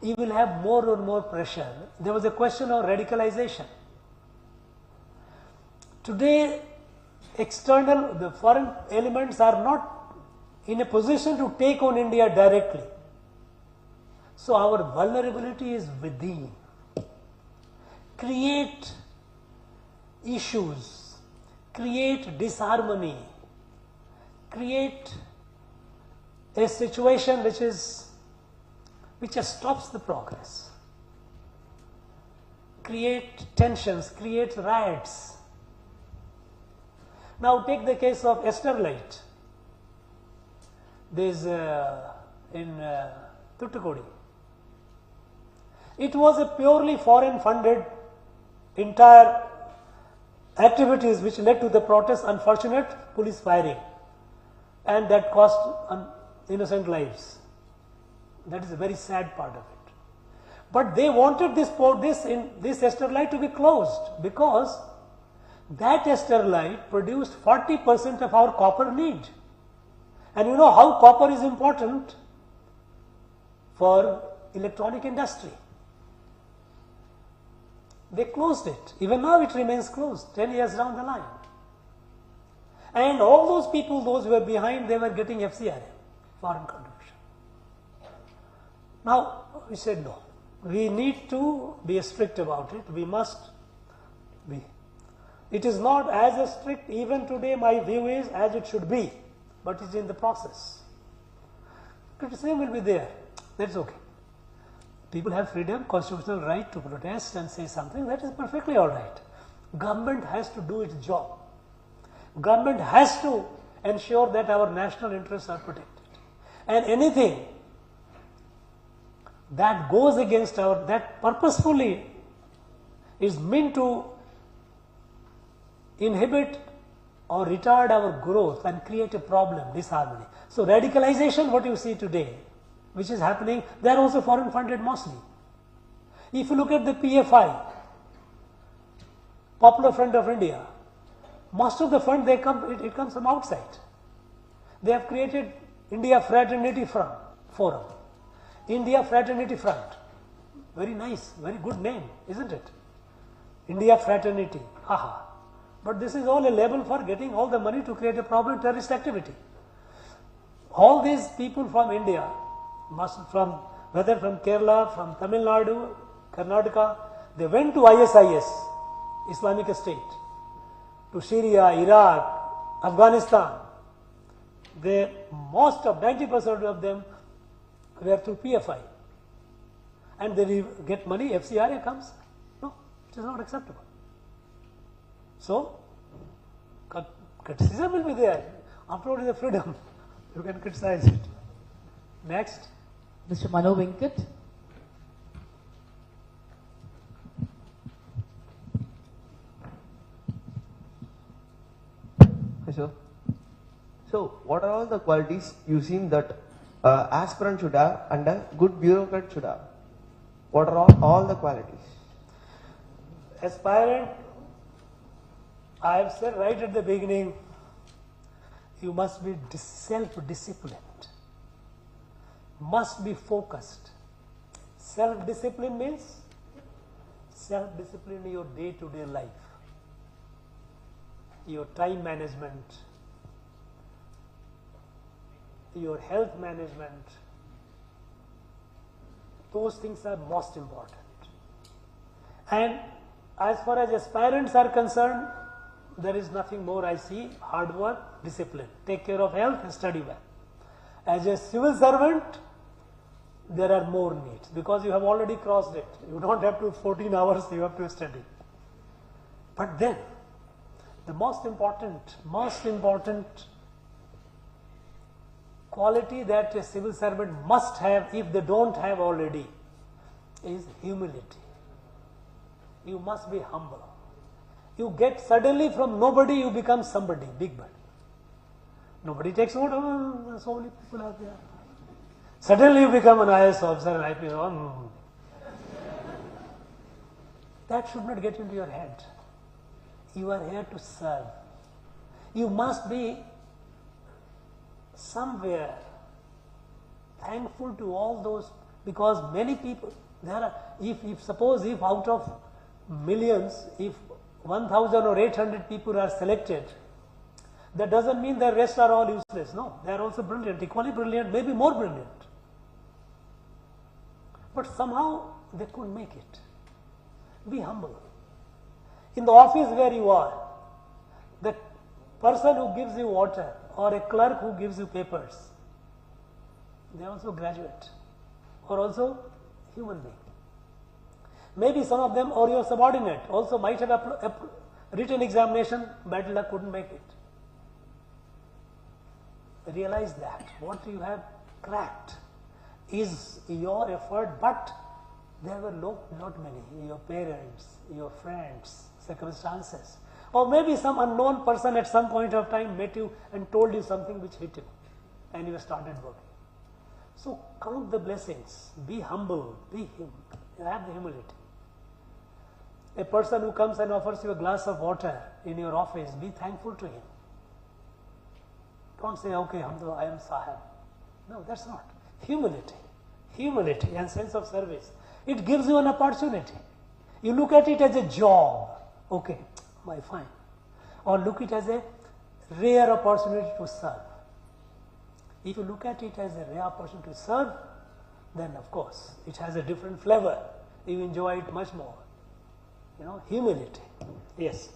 you will have more and more pressure. There was a question of radicalization. Today, the foreign elements are not in a position to take on India directly. So our vulnerability is within. Create issues, create disharmony, create a situation which just stops the progress. Create tensions, create riots. Now take the case of Esterlite. There is in Thoothukudi. It was a purely foreign funded entire activities which led to the protest, unfortunate police firing, and that cost innocent lives. That is a very sad part of it. But they wanted this Esterlite to be closed because that Esterlite produced 40% of our copper need. And you know how copper is important for electronic industry. They closed it. Even now it remains closed 10 years down the line. And all those people, those who were behind, they were getting FCRA, foreign contribution. Now we said no. We need to be strict about it. We must be. It is not as strict even today, my view is, as it should be, but it's in the process. Criticism will be there. That's okay. People have freedom, constitutional right to protest and say something. That is perfectly all right. Government has to do its job. Government has to ensure that our national interests are protected. And anything that goes against that purposefully is meant to inhibit or retard our growth and create a problem, disharmony. So radicalization, what you see today, which is happening, they are also foreign funded mostly. If you look at the PFI, Popular Front of India, most of the fund it comes from outside. They have created India Fraternity Forum, India Fraternity Front. Very nice, very good name, isn't it? India Fraternity, haha. But this is all a label for getting all the money to create a problem terrorist activity. All these people from India, whether from Kerala, from Tamil Nadu, Karnataka, they went to ISIS, Islamic State, to Syria, Iraq, Afghanistan. Most of 90% of them were through PFI. And they get money, FCRA comes. No, it is not acceptable. So, criticism will be there. After all, it is a freedom. You can criticize it. Next. Mr. Mano Venkat. Hi, sir. So, what are all the qualities you seen that aspirant should have and a good bureaucrat should have? What are all the qualities? Aspirant, I have said right at the beginning, you must be self-disciplined, must be focused. Self-discipline means self-discipline in your day-to-day life, your time management, your health management. Those things are most important. And as far as aspirants are concerned, there is nothing more I see, hard work, discipline, take care of health and study well. As a civil servant, there are more needs because you have already crossed it. You don't have to 14 hours, you have to study. But then, the most important quality that a civil servant must have, if they don't have already, is humility. You must be humble. You get suddenly from nobody, you become somebody, big bird. Nobody takes note, oh, so many people are there. Suddenly you become an IAS officer and IPS. That should not get into your head. You are here to serve. You must be somewhere thankful to all those, because many people, suppose if out of millions, if 1,000 or 800 people are selected, that doesn't mean the rest are all useless. No, they are also brilliant, equally brilliant, maybe more brilliant. But somehow they couldn't make it. Be humble. In the office where you are, the person who gives you water or a clerk who gives you papers, they are also graduate or also human being. Maybe some of them or your subordinate also might have a written examination, bad luck, couldn't make it. Realize that what you have cracked is your effort, but there were not many, your parents, your friends, circumstances, or maybe some unknown person at some point of time met you and told you something which hit you and you started working. So count the blessings, be humble, have the humility. A person who comes and offers you a glass of water in your office, be thankful to him. Don't say, okay, I am Sahib. No, that's not. Humility and sense of service. It gives you an opportunity. You look at it as a job. Okay, fine. Or look at it as a rare opportunity to serve. If you look at it as a rare opportunity to serve, then of course it has a different flavor. You enjoy it much more. Humility. Yes.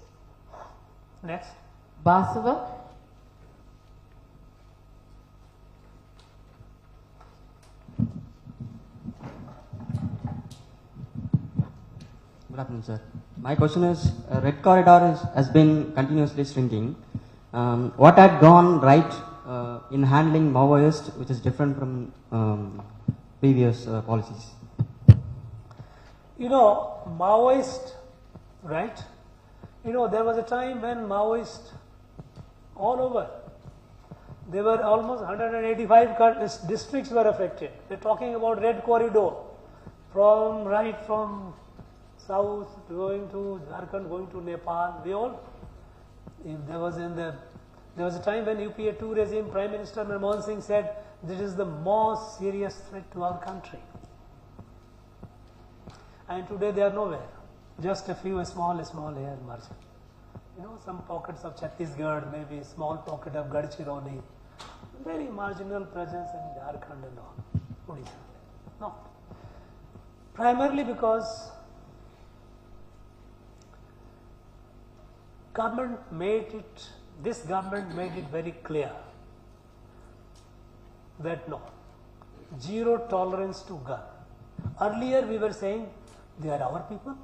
Next. Basava. Good afternoon, sir. My question is, Red Corridor has been continuously shrinking. What had gone right in handling Maoist, which is different from previous policies? Maoist, right? There was a time when Maoist all over, there were almost 185 districts were affected. They're talking about Red Corridor from south, going to Jharkhand, going to Nepal. We all, there was a time when UPA 2 regime, Prime Minister Manmohan Singh said, this is the most serious threat to our country. And today they are nowhere. Just a few small here emerging. You know, some pockets of Chhattisgarh, maybe small pocket of Gadchiroli, very marginal presence in Jharkhand and all. Odisha. No. Primarily because this government made it very clear that no, zero tolerance to gun. Earlier we were saying they are our people.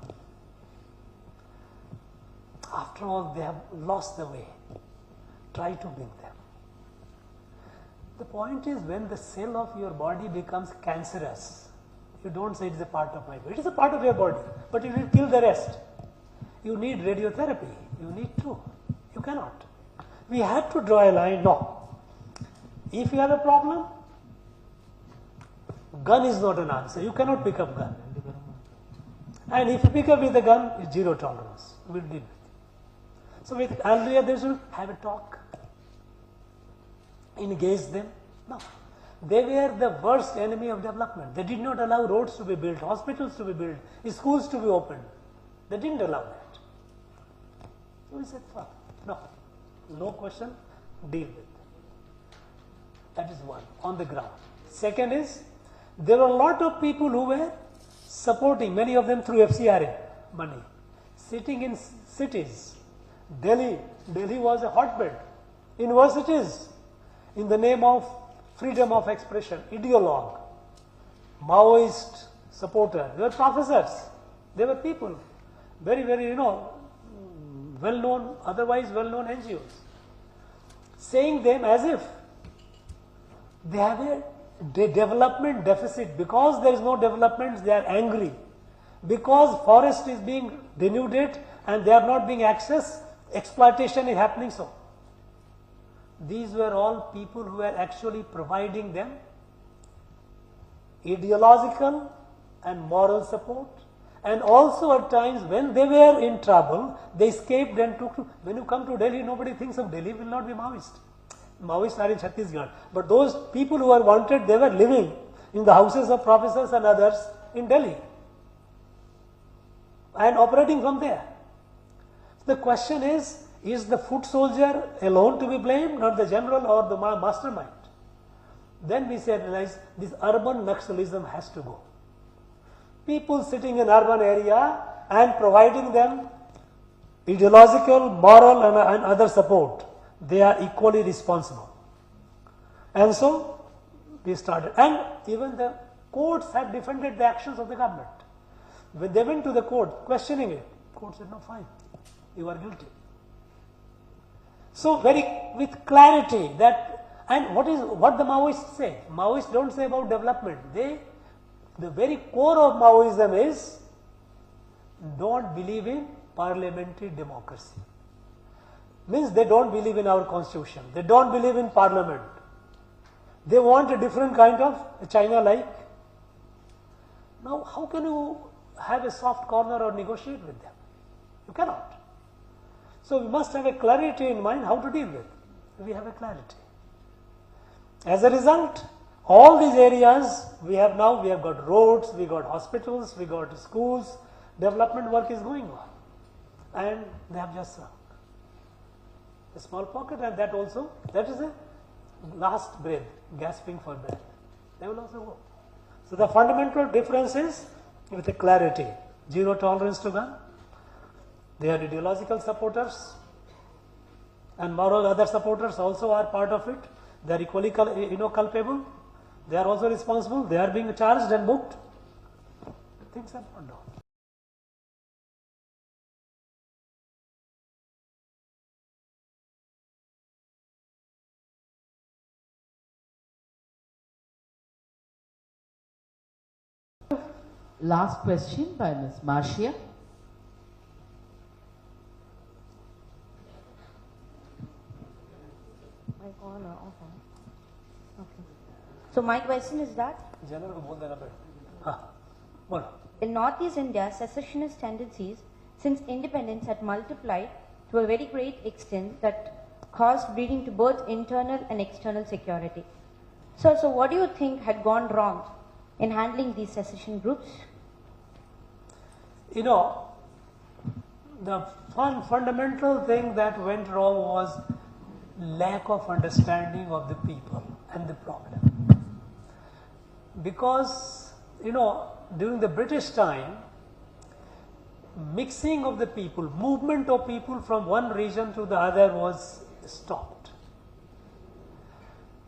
After all, they have lost the way. Try to bring them. The point is, when the cell of your body becomes cancerous, you don't say it is a part of my body. It is a part of your body, but you will kill the rest. You need radiotherapy. You need to. You cannot. We had to draw a line. No. If you have a problem, gun is not an answer. You cannot pick up gun. And if you pick up with a gun, it's zero tolerance. We'll deal with it. So with earlier they should have a talk, engage them. No. They were the worst enemy of development. They did not allow roads to be built, hospitals to be built, schools to be opened. They didn't allow that. So we said, no question, deal with it. That is one, on the ground. Second is, there were a lot of people who were supporting, many of them through FCRA money, sitting in cities. Delhi was a hotbed. Universities, in the name of freedom of expression, ideologue, Maoist supporter. They were professors. They were people, very, very, well-known, otherwise well-known NGOs, saying them as if they have a development deficit. Because there is no development, they are angry. Because forest is being denuded and they are not being accessed, exploitation is happening so. These were all people who were actually providing them ideological and moral support, and also at times when they were in trouble, they escaped and took to, when you come to Delhi, nobody thinks of Delhi will not be Maoist. Maoists are in Chhattisgarh, but those people who are wanted, they were living in the houses of professors and others in Delhi and operating from there. The question is the foot soldier alone to be blamed, not the general or the mastermind? Then we realize this urban Naxalism has to go. People sitting in urban area and providing them ideological, moral and other support, they are equally responsible. And so we started, and even the courts have defended the actions of the government. When they went to the court questioning it, the court said, no, fine, you are guilty. So with clarity that, and what the Maoists say? Maoists don't say about development. The very core of Maoism is don't believe in parliamentary democracy. Means they don't believe in our constitution. They don't believe in parliament. They want a different kind of China-like. Now, how can you have a soft corner or negotiate with them? You cannot. So we must have a clarity in mind how to deal with. We have a clarity. As a result, all these areas we have got roads, we got hospitals, we got schools, development work is going on. And they have just shrunk. A small pocket, and that is a last breath, gasping for breath. They will also go. So the fundamental difference is with the clarity, zero tolerance to gun. They are ideological supporters, and moral other supporters also are part of it. They are equally culpable. They are also responsible. They are being charged and booked. Things are not done. Last question by Ms. Marcia. So my question is that. in Northeast India, secessionist tendencies since independence had multiplied to a very great extent that caused bleeding to both internal and external security. So what do you think had gone wrong in handling these secession groups? You know, the fundamental thing that went wrong was lack of understanding of the people and the problem. Because, you know, during the British time, mixing of the people, movement of people from one region to the other was stopped.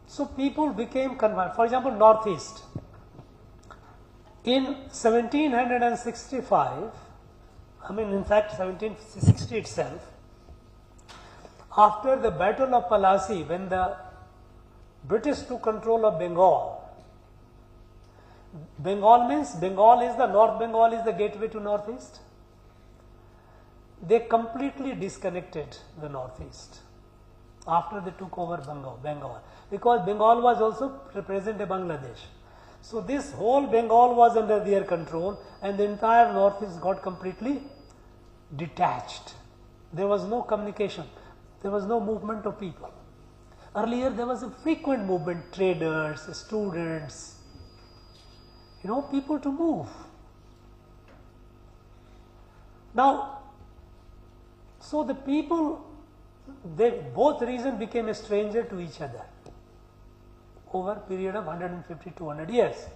So people became converted. For example, Northeast. In 1765, in fact 1760 itself, after the Battle of Plassey, when the British took control of Bengal, Bengal is the North Bengal is the gateway to Northeast. They completely disconnected the Northeast after they took over Bengal, because Bengal was also present in Bangladesh. So this whole Bengal was under their control, and the entire Northeast got completely detached. There was no communication. There was no movement of people. Earlier there was a frequent movement, traders, students, people to move. Now, so the people, both regions became a stranger to each other over a period of 150-200 years.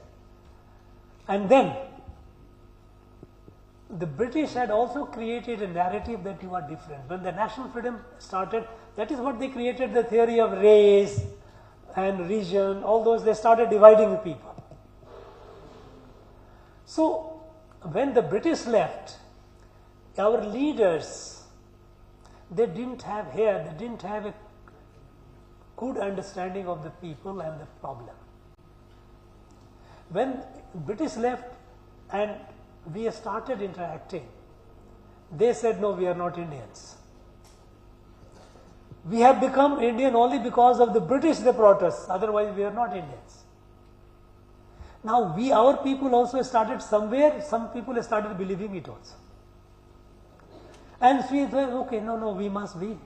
And then the British had also created a narrative that you are different. When the national freedom started, that is what they created, the theory of race and region, all those, they started dividing the people. So when the British left, our leaders, they didn't have a good understanding of the people and the problem. When British left and we started interacting, they said, no, we are not Indians. We have become Indian only because of the British they brought us, otherwise we are not Indians. Now our people also started somewhere, some people started believing it also. And we said, okay, no, we must be.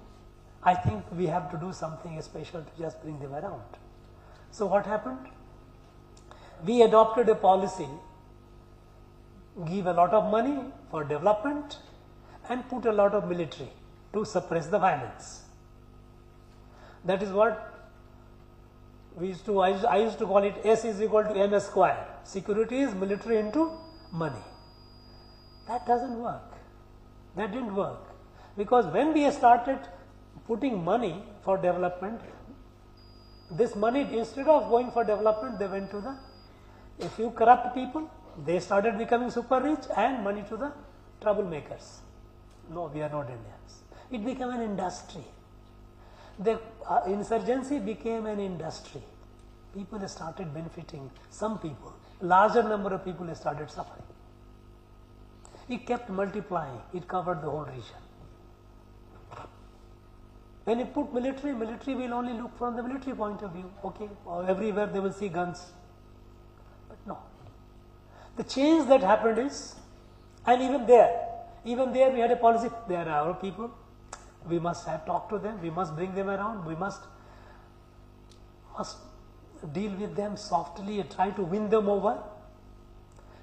I think we have to do something special to just bring them around. So what happened? We adopted a policy, give a lot of money for development and put a lot of military to suppress the violence. That is what I used to call it S is equal to M square. Security is military into money. That doesn't work. That didn't work. Because when we started putting money for development, this money, instead of going for development, they went to a few corrupt people. They started becoming super rich and money to the troublemakers. No, we are not Indians. It became an industry. The insurgency became an industry. People started benefiting, some people, larger number of people started suffering. It kept multiplying, it covered the whole region. When you put military will only look from the military point of view, okay, everywhere they will see guns. But no. The change that happened is, and even there we had a policy, they are our people, we must have talked to them, we must bring them around, we must deal with them softly and try to win them over.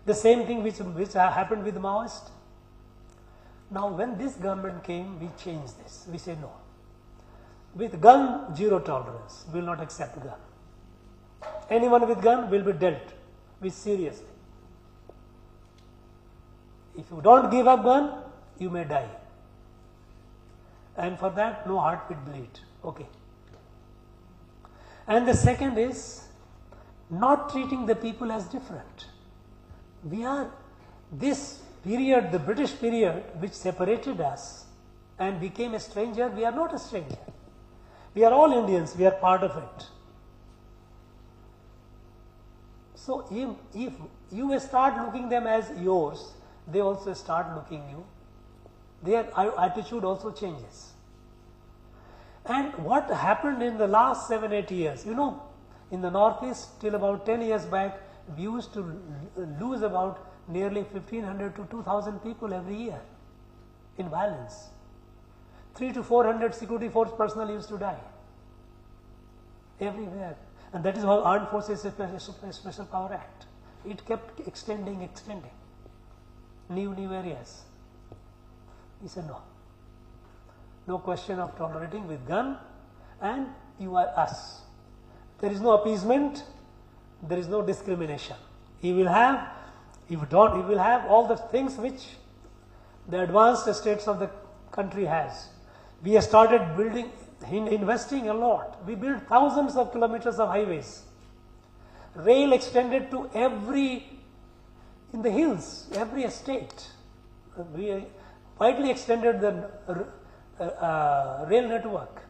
The same thing which happened with Maoist. Now when this government came, we changed this. We say no. With gun, zero tolerance. We will not accept gun. Anyone with gun will be dealt with seriously. If you don't give up gun, you may die. And for that, no heartbeat bleed. Okay. And the second is not treating the people as different. This period, the British period, which separated us and became a stranger, we are not a stranger. We are all Indians, we are part of it. So if you start looking them as yours, they also start looking you. Their attitude also changes. And what happened in the last 7-8 years, in the Northeast till about 10 years back, we used to lose about nearly 1,500 to 2,000 people every year in violence. 300 to 400 security force personnel used to die everywhere. And that is how Armed Forces Special Power Act. It kept extending. New areas. He said no. No question of tolerating with gun, and you are us. There is no appeasement, there is no discrimination. You will have, if you don't, you will have all the things which the advanced states of the country has. We have started building, investing a lot. We built thousands of kilometers of highways. Rail extended to in the hills, every estate. We widely extended the rail network.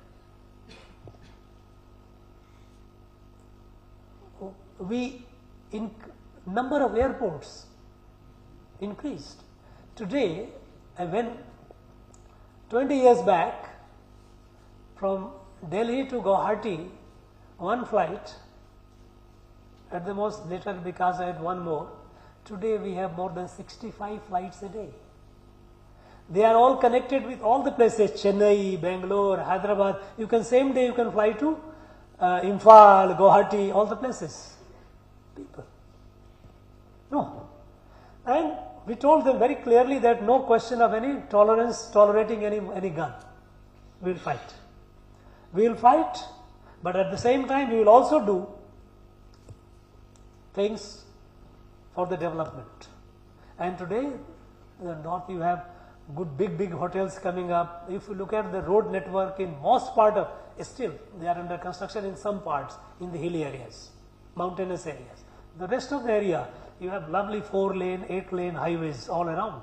Number of airports increased. Today, when 20 years back, from Delhi to Guwahati, one flight, at the most later because I had one more, today we have more than 65 flights a day. They are all connected with all the places, Chennai, Bangalore, Hyderabad. Same day you can fly to Imphal, Guwahati, all the places. People. No. And we told them very clearly that no question of any tolerating any gun. We will fight. We will fight, but at the same time we will also do things for the development. And today, in the north you have good big hotels coming up. If you look at the road network in most part of, still they are under construction in some parts in the hilly areas, mountainous areas. The rest of the area, you have lovely 4-lane, 8-lane highways all around.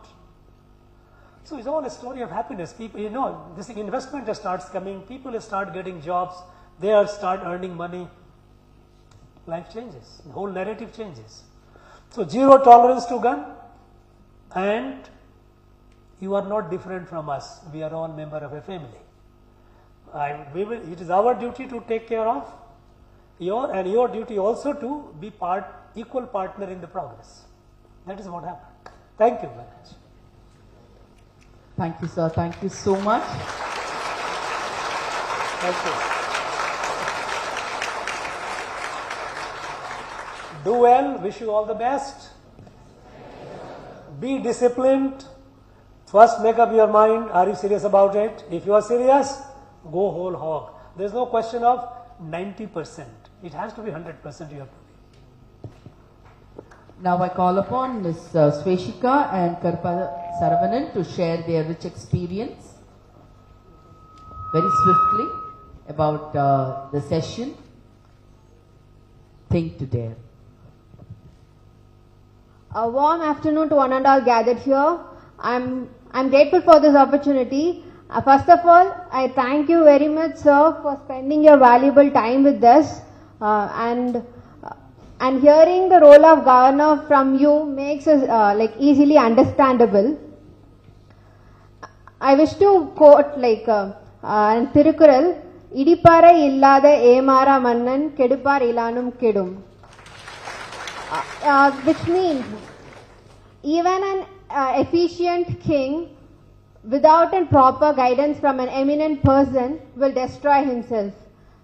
So it's all a story of happiness. People, this investment starts coming, people start getting jobs, they start earning money, life changes, the whole narrative changes. So zero tolerance to gun, and you are not different from us. We are all member of a family. It is our duty to take care of your duty also to be equal partner in the progress. That is what happened. Thank you very much. Thank you, sir. Thank you so much. Thank you. Do well. Wish you all the best. Be disciplined. First make up your mind. Are you serious about it? If you are serious, go whole hog. There is no question of 90%. It has to be 100% you have to be. Now I call upon Ms. Sweshika and Karpa Saravanan to share their rich experience very swiftly about the session. Think to dare. A warm afternoon to one and all gathered here. I'm grateful for this opportunity. First of all, I thank you very much, sir, for spending your valuable time with us. And hearing the role of governor from you makes us easily understandable. I wish to quote Thirukural, Idipara illada emara mannan kedupar ilanum kedum. Which means even an efficient king without a proper guidance from an eminent person will destroy himself.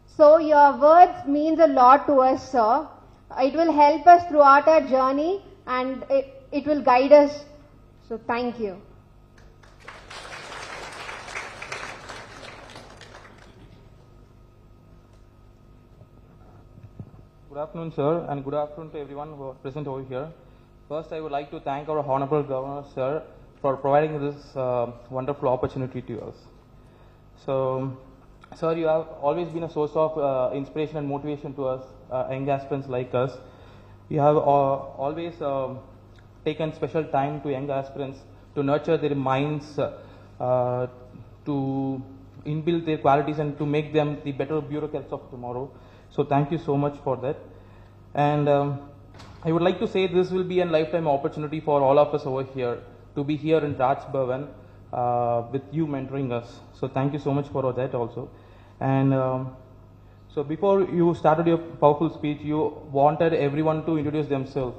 So your words means a lot to us, sir. It will help us throughout our journey and it will guide us. So thank you. Good afternoon, sir, and good afternoon to everyone who are present over here. First, I would like to thank our Honorable Governor, sir, for providing this wonderful opportunity to us. So, sir, you have always been a source of inspiration and motivation to us, young aspirants like us. You have always taken special time to young aspirants to nurture their minds, to inbuild their qualities and to make them the better bureaucrats of tomorrow. So thank you so much for that. And I would like to say this will be a lifetime opportunity for all of us over here to be here in Raj Bhavan with you mentoring us. So thank you so much for that also. And so before you started your powerful speech, you wanted everyone to introduce themselves.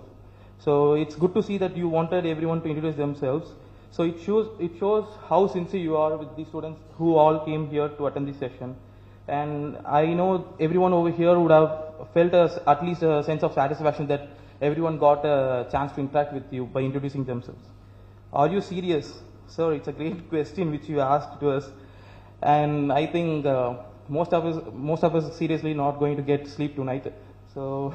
So it's good to see that you wanted everyone to introduce themselves. So it shows how sincere you are with the students who all came here to attend this session. And I know everyone over here would have felt at least a sense of satisfaction that everyone got a chance to interact with you by introducing themselves. Are you serious? Sir, it's a great question which you asked to us. And I think most of us seriously not going to get sleep tonight. So,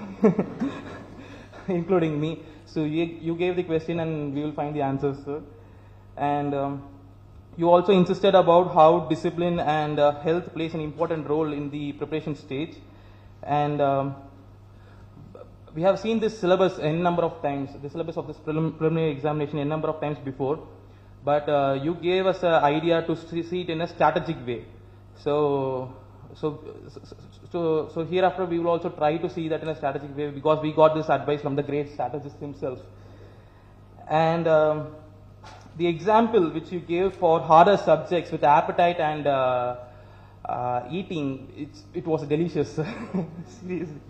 including me. So you gave the question and we will find the answers, sir. And you also insisted about how discipline and health plays an important role in the preparation stage. And we have seen this syllabus a number of times, the syllabus of this preliminary examination a number of times before. But you gave us an idea to see it in a strategic way. So hereafter we will also try to see that in a strategic way, because we got this advice from the great strategist himself. And the example which you gave for harder subjects with appetite and eating, it was delicious. Seriously.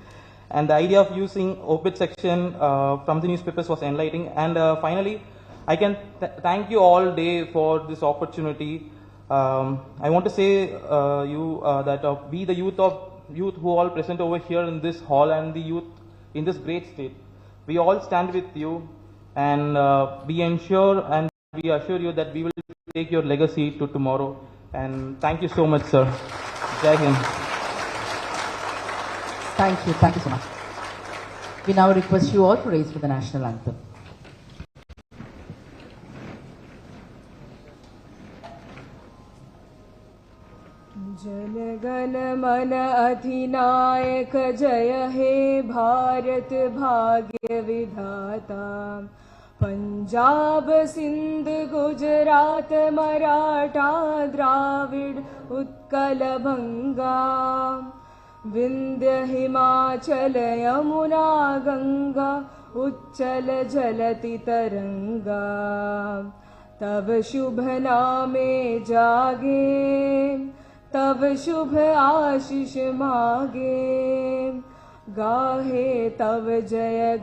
And the idea of using obit section from the newspapers was enlightening. And finally, I can thank you all day for this opportunity. I want to say that we, the youth who all present over here in this hall, and the youth in this great state, we all stand with you, and we assure you that we will take your legacy to tomorrow. And thank you so much, sir. Jai Hind. Thank you so much. We now request you all to raise for the national anthem. Jana Gana मन अधिनायक जय हे भारत भाग्य विधाता पंजाब सिंध गुजरात मराठा द्राविड उत्कल बंगा विंध्य हिमाचल यमुना गंगा उच्चल जलति तरंगा तव शुभ नामे जागे तव शुभ आशीष मागे गाहे तव जय